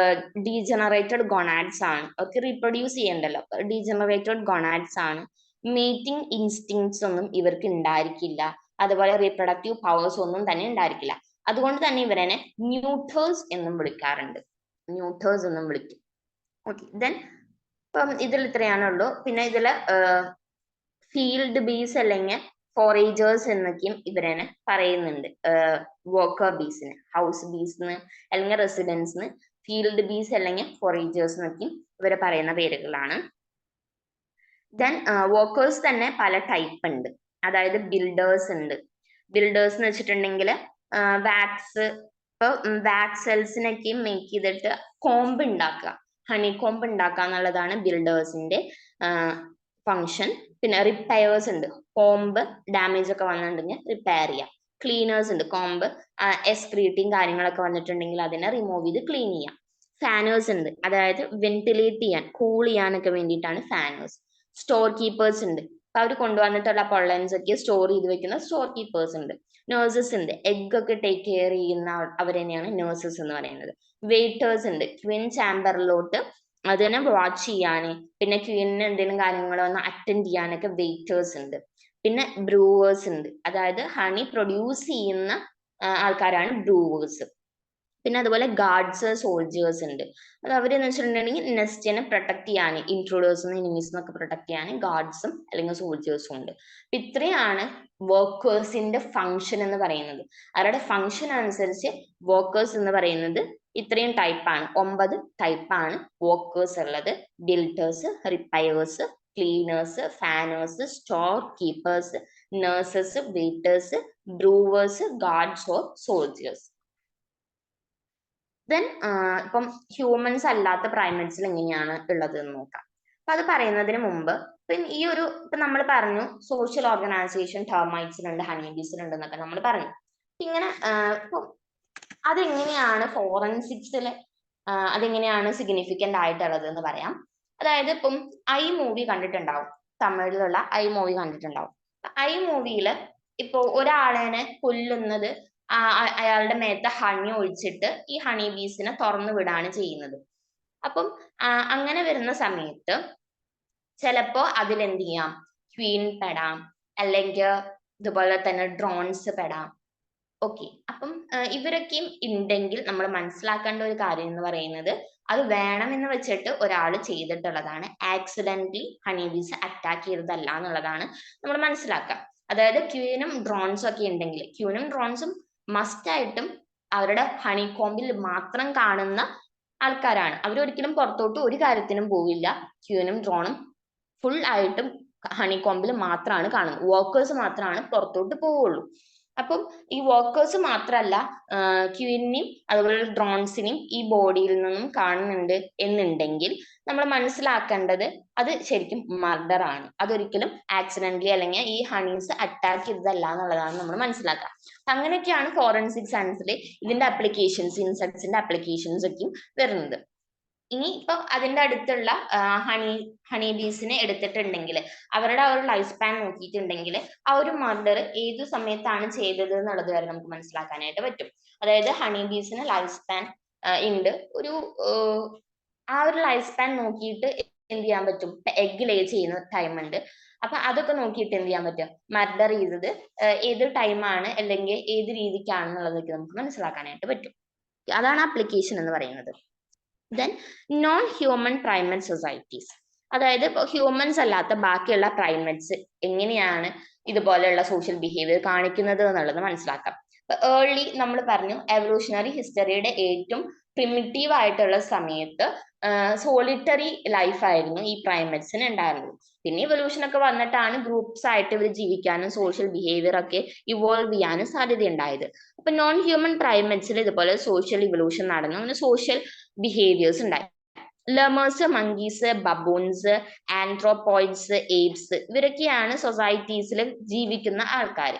Speaker 1: ഡീജനറേറ്റഡ് ഗൊണാഡ്സ് ആണ്, അവർക്ക് റീപ്രൊഡ്യൂസ് ചെയ്യണ്ടല്ലോ, ഡീജനറേറ്റഡ് ഗൊണാഡ്സ് ആണ്. മീറ്റിംഗ് ഇൻസ്റ്റിങ്സ് ഒന്നും ഇവർക്ക് ഉണ്ടായിരിക്കില്ല, അതുപോലെ റീപ്രൊഡക്റ്റീവ് പവേഴ്സ് ഒന്നും തന്നെ ഉണ്ടായിരിക്കില്ല. അതുകൊണ്ട് തന്നെ ഇവരെ ന്യൂട്ടേഴ്സ് എന്നും വിളിക്കാറുണ്ട്, ന്യൂട്ടേഴ്സ് എന്നും വിളിക്കും. ഓക്കെ, ദെൻ ഇപ്പം ഇതിൽ ഇത്രയാണുള്ളൂ. പിന്നെ ഇതില് ഫീൽഡ് ബീസ് അല്ലെങ്കിൽ ഫോറേജേഴ്സ് എന്നൊക്കെയും ഇവരെന്നെ പറയുന്നുണ്ട്. വർക്കർ ബീസിന്, ഹൗസ് ബീസിന് അല്ലെങ്കിൽ റെസിഡൻസിന് ഫീൽഡ് ബീസ് അല്ലെങ്കിൽ ഫോറേജേഴ്സ് എന്നൊക്കെയും ഇവരെ പറയുന്ന പേരുകളാണ്. ദെൻ വർക്കേഴ്സ് തന്നെ പല ടൈപ്പ് ഉണ്ട്. അതായത് ബിൽഡേഴ്സ് ഉണ്ട്. ബിൽഡേഴ്സ് എന്ന് വെച്ചിട്ടുണ്ടെങ്കിൽ വാക്സ്, ഇപ്പൊ വാക്സ് സെൽസിനൊക്കെയും മേക്ക് ചെയ്തിട്ട് കോംബ് ഉണ്ടാക്കുക, ഹണി കോംബ് ഉണ്ടാക്കുക എന്നുള്ളതാണ് ബിൽഡേഴ്സിന്റെ ഫങ്ഷൻ. പിന്നെ റിപ്പയർസ് ഉണ്ട്, കോംബ് ഡാമേജ് ഒക്കെ വന്നിട്ടുണ്ടെങ്കിൽ റിപ്പയർ ചെയ്യാം. ക്ലീനേഴ്സ് ഉണ്ട്, കോംബ് എക്സ്ക്രീറ്റിങ് കാര്യങ്ങളൊക്കെ വന്നിട്ടുണ്ടെങ്കിൽ അതിനെ റിമൂവ് ചെയ്ത് ക്ലീൻ ചെയ്യാം. ഫാനേഴ്സ് ഉണ്ട്, അതായത് വെന്റിലേറ്റ് ചെയ്യാൻ, കൂൾ ചെയ്യാനൊക്കെ വേണ്ടിയിട്ടാണ് ഫാനേഴ്സ്. സ്റ്റോർ കീപ്പേഴ്സ് ഉണ്ട്, അപ്പൊ അവർ കൊണ്ടുവന്നിട്ടുള്ള പൊള്ളൻസ് ഒക്കെ സ്റ്റോർ ചെയ്ത് വെക്കുന്ന സ്റ്റോർ കീപ്പേഴ്സ് ഉണ്ട്. നഴ്സസ് ഉണ്ട്, എഗ് ഒക്കെ ടേക്ക് കെയർ ചെയ്യുന്ന അവർ തന്നെയാണ് നഴ്സസ് എന്ന് പറയുന്നത്. വെയിറ്റേഴ്സ് ഉണ്ട്, ക്വീൻ ചാമ്പറിലോട്ട് അതിനെ വാച്ച് ചെയ്യാന്, പിന്നെ ക്വീനിന് എന്തെങ്കിലും കാര്യങ്ങൾ വന്ന് അറ്റൻഡ് ചെയ്യാനൊക്കെ വെയിറ്റേഴ്സ് ഉണ്ട്. പിന്നെ ബ്രൂവേഴ്സ് ഉണ്ട്, അതായത് ഹണി പ്രൊഡ്യൂസ് ചെയ്യുന്ന ആൾക്കാരാണ് ബ്രൂവേഴ്സ്. പിന്നെ അതുപോലെ ഗാർഡ്സ്, സോൾജേഴ്സ് ഉണ്ട്. അത് അവരെന്ന് വെച്ചിട്ടുണ്ടെങ്കിൽ നെസ്റ്റിനെ പ്രൊട്ടക്ട് ചെയ്യാൻ, ഇൻട്രൂഡേഴ്സിനും എനിമീസിനൊക്കെ പ്രൊട്ടക്ട് ചെയ്യാൻ ഗാർഡ്സും അല്ലെങ്കിൽ സോൾജേഴ്സും ഉണ്ട്. അപ്പൊ ഇത്രയാണ് വർക്കേഴ്സിന്റെ ഫങ്ഷൻ എന്ന് പറയുന്നത്. അവരുടെ ഫങ്ഷൻ അനുസരിച്ച് വർക്കേഴ്സ് എന്ന് പറയുന്നത് ഇത്രയും ടൈപ്പാണ്, 9 ടൈപ്പാണ് വർക്കേഴ്സ് ഉള്ളത്. Builders, repairers, cleaners, fanners, storekeepers, nurses, waiters, brewers, guards or soldiers. Then ഇപ്പം ഹ്യൂമൻസ് അല്ലാത്ത പ്രൈമറ്റ്സിൽ എങ്ങനെയാണ് ഉള്ളത് എന്ന് നോക്കാം. അപ്പൊ അത് പറയുന്നതിന് മുമ്പ് ഇപ്പൊ നമ്മൾ പറഞ്ഞു സോഷ്യൽ ഓർഗനൈസേഷൻ ടേർമൈറ്റ്സിലുണ്ട്, ഹണിബീസിലുണ്ട് എന്നൊക്കെ നമ്മൾ പറഞ്ഞു. ഇങ്ങനെ ഇപ്പൊ അതെങ്ങനെയാണ് ഫോറൻസിക്സിൽ അതെങ്ങനെയാണ് സിഗ്നിഫിക്കന്റ് ആയിട്ടുള്ളത് എന്ന് പറയാം. അതായത് ഇപ്പം ഐ മൂവി കണ്ടിട്ടുണ്ടാവും, തമിഴിലുള്ള ഐ മൂവി കണ്ടിട്ടുണ്ടാവും. ഐ മൂവിയിൽ ഇപ്പൊ ഒരാളെ കൊല്ലുന്നത് അയാളുടെ മേത്ത് ഹണി ഒഴിച്ചിട്ട് ഈ ഹണി ബീസിനെ തുറന്നു വിടാണ് ചെയ്യുന്നത്. അപ്പം അങ്ങനെ വരുന്ന സമയത്ത് ചിലപ്പോ അതിലെന്ത് ചെയ്യാം, ക്വീൻ പെടാം, അല്ലെങ്കിൽ ഇതുപോലെ തന്നെ ഡ്രോൺസ് പെടാം. ഓക്കെ, അപ്പം ഇവരൊക്കെയും ഉണ്ടെങ്കിൽ നമ്മൾ മനസ്സിലാക്കേണ്ട ഒരു കാര്യം എന്ന് പറയുന്നത് അത് വേണമെന്ന് വെച്ചിട്ട് ഒരാൾ ചെയ്തിട്ടുള്ളതാണ്, ആക്സിഡന്റലി ഹണിബീസ് അറ്റാക്ക് ചെയ്തതല്ല എന്നുള്ളതാണ് നമ്മൾ മനസ്സിലാക്കുക. അതായത് ക്യൂനും ഡ്രോൺസും ഒക്കെ ഉണ്ടെങ്കിൽ, ക്യൂനും ഡ്രോൺസും മസ്റ്റ് ആയിട്ടും അവരുടെ ഹണികോമ്പിൽ മാത്രം കാണുന്ന ആൾക്കാരാണ്. അവരൊരിക്കലും പുറത്തോട്ട് ഒരു കാര്യത്തിനും പോവില്ല. ക്യൂനും ഡ്രോണും ഫുൾ ആയിട്ടും ഹണികോമ്പിൽ മാത്രമാണ് കാണുന്നത്. വർക്കേഴ്സ് മാത്രമാണ് പുറത്തോട്ട് പോവുള്ളൂ. അപ്പം ഈ വർക്കേഴ്സ് മാത്രമല്ല, ക്യൂവിനെയും അതുപോലെ ഡ്രോൺസിനെയും ഈ ബോഡിയിൽ നിന്നും കാണുന്നുണ്ട് എന്നുണ്ടെങ്കിൽ നമ്മൾ മനസ്സിലാക്കേണ്ടത് അത് ശരിക്കും മർഡർ ആണ്. അതൊരിക്കലും ആക്സിഡന്റലി അല്ലെങ്കിൽ ഈ ഹണീസ് അറ്റാക്ക് ചെയ്തതല്ല എന്നുള്ളതാണ് നമ്മൾ മനസ്സിലാക്കുക. അങ്ങനെയൊക്കെയാണ് ഫോറൻസിക് സയൻസിൽ ഇതിന്റെ അപ്ലിക്കേഷൻസ്, ഇൻസെക്ട്സിന്റെ അപ്ലിക്കേഷൻസ് ഒക്കെയും വരുന്നത്. ഇനി ഇപ്പൊ അതിന്റെ അടുത്തുള്ള ഹണി ബീസിനെ എടുത്തിട്ടുണ്ടെങ്കിൽ അവരുടെ ആ ഒരു ലൈഫ് സ്പാൻ നോക്കിയിട്ടുണ്ടെങ്കിൽ ആ ഒരു മർഡർ ഏതു സമയത്താണ് ചെയ്തത് എന്നുള്ളത് വരെ നമുക്ക് മനസ്സിലാക്കാനായിട്ട് പറ്റും. അതായത് ഹണി ബീസിന് ലൈഫ് സ്പാൻ ഉണ്ട്, ഒരു ആ ഒരു ലൈഫ് സ്പാൻ നോക്കിയിട്ട് എന്ത് ചെയ്യാൻ പറ്റും, എഗ് ലേ ചെയ്യുന്ന ടൈം ഉണ്ട്. അപ്പൊ അതൊക്കെ നോക്കിയിട്ട് എന്ത് ചെയ്യാൻ പറ്റും, മർഡർ ചെയ്തത് ഏത് ടൈമാണ് അല്ലെങ്കിൽ ഏത് രീതിക്കാണെന്നുള്ളതൊക്കെ നമുക്ക് മനസ്സിലാക്കാനായിട്ട് പറ്റും. അതാണ് ആപ്ലിക്കേഷൻ എന്ന് പറയുന്നത്. ദെൻ നോൺ ഹ്യൂമൻ പ്രൈമറ്റ് സൊസൈറ്റീസ്, അതായത് ഹ്യൂമൻസ് അല്ലാത്ത ബാക്കിയുള്ള പ്രൈമറ്റ്സ് എങ്ങനെയാണ് ഇതുപോലെയുള്ള സോഷ്യൽ ബിഹേവിയർ കാണിക്കുന്നത് എന്നുള്ളത് മനസ്സിലാക്കാം. ഏർലി നമ്മൾ പറഞ്ഞു എവല്യൂഷണറി ഹിസ്റ്ററിയുടെ ഏറ്റവും പ്രിമിറ്റീവ് ആയിട്ടുള്ള സമയത്ത് സോളിറ്ററി ലൈഫായിരുന്നു ഈ പ്രൈമറ്റ്സിന് ഉണ്ടായിരുന്നത്. പിന്നെ ഇവല്യൂഷൻ ഒക്കെ വന്നിട്ടാണ് ഗ്രൂപ്പ്സ് ആയിട്ട് ഇവർ ജീവിക്കാനും സോഷ്യൽ ബിഹേവിയർ ഒക്കെ ഇവോൾവ് ചെയ്യാനും സാധ്യതയുണ്ടായത്. അപ്പൊ നോൺ ഹ്യൂമൻ പ്രൈമറ്റ്സിൽ ഇതുപോലെ സോഷ്യൽ ഇവല്യൂഷൻ നടന്നു, അങ്ങനെ സോഷ്യൽ ബിഹേവിയേഴ്സ് ഉണ്ടായി. ലെമേഴ്സ്, മങ്കീസ്, ബബൂൺസ്, ആൻഡ്രോപോയിഡ്സ്, ഏപ്സ് ഇവരൊക്കെയാണ് സൊസൈറ്റീസിൽ ജീവിക്കുന്ന ആൾക്കാർ.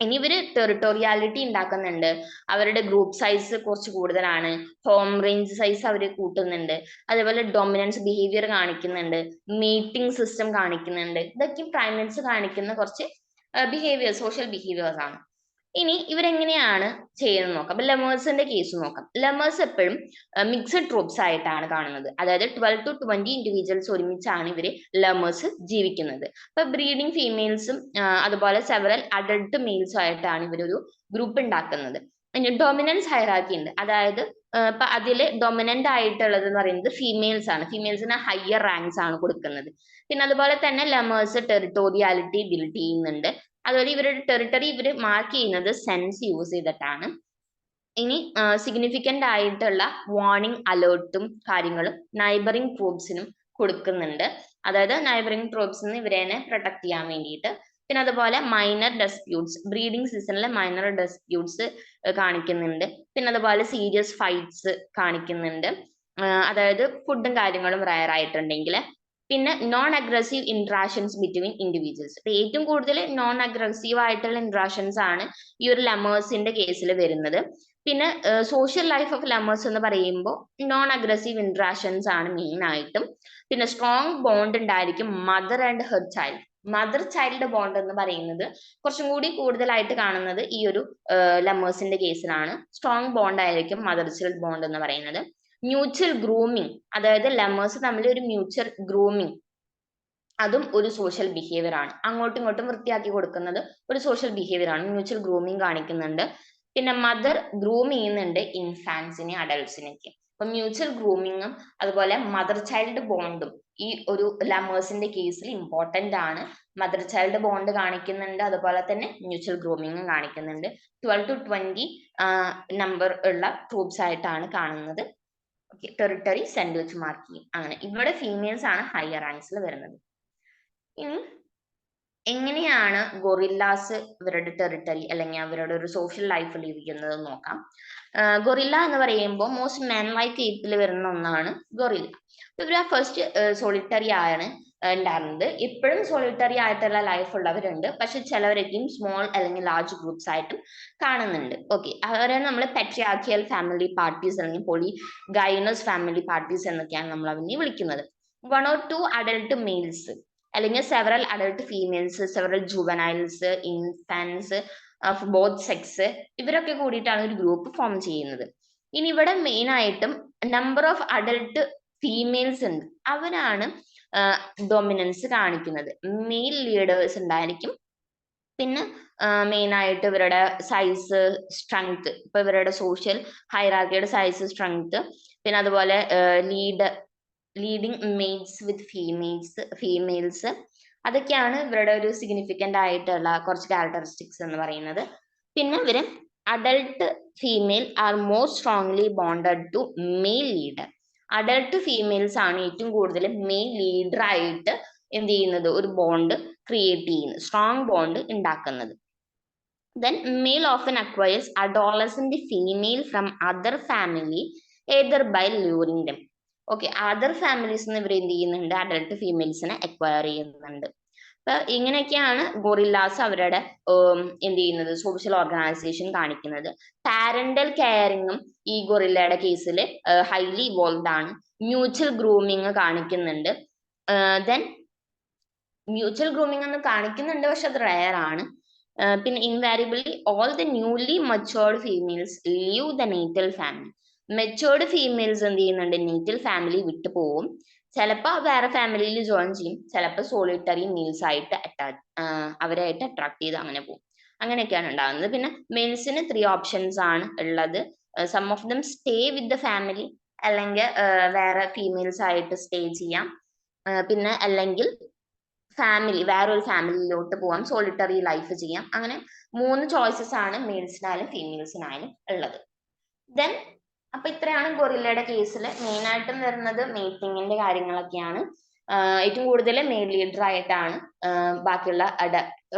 Speaker 1: ഇനി ഇവര് ടെറിട്ടോറിയാലിറ്റി ഉണ്ടാക്കുന്നുണ്ട്, അവരുടെ ഗ്രൂപ്പ് സൈസ് കുറച്ച് കൂടുതലാണ്, ഹോം റേഞ്ച് സൈസ് അവർ കൂട്ടുന്നുണ്ട്, അതേപോലെ ഡൊമിനൻസ് ബിഹേവിയർ കാണിക്കുന്നുണ്ട്, മീറ്റിംഗ് സിസ്റ്റം കാണിക്കുന്നുണ്ട്. ഇതൊക്കെ പ്രൈമറ്റ്സ് കാണിക്കുന്ന കുറച്ച് ബിഹേവിയേഴ്സ്, സോഷ്യൽ ബിഹേവിയേഴ്സ് ആണ്. ഇനി ഇവരെങ്ങനെയാണ് ചെയ്യുന്നത് നോക്കാം. അപ്പൊ ലെമേഴ്സിന്റെ കേസ് നോക്കാം. ലെമേഴ്സ് എപ്പോഴും മിക്സഡ് ട്രൂപ്സ് ആയിട്ടാണ് കാണുന്നത്. അതായത് 12 to 20 ഇൻഡിവിജ്വൽസ് ഒരുമിച്ചാണ് ഇവര് ലെമേഴ്സ് ജീവിക്കുന്നത്. അപ്പൊ ബ്രീഡിംഗ് ഫീമെയിൽസും അതുപോലെ സെവറൽ അഡൾട്ട് മെയിൽസും ആയിട്ടാണ് ഇവരൊരു ഗ്രൂപ്പ് ഉണ്ടാക്കുന്നത്. ഡൊമിനൻസ് ഹൈറാർക്കി ഉണ്ട്. അതായത് ഇപ്പൊ അതില് ഡൊമിനന്റ് ആയിട്ടുള്ളത് എന്ന് പറയുന്നത് ഫീമെയിൽസ് ആണ്. ഫീമെയിൽസിന് ഹയർ റാങ്ക്സ് ആണ് കൊടുക്കുന്നത്. പിന്നെ അതുപോലെ തന്നെ ലെമേഴ്സ് ടെറിട്ടോറിയാലിറ്റി ബിൽഡ് ചെയ്യുന്നുണ്ട്. അതുപോലെ ഇവരുടെ ടെറിട്ടറി ഇവർ മാർക്ക് ചെയ്യുന്നത് സെൻസ് യൂസ് ചെയ്തിട്ടാണ്. ഇനി സിഗ്നിഫിക്കന്റ് ആയിട്ടുള്ള വാർണിംഗ് അലേർട്ടും കാര്യങ്ങളും നൈബറിംഗ് ട്രൂപ്സിനും കൊടുക്കുന്നുണ്ട്. അതായത് നൈബറിംഗ് ട്രൂപ്സിന് ഇവരെ പ്രൊട്ടക്ട് ചെയ്യാൻ വേണ്ടിയിട്ട്. പിന്നെ അതുപോലെ മൈനർ ഡെസ്പ്യൂട്ട്സ്, ബ്രീഡിംഗ് സീസണിലെ മൈനർ ഡെസ്പ്യൂട്ട്സ് കാണിക്കുന്നുണ്ട്. പിന്നെ അതുപോലെ സീരിയസ് ഫൈറ്റ്സ് കാണിക്കുന്നുണ്ട്. അതായത് ഫുഡും കാര്യങ്ങളും റയർ ആയിട്ടുണ്ടെങ്കിൽ. പിന്നെ non aggressive interactions between individuals. ഏറ്റവും കൂടുതൽ നോൺ അഗ്രസീവ് ആയിട്ടുള്ള ഇന്ററാക്ഷൻസ് ആണ് ഈ ഒരു ലെമേഴ്സിന്റെ കേസിൽ വരുന്നത്. പിന്നെ സോഷ്യൽ ലൈഫ് ഓഫ് ലെമേഴ്സ് എന്ന് പറയുമ്പോൾ നോൺ അഗ്രസീവ് ഇന്ററാക്ഷൻസ് ആണ് മെയിൻ ആയിട്ടും. പിന്നെ സ്ട്രോങ് ബോണ്ട് ഉണ്ടായിരിക്കും mother and her child. Mother child bond എന്ന് പറയുന്നത് കുറച്ചും കൂടി കൂടുതലായിട്ട് കാണുന്നത് ഈ ഒരു ലെമേഴ്സിന്റെ കേസിലാണ്. സ്ട്രോങ് ബോണ്ട് ആയിരിക്കും മദർ ചൈൽഡ് ബോണ്ട് എന്ന് പറയുന്നത്. മ്യൂച്വൽ ഗ്രൂമിങ്, അതായത് ലെമേഴ്സ് തമ്മിൽ ഒരു മ്യൂച്വൽ ഗ്രൂമിങ്, അതും ഒരു സോഷ്യൽ ബിഹേവിയർ ആണ്. അങ്ങോട്ടും ഇങ്ങോട്ടും വൃത്തിയാക്കി കൊടുക്കുന്നത് ഒരു സോഷ്യൽ ബിഹേവിയർ ആണ്. മ്യൂച്വൽ ഗ്രൂമിങ് കാണിക്കുന്നുണ്ട്. പിന്നെ മദർ ഗ്രൂം ചെയ്യുന്നുണ്ട് ഇൻഫാൻസിനെ, അഡൾട്ട്സിനെയൊക്കെ. അപ്പൊ മ്യൂച്വൽ ഗ്രൂമിങ്ങും അതുപോലെ മദർ ചൈൽഡ് ബോണ്ടും ഈ ഒരു ലെമേഴ്സിന്റെ കേസിൽ ഇമ്പോർട്ടന്റ് ആണ്. മദർ ചൈൽഡ് ബോണ്ട് കാണിക്കുന്നുണ്ട്, അതുപോലെ തന്നെ മ്യൂച്വൽ ഗ്രൂമിങ്ങും കാണിക്കുന്നുണ്ട്. 12 to 20 നമ്പർ ഉള്ള ട്രൂപ്സ് ആയിട്ടാണ് കാണുന്നത്. ടെറിട്ടറി സെന്റ് വെച്ച് മാർക്ക് ചെയ്യും. അങ്ങനെ ഇവിടെ ഫീമെയിൽസ് ആണ് ഹയർ റാങ്ക്സിൽ വരുന്നത്. ഇനി എങ്ങനെയാണ് ഗൊറില്ലാസ് ഇവരുടെ ടെറിട്ടറി അല്ലെങ്കിൽ അവരുടെ ഒരു സോഷ്യൽ ലൈഫ് ലീവ് ചെയ്യുന്നത് നോക്കാം. ഗൊറില്ല എന്ന് പറയുമ്പോൾ മോസ്റ്റ് മാൻ ലൈക്ക് ഏപ്പിൽ വരുന്ന ഒന്നാണ് ഗൊറില്ല. ഇവർ ഫസ്റ്റ് സോളിറ്ററി ആണ് ഉണ്ടായിരുന്നത്. ഇപ്പോഴും സോളിറ്ററി ആയിട്ടുള്ള ലൈഫ് ഉള്ളവരുണ്ട്, പക്ഷെ ചിലവരൊക്കെയും സ്മോൾ അല്ലെങ്കിൽ ലാർജ് ഗ്രൂപ്പ്സ് ആയിട്ടും കാണുന്നുണ്ട്. ഓക്കെ, അവരെ നമ്മൾ പെട്രിയാർക്കിയൽ ഫാമിലി പാർട്ടീസ് അല്ലെങ്കിൽ ഗൈനസ് ഫാമിലി പാർട്ടീസ് എന്നൊക്കെയാണ് നമ്മൾ അവനെ വിളിക്കുന്നത്. 1 or 2 അഡൽട്ട് മെയിൽസ് അല്ലെങ്കിൽ several adult females, several juveniles, infants of both sex, ഇവരൊക്കെ കൂടിയിട്ടാണ് ഒരു ഗ്രൂപ്പ് ഫോം ചെയ്യുന്നത്. ഇനി ഇവിടെ മെയിൻ ആയിട്ടും നമ്പർ ഓഫ് അഡൽട്ട് ഫീമെയിൽസ് ഉണ്ട്, അവരാണ് ഡൊമിനൻസ് കാണിക്കുന്നത്. മെയിൽ ലീഡേഴ്സ് ഉണ്ടായിരിക്കും. പിന്നെ മെയിൻ ആയിട്ട് ഇവരുടെ സൈസ്, സ്ട്രെങ്ത്, ഇപ്പൊ ഇവരുടെ സോഷ്യൽ ഹൈറാർക്കിയുടെ സൈസ്, സ്ട്രെങ്ത്, പിന്നെ അതുപോലെ ലീഡിങ് മെയ്റ്റ്സ് വിത്ത് ഫീമെയിൽസ്, അതൊക്കെയാണ് ഇവരുടെ ഒരു സിഗ്നിഫിക്കന്റ് ആയിട്ടുള്ള കുറച്ച് ക്യാരക്ടറിസ്റ്റിക്സ് എന്ന് പറയുന്നത്. പിന്നെ ഇവര് adult female are more strongly bonded to male leader. Adult females ആണ് ഏറ്റവും കൂടുതൽ മെയിൽ ലീഡർ ആയിട്ട് എന്ത് ചെയ്യുന്നത്, ഒരു ബോണ്ട് ക്രിയേറ്റ് ചെയ്യുന്നത്, സ്ട്രോങ് ബോണ്ട് ഉണ്ടാക്കുന്നത്. Then male often acquires adolescent female from other family either by luring them. Okay, other families ഇവർ എന്ത് ചെയ്യുന്നുണ്ട്, അഡൽട്ട് ഫീമെയിൽസിനെ അക്വയർ ചെയ്യുന്നുണ്ട്. അപ്പൊ ഇങ്ങനെയൊക്കെയാണ് ഗൊറില്ലാസ് അവരുടെ എന്ത് ചെയ്യുന്നത്, സോഷ്യൽ ഓർഗനൈസേഷൻ കാണിക്കുന്നത്. പാരന്റൽ കെയറിങ്ങും ഈ ഗൊറില്ലയുടെ കേസിൽ ഹൈലി ഇവോൾവ് ആണ്. മ്യൂച്വൽ ഗ്രൂമിങ് കാണിക്കുന്നുണ്ട്. ദെൻ മ്യൂച്വൽ ഗ്രൂമിങ് ഒന്ന് കാണിക്കുന്നുണ്ട്, പക്ഷെ അത് റയർ ആണ്. പിന്നെ invariably all the newly matured females leave the natal family. Matured females എന്ത് ചെയ്യുന്നുണ്ട്, നേറ്റൽ ഫാമിലി വിട്ടു പോവും. ചിലപ്പോൾ വേറെ ഫാമിലിയിൽ ജോയിൻ ചെയ്യും, ചിലപ്പോൾ സോളിറ്ററി മെയിൽസ് ആയിട്ട് അവരായിട്ട് അട്രാക്ട് ചെയ്ത് അങ്ങനെ പോകും. അങ്ങനെയൊക്കെയാണ് ഉണ്ടാകുന്നത്. പിന്നെ മെയിൽസിന് 3 ഓപ്ഷൻസ് ആണ് ഉള്ളത്. Some of them stay with the family, അല്ലെങ്കിൽ വേറെ ഫീമെയിൽസ് ആയിട്ട് സ്റ്റേ ചെയ്യാം. പിന്നെ അല്ലെങ്കിൽ വേറൊരു ഫാമിലിയിലോട്ട് പോവാം, സോളിറ്ററി ലൈഫ് ചെയ്യാം. അങ്ങനെ 3 ചോയ്സസ് ആണ് മെയിൽസിനായാലും ഫീമെയിൽസിനായാലും ഉള്ളത്. ദെൻ അപ്പൊ ഇത്രയാണ് ഗൊറില്ലയുടെ കേസിൽ മെയിൻ ആയിട്ടും വരുന്നത് മേറ്റിങ്ങിന്റെ കാര്യങ്ങളൊക്കെയാണ്. ഏറ്റവും കൂടുതൽ മെയിൽ ലീഡർ ആയിട്ടാണ് ബാക്കിയുള്ള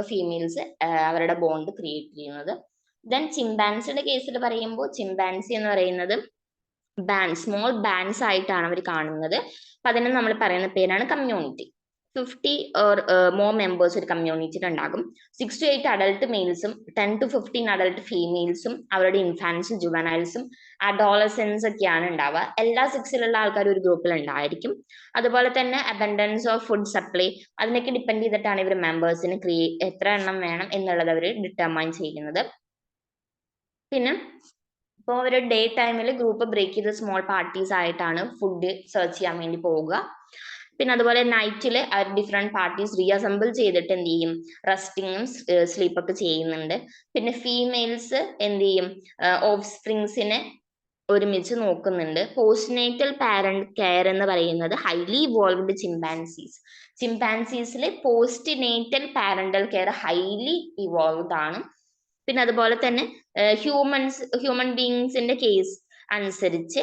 Speaker 1: ഫീമെയിൽസ് അവരുടെ ബോണ്ട് ക്രിയേറ്റ് ചെയ്യുന്നത്. ദെൻ ചിമ്പാൻസിയുടെ കേസിൽ പറയുമ്പോൾ ചിമ്പാൻസി എന്ന് പറയുന്നത് സ്മോൾ ബാൻഡ്സ് ആയിട്ടാണ് അവർ കാണുന്നത്. അപ്പൊ അതിന് നമ്മൾ പറയുന്ന പേരാണ് കമ്മ്യൂണിറ്റി. 50 ഓർ മോർ മെമ്പേഴ്സ് ഒരു കമ്മ്യൂണിറ്റിയിൽ ഉണ്ടാകും. 6 to 8 അഡൽട്ട് മെയിൽസും 10 to 15 അഡൽട്ട് ഫീമെയിൽസും അവരുടെ ഇൻഫാൻസും ജുവനൈൽസും അഡോളസൻസ് ഒക്കെയാണ് ഉണ്ടാവുക. എല്ലാ സെക്സിലുള്ള ആൾക്കാരും ഒരു ഗ്രൂപ്പിൽ ഉണ്ടായിരിക്കും. അതുപോലെ തന്നെ അബൻഡൻസ് ഓഫ് ഫുഡ് സപ്ലൈ, അതിനൊക്കെ ഡിപ്പെൻഡ് ചെയ്തിട്ടാണ് ഇവർ മെമ്പേഴ്സിന് എത്ര എണ്ണം വേണം എന്നുള്ളത് അവർ ഡിറ്റർമൈൻ ചെയ്യുന്നത്. പിന്നെ ഇപ്പോൾ ഒരു ഡേ ടൈമിൽ ഗ്രൂപ്പ് ബ്രേക്ക് ചെയ്ത് സ്മോൾ പാർട്ടീസ് ആയിട്ടാണ് ഫുഡ് സെർച്ച് ചെയ്യാൻ വേണ്ടി പോവുക. പിന്നെ അതുപോലെ നൈറ്റിൽ ഡിഫറെന്റ് പാർട്ടീസ് റീഅസംബിൾ ചെയ്തിട്ട് എന്ത് ചെയ്യും, റെസ്റ്റിങ്ങും സ്ലീപ്പൊക്കെ ചെയ്യുന്നുണ്ട്. പിന്നെ ഫീമെയിൽസ് എന്ത് ചെയ്യും, ഓഫ് സ്പ്രിങ്സിനെ ഒരുമിച്ച് നോക്കുന്നുണ്ട്. പോസ്റ്റ്നേറ്റൽ പാരന്റ് കെയർ എന്ന് പറയുന്നത് ഹൈലി ഇവോൾവ്ഡ് ചിമ്പാൻസീസിലെ postnatal parental care highly evolved ആണ്. പിന്നെ അതുപോലെ തന്നെ ഹ്യൂമൻ ബീങ്സിന്റെ കേസ് അനുസരിച്ച്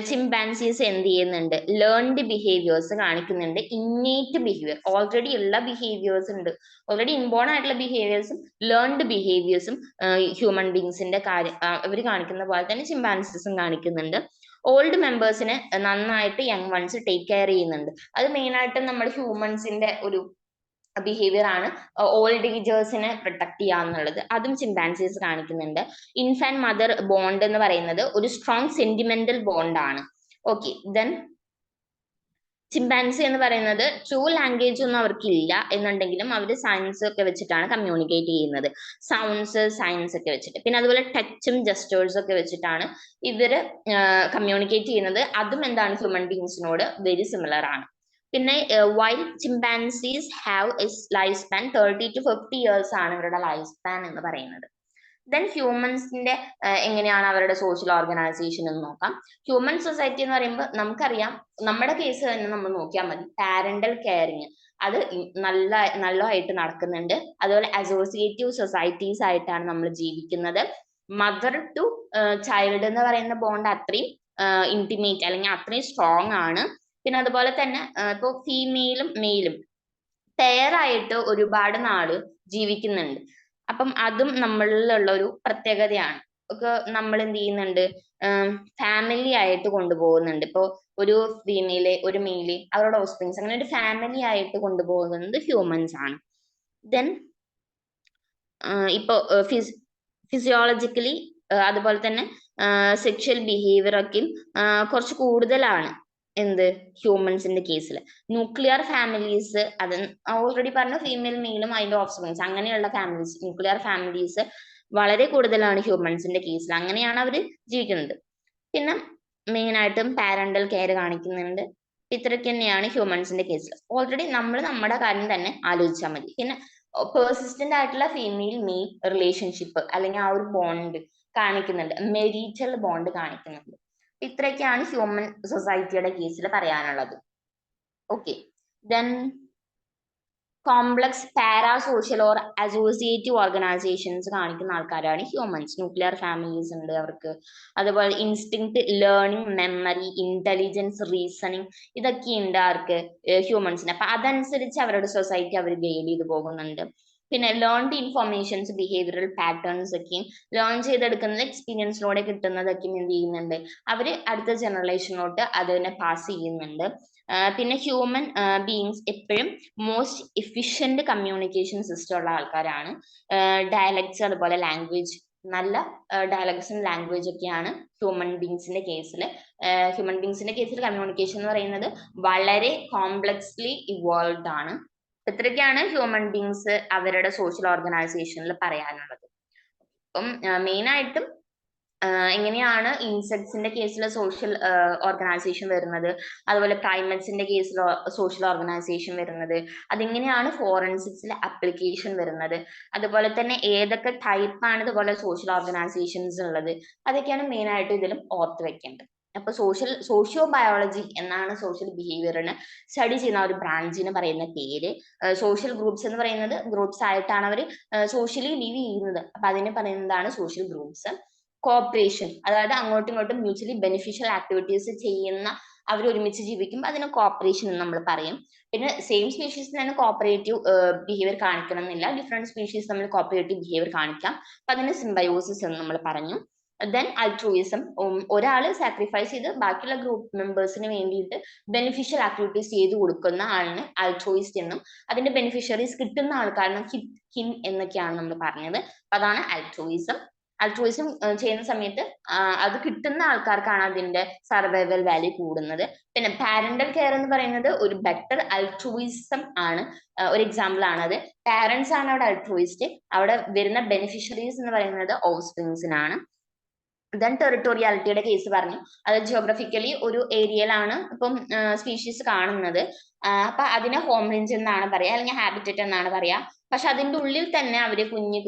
Speaker 1: ചിമ്പാൻസീസ് എന്ത് ചെയ്യുന്നുണ്ട്, ലേൺഡ് ബിഹേവിയേഴ്സ് കാണിക്കുന്നുണ്ട്. ഇന്നേറ്റ് ബിഹേവിയർ, ഓൾറെഡി ഉള്ള ബിഹേവിയേഴ്സ് ഉണ്ട്, ഓൾറെഡി ഇൻബോൺ ആയിട്ടുള്ള ബിഹേവിയേഴ്സും ലേൺഡ് ബിഹേവിയേഴ്സും ഹ്യൂമൻ ബീങ്സിന്റെ കാര്യം ഇവർ കാണിക്കുന്ന പോലെ തന്നെ ചിമ്പാൻസീസും കാണിക്കുന്നുണ്ട്. ഓൾഡ് മെമ്പേഴ്സിനെ നന്നായിട്ട് യങ് വൺസ് ടേക്ക് കെയർ ചെയ്യുന്നുണ്ട്. അത് മെയിൻ ആയിട്ട് നമ്മുടെ ഹ്യൂമൻസിന്റെ ഒരു ബിഹേവിയർ ആണ്. ഓൾഡ് ഏജേഴ്സിനെ പ്രൊട്ടക്ട് ചെയ്യാന്നുള്ളത് അതും ചിമ്പാൻസീസ് കാണിക്കുന്നുണ്ട്. ഇൻഫാന്റ് മദർ ബോണ്ട് എന്ന് പറയുന്നത് ഒരു സ്ട്രോങ് സെന്റിമെന്റൽ ബോണ്ടാണ്. ഓക്കെ, ദെൻ ചിമ്പാൻസി എന്ന് പറയുന്നത് ട്രൂ ലാംഗ്വേജ് ഒന്നും അവർക്ക് ഇല്ല എന്നുണ്ടെങ്കിലും അവർ സയൻസ് ഒക്കെ വെച്ചിട്ടാണ് കമ്മ്യൂണിക്കേറ്റ് ചെയ്യുന്നത്, സൗണ്ട്സ്, സയൻസ് ഒക്കെ വെച്ചിട്ട്. പിന്നെ അതുപോലെ ടച്ചും ജസ്റ്റേഴ്സും ഒക്കെ വെച്ചിട്ടാണ് ഇവര് കമ്മ്യൂണിക്കേറ്റ് ചെയ്യുന്നത്. അതും എന്താണ്, ഹ്യൂമൻ ബീങ്സിനോട് വെരി സിമിലർ ആണ്. പിന്നെ wild chimpanzees have A life span 30 to 50 years ആണ് ഇവരുടെ ലൈഫ് സ്പാൻ എന്ന് പറയുന്നത്. ദെൻ ഹ്യൂമൻസിന്റെ എങ്ങനെയാണ് അവരുടെ സോഷ്യൽ ഓർഗനൈസേഷൻ എന്ന് നോക്കാം. ഹ്യൂമൻ സൊസൈറ്റി എന്ന് പറയുമ്പോൾ നമുക്കറിയാം, നമ്മുടെ കേസ് തന്നെ നമ്മൾ നോക്കിയാൽ മതി. പാരന്റൽ കെയറിങ് അത് നല്ലതായിട്ട് നടക്കുന്നുണ്ട്. അതുപോലെ അസോസിയേറ്റീവ് സൊസൈറ്റീസ് ആയിട്ടാണ് നമ്മൾ ജീവിക്കുന്നത്. മദർ ടു ചൈൽഡ് എന്ന് പറയുന്ന ബോണ്ട് അത്രയും ഇന്റിമേറ്റ് അല്ലെങ്കിൽ അത്രയും സ്ട്രോങ് ആണ്. പിന്നെ അതുപോലെ തന്നെ ഇപ്പോൾ ഫീമെയിലും മെയിലും പെയർ ആയിട്ട് ഒരുപാട് നാള് ജീവിക്കുന്നുണ്ട്. അപ്പം അതും നമ്മളിലുള്ള ഒരു പ്രത്യേകതയാണ്. ഒക്കെ നമ്മൾ എന്ത് ചെയ്യുന്നുണ്ട്, ഫാമിലി ആയിട്ട് കൊണ്ടുപോകുന്നുണ്ട്. ഇപ്പൊ ഒരു ഫീമെയില് ഒരു മെയില് അവരുടെ ഓഫ്സ്പ്രിങ്സ് അങ്ങനെ ഒരു ഫാമിലി ആയിട്ട് കൊണ്ടുപോകുന്നത് ഹ്യൂമൻസ് ആണ്. ദെൻ ഇപ്പൊ ഫിസിയോളജിക്കലി അതുപോലെ തന്നെ സെക്ഷൽ ബിഹേവിയർ ഒക്കെ കുറച്ച് കൂടുതലാണ് എന്ത് ഹ്യൂമൻസിന്റെ കേസിൽ. ന്യൂക്ലിയർ ഫാമിലീസ് അത് ഓൾറെഡി പറഞ്ഞ ഫീമെയിൽ മെയിലും അതിന്റെ ഓഫ്സ്പ്രിങ്സ് അങ്ങനെയുള്ള ഫാമിലീസ് ന്യൂക്ലിയർ ഫാമിലീസ് വളരെ കൂടുതലാണ് ഹ്യൂമൻസിന്റെ കേസിൽ. അങ്ങനെയാണ് അവർ ജീവിക്കുന്നത്. പിന്നെ മെയിൻ ആയിട്ടും പാരന്റൽ കെയർ കാണിക്കുന്നുണ്ട്. ഇത്രയൊക്കെ തന്നെയാണ് ഹ്യൂമൻസിന്റെ കേസിൽ. ഓൾറെഡി നമ്മൾ നമ്മുടെ കാര്യം തന്നെ ആലോചിച്ചാൽ മതി. പിന്നെ പേഴ്സിസ്റ്റന്റ് ആയിട്ടുള്ള ഫീമെയിൽ മെയിൽ റിലേഷൻഷിപ്പ് അല്ലെങ്കിൽ ആ ഒരു ബോണ്ട് കാണിക്കുന്നുണ്ട്, മെരീറ്റൽ ബോണ്ട് കാണിക്കുന്നുണ്ട്. ഇത്രയൊക്കെയാണ് ഹ്യൂമൻ സൊസൈറ്റിയുടെ കേസിൽ പറയാനുള്ളത്. Okay, then complex para social or associative organisations കാണിക്കുന്ന ആൾക്കാരാണ് ഹ്യൂമൻസ്. ന്യൂക്ലിയർ ഫാമിലീസ് ഉണ്ട് അവർക്ക്. അതുപോലെ ഇൻസ്റ്റിങ്ക്ട്, ലേണിംഗ്, മെമ്മറി, ഇന്റലിജൻസ്, റീസണിങ് ഇതൊക്കെ ഉണ്ട് ആർക്ക്, ഹ്യൂമൻസിന്. അപ്പൊ അതനുസരിച്ച് അവരുടെ സൊസൈറ്റി അവർ ഗൈഡ് ചെയ്ത് പോകുന്നുണ്ട്. പിന്നെ ലേൺഡ് ഇൻഫോർമേഷൻസ്, ബിഹേവിയറൽ പാറ്റേൺസ് ഒക്കെയും ലേൺ ചെയ്തെടുക്കുന്നത് എക്സ്പീരിയൻസിലൂടെ കിട്ടുന്നതൊക്കെയും എന്ത് ചെയ്യുന്നുണ്ട്, അവര് അടുത്ത ജനറേഷനിലോട്ട് അതിനെ പാസ് ചെയ്യുന്നുണ്ട്. പിന്നെ ഹ്യൂമൻ ബീയിങ്സ് എപ്പോഴും മോസ്റ്റ് എഫിഷ്യന്റ് കമ്മ്യൂണിക്കേഷൻ സിസ്റ്റം ഉള്ള ആൾക്കാരാണ്. ഡയലക്ട്സ് അതുപോലെ ലാംഗ്വേജ്, നല്ല ഡയലക്ട്സും ലാംഗ്വേജ് ഒക്കെയാണ് ഹ്യൂമൻ ബീങ്സിന്റെ കേസിൽ. ഹ്യൂമൻ ബീങ്സിന്റെ കേസിൽ കമ്മ്യൂണിക്കേഷൻ എന്ന് പറയുന്നത് വളരെ കോംപ്ലക്സ്ലി ഇവോൾവ്ഡ് ആണ്. ഇത്രയൊക്കെയാണ് ഹ്യൂമൻ ബീങ്സ് അവരുടെ സോഷ്യൽ ഓർഗനൈസേഷനിൽ പറയാനുള്ളത്. അപ്പം മെയിൻ ആയിട്ടും എങ്ങനെയാണ് ഇൻസെക്ട്സിന്റെ കേസിൽ സോഷ്യൽ ഓർഗനൈസേഷൻ വരുന്നത്, അതുപോലെ പ്രൈമറ്റ്സിന്റെ കേസിൽ സോഷ്യൽ ഓർഗനൈസേഷൻ വരുന്നത്, അതെങ്ങനെയാണ് ഫോറൻസിക്സിൽ ആപ്ലിക്കേഷൻ വരുന്നത്, അതുപോലെ തന്നെ ഏതൊക്കെ ടൈപ്പാണ് ഇതുപോലെ സോഷ്യൽ ഓർഗനൈസേഷൻസ് ഉള്ളത്, അതൊക്കെയാണ് മെയിൻ ആയിട്ട് ഇതിലും ഓർത്ത് വെക്കേണ്ടത്. അപ്പൊ സോഷ്യോ ബയോളജി എന്നാണ് സോഷ്യൽ ബിഹേവിയറിന് സ്റ്റഡി ചെയ്യുന്ന ഒരു ബ്രാഞ്ചിന് പറയുന്ന പേര്. സോഷ്യൽ ഗ്രൂപ്പ്സ് എന്ന് പറയുന്നത് ഗ്രൂപ്പ്സ് ആയിട്ടാണ് അവർ സോഷ്യലി ലിവ് ചെയ്യുന്നത്. അപ്പൊ അതിന് പറയുന്നതാണ് സോഷ്യൽ ഗ്രൂപ്പ്സ്. കോപ്പറേഷൻ, അതായത് അങ്ങോട്ടും ഇങ്ങോട്ടും മ്യൂച്വലി ബെനിഫിഷ്യൽ ആക്ടിവിറ്റീസ് ചെയ്യുന്ന അവർ ഒരുമിച്ച് ജീവിക്കുമ്പോൾ അതിന് കോപ്പറേഷൻ എന്ന് നമ്മൾ പറയും. പിന്നെ സെയിം സ്പീഷീസിൽ തന്നെ കോപ്പറേറ്റീവ് ബിഹേവിയർ കാണിക്കണം എന്നില്ല, ഡിഫറെന്റ് സ്പീഷീസ് നമ്മൾ കോപ്പറേറ്റീവ് ബിഹേവിയർ കാണിക്കാം. അപ്പൊ അതിന് സിംബയോസിസ് എന്ന് നമ്മൾ പറഞ്ഞു. ദെൻ അൾട്രൂയിസം, ഒരാൾ സാക്രിഫൈസ് ചെയ്ത് ബാക്കിയുള്ള ഗ്രൂപ്പ് മെമ്പേഴ്സിന് വേണ്ടിയിട്ട് ബെനിഫിഷ്യൽ ആക്ടിവിറ്റീസ് ചെയ്ത് കൊടുക്കുന്ന ആളിന് അൾട്രോയിസ്റ്റ് എന്നും, അതിന്റെ ബെനിഫിഷ്യറീസ് കിട്ടുന്ന ആൾക്കാരണം ഹിം എന്നൊക്കെയാണ് നമ്മൾ പറഞ്ഞത്. അപ്പൊ അതാണ് അൾട്രോയിസം. അൾട്രൂയിസം ചെയ്യുന്ന സമയത്ത് അത് കിട്ടുന്ന ആൾക്കാർക്കാണ് അതിന്റെ സർവൈവൽ വാല്യൂ കൂടുന്നത്. പിന്നെ പാരന്റൽ കെയർ എന്ന് പറയുന്നത് ഒരു ബെറ്റർ അൾട്രൂയിസം ആണ്. ഒരു എക്സാമ്പിൾ ആണത്. പാരന്റ്സ് ആണ് അവിടെ അൾട്രൂയിസ്റ്റ്, അവിടെ വരുന്ന ബെനിഫിഷ്യറീസ് എന്ന് പറയുന്നത് ഓഫ്സ്പ്രിങ്സിനാണ്. ദെൻ ടെറിട്ടോറിയാലിറ്റിയുടെ കേസ് പറഞ്ഞു. അത് ജിയോഗ്രഫിക്കലി ഒരു ഏരിയയിലാണ് ഇപ്പം സ്പീഷീസ് കാണുന്നത്. അപ്പൊ അതിനെ ഹോം റേഞ്ച് എന്നാണ് പറയാ, അല്ലെങ്കിൽ ഹാബിറ്ററ്റ് എന്നാണ് പറയാ. പക്ഷെ അതിന്റെ ഉള്ളിൽ തന്നെ അവര് കുഞ്ഞു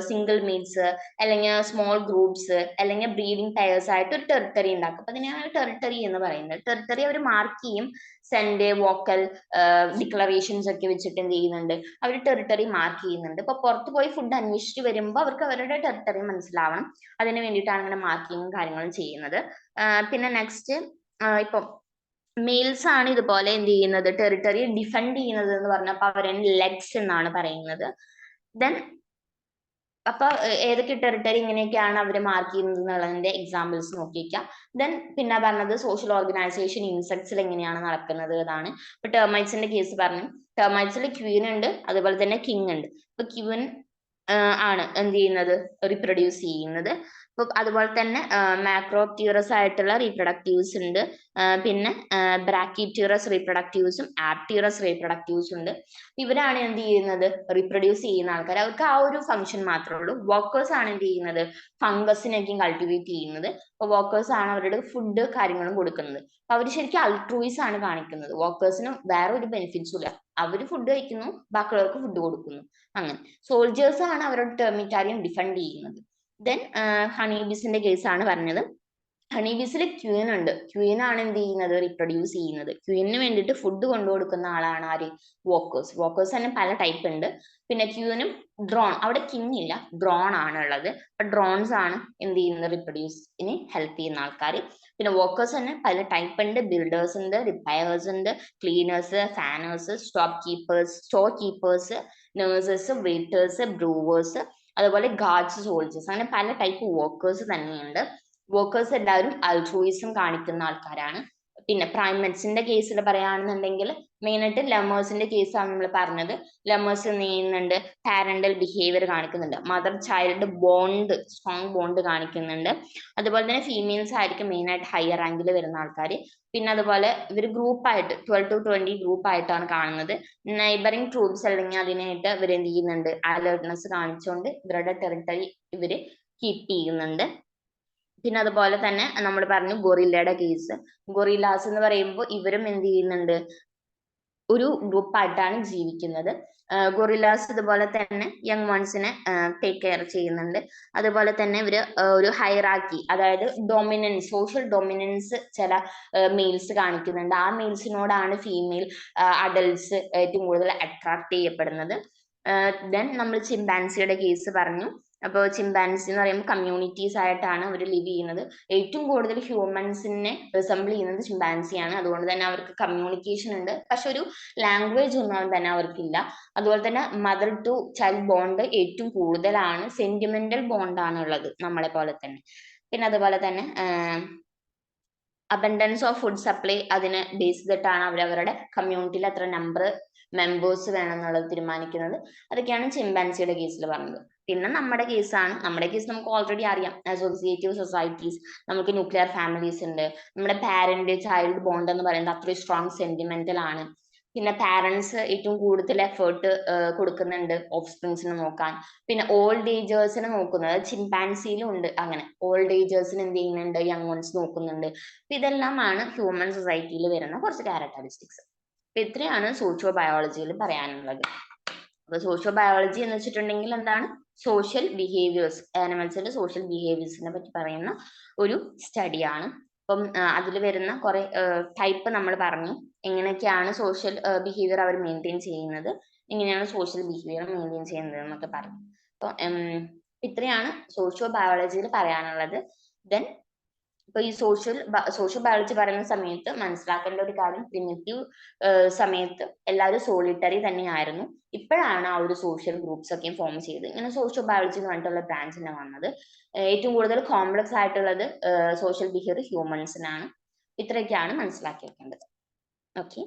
Speaker 1: സിംഗിൾ മീറ്റ്സ് അല്ലെങ്കിൽ സ്മോൾ ഗ്രൂപ്പ്സ് അല്ലെങ്കിൽ ബ്രീഡിംഗ് പെയർസ് ആയിട്ട് ഒരു ടെറിട്ടറി ഉണ്ടാക്കും. അപ്പൊ അതിനെയാണ് ടെറിട്ടറി എന്ന് പറയുന്നത്. ടെറിട്ടറി അവർ മാർക്ക് ചെയ്യും, സെന്റ് വോക്കൽ ഡിക്ലറേഷൻസ് ഒക്കെ വെച്ചിട്ട് എന്ത് ചെയ്യുന്നുണ്ട്, അവർ ടെറിട്ടറി മാർക്ക് ചെയ്യുന്നുണ്ട്. ഇപ്പൊ പുറത്ത് പോയി ഫുഡ് അന്വേഷിച്ച് വരുമ്പോൾ അവർക്ക് അവരുടെ ടെറിട്ടറി മനസ്സിലാവണം, അതിന് വേണ്ടിയിട്ടാണ് അങ്ങനെ മാർക്കിങ്ങും കാര്യങ്ങളും ചെയ്യുന്നത്. പിന്നെ നെക്സ്റ്റ് ഇപ്പൊ മെയിൽസ് ആണ് ഇതുപോലെ എന്ത് ചെയ്യുന്നത്, ടെറിട്ടറി ഡിഫെൻഡ് ചെയ്യുന്നത് എന്ന് പറഞ്ഞപ്പോൾ അവരെ ലെഗ്സ് എന്നാണ് പറയുന്നത്. ദെൻ അപ്പൊ ഏതൊക്കെ ടെറിട്ടറി ഇങ്ങനെയൊക്കെയാണ് അവർ മാർക്ക് ചെയ്യുന്നത് എന്നുള്ളതിന്റെ എക്സാമ്പിൾസ് നോക്കിയിരിക്കാം. ദെൻ പിന്നെ പറഞ്ഞത് സോഷ്യൽ ഓർഗനൈസേഷൻ ഇൻസെക്ട്സിൽ എങ്ങനെയാണ് നടക്കുന്നത് എന്നാണ്. ഇപ്പൊ ടെർമൈറ്റ്സിന്റെ കേസ് പറഞ്ഞു. ടെർമൈറ്റ്സിൽ ക്വീൻ ഉണ്ട്, അതുപോലെ തന്നെ കിങ് ഉണ്ട്. ഇപ്പൊ ക്വീൻ ആണ് എന്ത് ചെയ്യുന്നത്, റീപ്രൊഡ്യൂസ് ചെയ്യുന്നത്. ഇപ്പൊ അതുപോലെ തന്നെ മാക്രോപ്റ്റ്യൂറസ് ആയിട്ടുള്ള റീപ്രൊഡക്റ്റീവ്സ് ഉണ്ട്. പിന്നെ ബ്രാക്കിറ്റ്യൂറസ് റീപ്രൊഡക്റ്റീവ്സും ആപ്റ്റ്യൂറസ് റീപ്രൊഡക്റ്റീവ്സും ഉണ്ട്. ഇവരാണ് എന്ത് ചെയ്യുന്നത്, റീപ്രൊഡ്യൂസ് ചെയ്യുന്ന ആൾക്കാർ. അവർക്ക് ആ ഒരു ഫംഗ്ഷൻ മാത്രമേ ഉള്ളൂ. വർക്കേഴ്സ് ആണ് എന്ത് ചെയ്യുന്നത്, ഫംഗസിനൊക്കെയും കൾട്ടിവേറ്റ് ചെയ്യുന്നത്. അപ്പൊ വർക്കേഴ്സ് ആണ് അവരുടെ ഫുഡ് കാര്യങ്ങളും കൊടുക്കുന്നത്. അപ്പൊ അവർ ശരിക്കും അൾട്രൂയിസ് ആണ് കാണിക്കുന്നത്. വർക്കേഴ്സിന് വേറെ ഒരു ബെനിഫിറ്റ്സും ഇല്ല, അവര് ഫുഡ് കഴിക്കുന്നു, ബാക്കിയുള്ളവർക്ക് ഫുഡ് കൊടുക്കുന്നു. അങ്ങനെ സോൾജേഴ്സ് ആണ് അവരുടെ ടെർമിറ്റാരിയം ഡിഫെൻഡ് ചെയ്യുന്നത്. ദെൻ ഹണീബീസിന്റെ കേസ് ആണ് പറഞ്ഞത്. ഹണീബീസിൽ ക്വീൻ ഉണ്ട്. ക്വീൻ ആണ് എന്ത് ചെയ്യുന്നത്, റീപ്രൊഡ്യൂസ് ചെയ്യുന്നത്. ക്വീനിന് വേണ്ടിയിട്ട് ഫുഡ് കൊണ്ടുകൊടുക്കുന്ന ആളാണ് ആര്, വർക്കേഴ്സ്. വർക്കേഴ്സ് തന്നെ പല ടൈപ്പ് ഉണ്ട്. പിന്നെ ക്യൂനും ഡ്രോൺ, അവിടെ കിങ് ഇല്ല, ഡ്രോൺ ആണ് ഉള്ളത്. അപ്പൊ ഡ്രോൺസ് ആണ് എന്ത് ചെയ്യുന്നത്, റിപ്രൊഡ്യൂസിന് ഹെൽപ്പ് ചെയ്യുന്ന ആൾക്കാർ. പിന്നെ വർക്കേഴ്സ് തന്നെ പല ടൈപ്പ് ഉണ്ട്, ബിൽഡേഴ്സ് ഉണ്ട്, റിപ്പയർസ് ഉണ്ട്, cleaners, fanners, storekeepers, nurses, waiters, brewers, അതുപോലെ ഗാർഡ്സ്, സോൾജേഴ്സ്, അങ്ങനെ പല ടൈപ്പ് വർക്കേഴ്സ് തന്നെയുണ്ട്. വർക്കേഴ്സ് എല്ലാവരും അൾട്രൂയിസം കാണിക്കുന്ന ആൾക്കാരാണ്. പിന്നെ പ്രൈമറ്റ്സിന്റെ കേസിൽ പറയുകയാണെന്നുണ്ടെങ്കിൽ മെയിൻ ആയിട്ട് ലെമേഴ്സിന്റെ കേസാണ് നമ്മൾ പറഞ്ഞത്. ലെമേഴ്സ് എന്ത് ചെയ്യുന്നുണ്ട്, പാരന്റൽ ബിഹേവിയർ കാണിക്കുന്നുണ്ട്, mother child bond, strong bond കാണിക്കുന്നുണ്ട്. അതുപോലെ തന്നെ ഫീമെയിൽസ് ആയിരിക്കും മെയിൻ ആയിട്ട് ഹയർ റാങ്കിൽ വരുന്ന ആൾക്കാർ. പിന്നെ അതുപോലെ ഇവർ ഗ്രൂപ്പായിട്ട് 12 to 20 ഗ്രൂപ്പ് ആയിട്ടാണ് കാണുന്നത്. നൈബറിംഗ് ട്രൂപ്സ് അല്ലെങ്കിൽ അതിനായിട്ട് ഇവർ എന്ത് ചെയ്യുന്നുണ്ട്, അലേർട്ട്നെസ് കാണിച്ചുകൊണ്ട് ഇവരുടെ ടെറിട്ടറി ഇവര് കീപ്പ് ചെയ്യുന്നുണ്ട്. പിന്നെ അതുപോലെ തന്നെ നമ്മൾ പറഞ്ഞു ഗൊറില്ലയുടെ കേസ്. ഗൊറില്ലാസ് എന്ന് പറയുമ്പോൾ ഇവരും എന്ത് ചെയ്യുന്നുണ്ട്, ഒരു ഗ്രൂപ്പായിട്ടാണ് ജീവിക്കുന്നത്. ഗൊറില്ലാസ് ഇതുപോലെ തന്നെ യങ് വൺസിനെ ടേക്ക് കെയർ ചെയ്യുന്നുണ്ട്. അതുപോലെ തന്നെ ഇവര് ഒരു ഹൈറാർക്കി, അതായത് ഡൊമിനൻസ്, സോഷ്യൽ ഡൊമിനൻസ് ചില മെയിൽസ് കാണിക്കുന്നുണ്ട്. ആ മെയിൽസിനോടാണ് ഫീമെയിൽ അഡൽട്സ് ഏറ്റവും കൂടുതൽ അട്രാക്ട് ചെയ്യപ്പെടുന്നത്. ദെൻ നമ്മൾ ചിമ്പാൻസിയുടെ കേസ് പറഞ്ഞു. അപ്പോൾ ചിമ്പാൻസി എന്ന് പറയുമ്പോൾ കമ്മ്യൂണിറ്റീസ് ആയിട്ടാണ് അവർ ലിവ് ചെയ്യുന്നത്. ഏറ്റവും കൂടുതൽ ഹ്യൂമൻസിനെ റിസംബിൾ ചെയ്യുന്നത് ചിമ്പാൻസിയാണ്. അതുകൊണ്ട് തന്നെ അവർക്ക് കമ്മ്യൂണിക്കേഷൻ ഉണ്ട്, പക്ഷെ ഒരു ലാംഗ്വേജ് ഒന്നും തന്നെ അവർക്കില്ല. അതുപോലെ തന്നെ മദർ ടു ചൈൽഡ് ബോണ്ട് ഏറ്റവും കൂടുതലാണ്, സെന്റിമെന്റൽ ബോണ്ടാണ് ഉള്ളത് നമ്മളെ പോലെ തന്നെ. പിന്നെ അതുപോലെ തന്നെ അബൻഡൻസ് ഓഫ് ഫുഡ് സപ്ലൈ, അതിനെ ബേസ് ചെയ്തിട്ടാണ് അവരവരുടെ കമ്മ്യൂണിറ്റിയിൽ എത്ര നമ്പർ മെമ്പേഴ്സ് വേണം എന്നുള്ളത് തീരുമാനിക്കുന്നത്. അതൊക്കെയാണ് ചിമ്പാൻസിയുടെ കേസിൽ പറഞ്ഞത്. പിന്നെ നമ്മുടെ കേസാണ്, നമ്മുടെ കേസ് നമുക്ക് ഓൾറെഡി അറിയാം, അസോസിയേറ്റീവ് സൊസൈറ്റീസ്, നമുക്ക് ന്യൂക്ലിയർ ഫാമിലീസ് ഉണ്ട്. നമ്മുടെ പാരന്റ് ചൈൽഡ് ബോണ്ട് എന്ന് പറയുന്നത് അത്രയും സ്ട്രോങ് സെന്റിമെന്റൽ ആണ്. പിന്നെ പാരന്റ്സ് ഏറ്റവും കൂടുതൽ എഫേർട്ട് കൊടുക്കുന്നുണ്ട് ഓഫ് സ്പ്രിങ്സിനെ നോക്കാൻ. പിന്നെ ഓൾഡ് ഏജേഴ്സിനെ നോക്കുന്നത് ചിമ്പാൻസിയിലും ഉണ്ട്. അങ്ങനെ ഓൾഡ് ഏജേഴ്സിന് എന്ത് ചെയ്യുന്നുണ്ട്, യങ് വൺസ് നോക്കുന്നുണ്ട്. അപ്പൊ ഇതെല്ലാമാണ് ഹ്യൂമൻ സൊസൈറ്റിയിൽ വരുന്ന കുറച്ച് ക്യാരക്ടറിസ്റ്റിക്സ്. അപ്പൊ ഇത്രയാണ് സോഷ്യോ ബയോളജിയിൽ പറയാനുള്ളത്. അപ്പൊ സോഷ്യോ ബയോളജി എന്ന് വെച്ചിട്ടുണ്ടെങ്കിൽ എന്താണ്, സോഷ്യൽ ബിഹേവിയേഴ്സ്, ആനിമൽസിന്റെ സോഷ്യൽ ബിഹേവിയേഴ്സിനെ പറ്റി പറയുന്ന ഒരു സ്റ്റഡിയാണ്. അപ്പം അതിൽ വരുന്ന കുറെ ടൈപ്പ് നമ്മൾ പറഞ്ഞു, എങ്ങനെയൊക്കെയാണ് സോഷ്യൽ ബിഹേവിയർ അവർ മെയിൻറ്റെയിൻ ചെയ്യുന്നത്, എങ്ങനെയാണ് സോഷ്യൽ ബിഹേവിയർ മെയിൻറ്റെയിൻ ചെയ്യുന്നത് എന്നൊക്കെ പറഞ്ഞു. അപ്പൊ ഇത്രയാണ് സോഷ്യോ ബയോളജിയിൽ പറയാനുള്ളത്. ദെൻ ഇപ്പൊ ഈ സോഷ്യൽ ബയോളജി പറയുന്ന സമയത്ത് മനസ്സിലാക്കേണ്ട ഒരു കാര്യം, പ്രിമിറ്റീവ് സമയത്ത് എല്ലാവരും സോളിറ്ററി തന്നെയായിരുന്നു. ഇപ്പോഴാണ് ആ ഒരു സോഷ്യൽ ഗ്രൂപ്പ്സ് ഒക്കെ ഫോം ചെയ്ത് ഇങ്ങനെ സോഷ്യൽ ബയോളജി എന്ന് പറഞ്ഞിട്ടുള്ള ബ്രാഞ്ച് തന്നെ വന്നത്. ഏറ്റവും കൂടുതൽ കോംപ്ലക്സ് ആയിട്ടുള്ളത് സോഷ്യൽ ബിഹേവിയർ ഹ്യൂമൻസിനാണ്. ഇത്രയൊക്കെയാണ് മനസ്സിലാക്കി വെക്കേണ്ടത്. ഓക്കെ.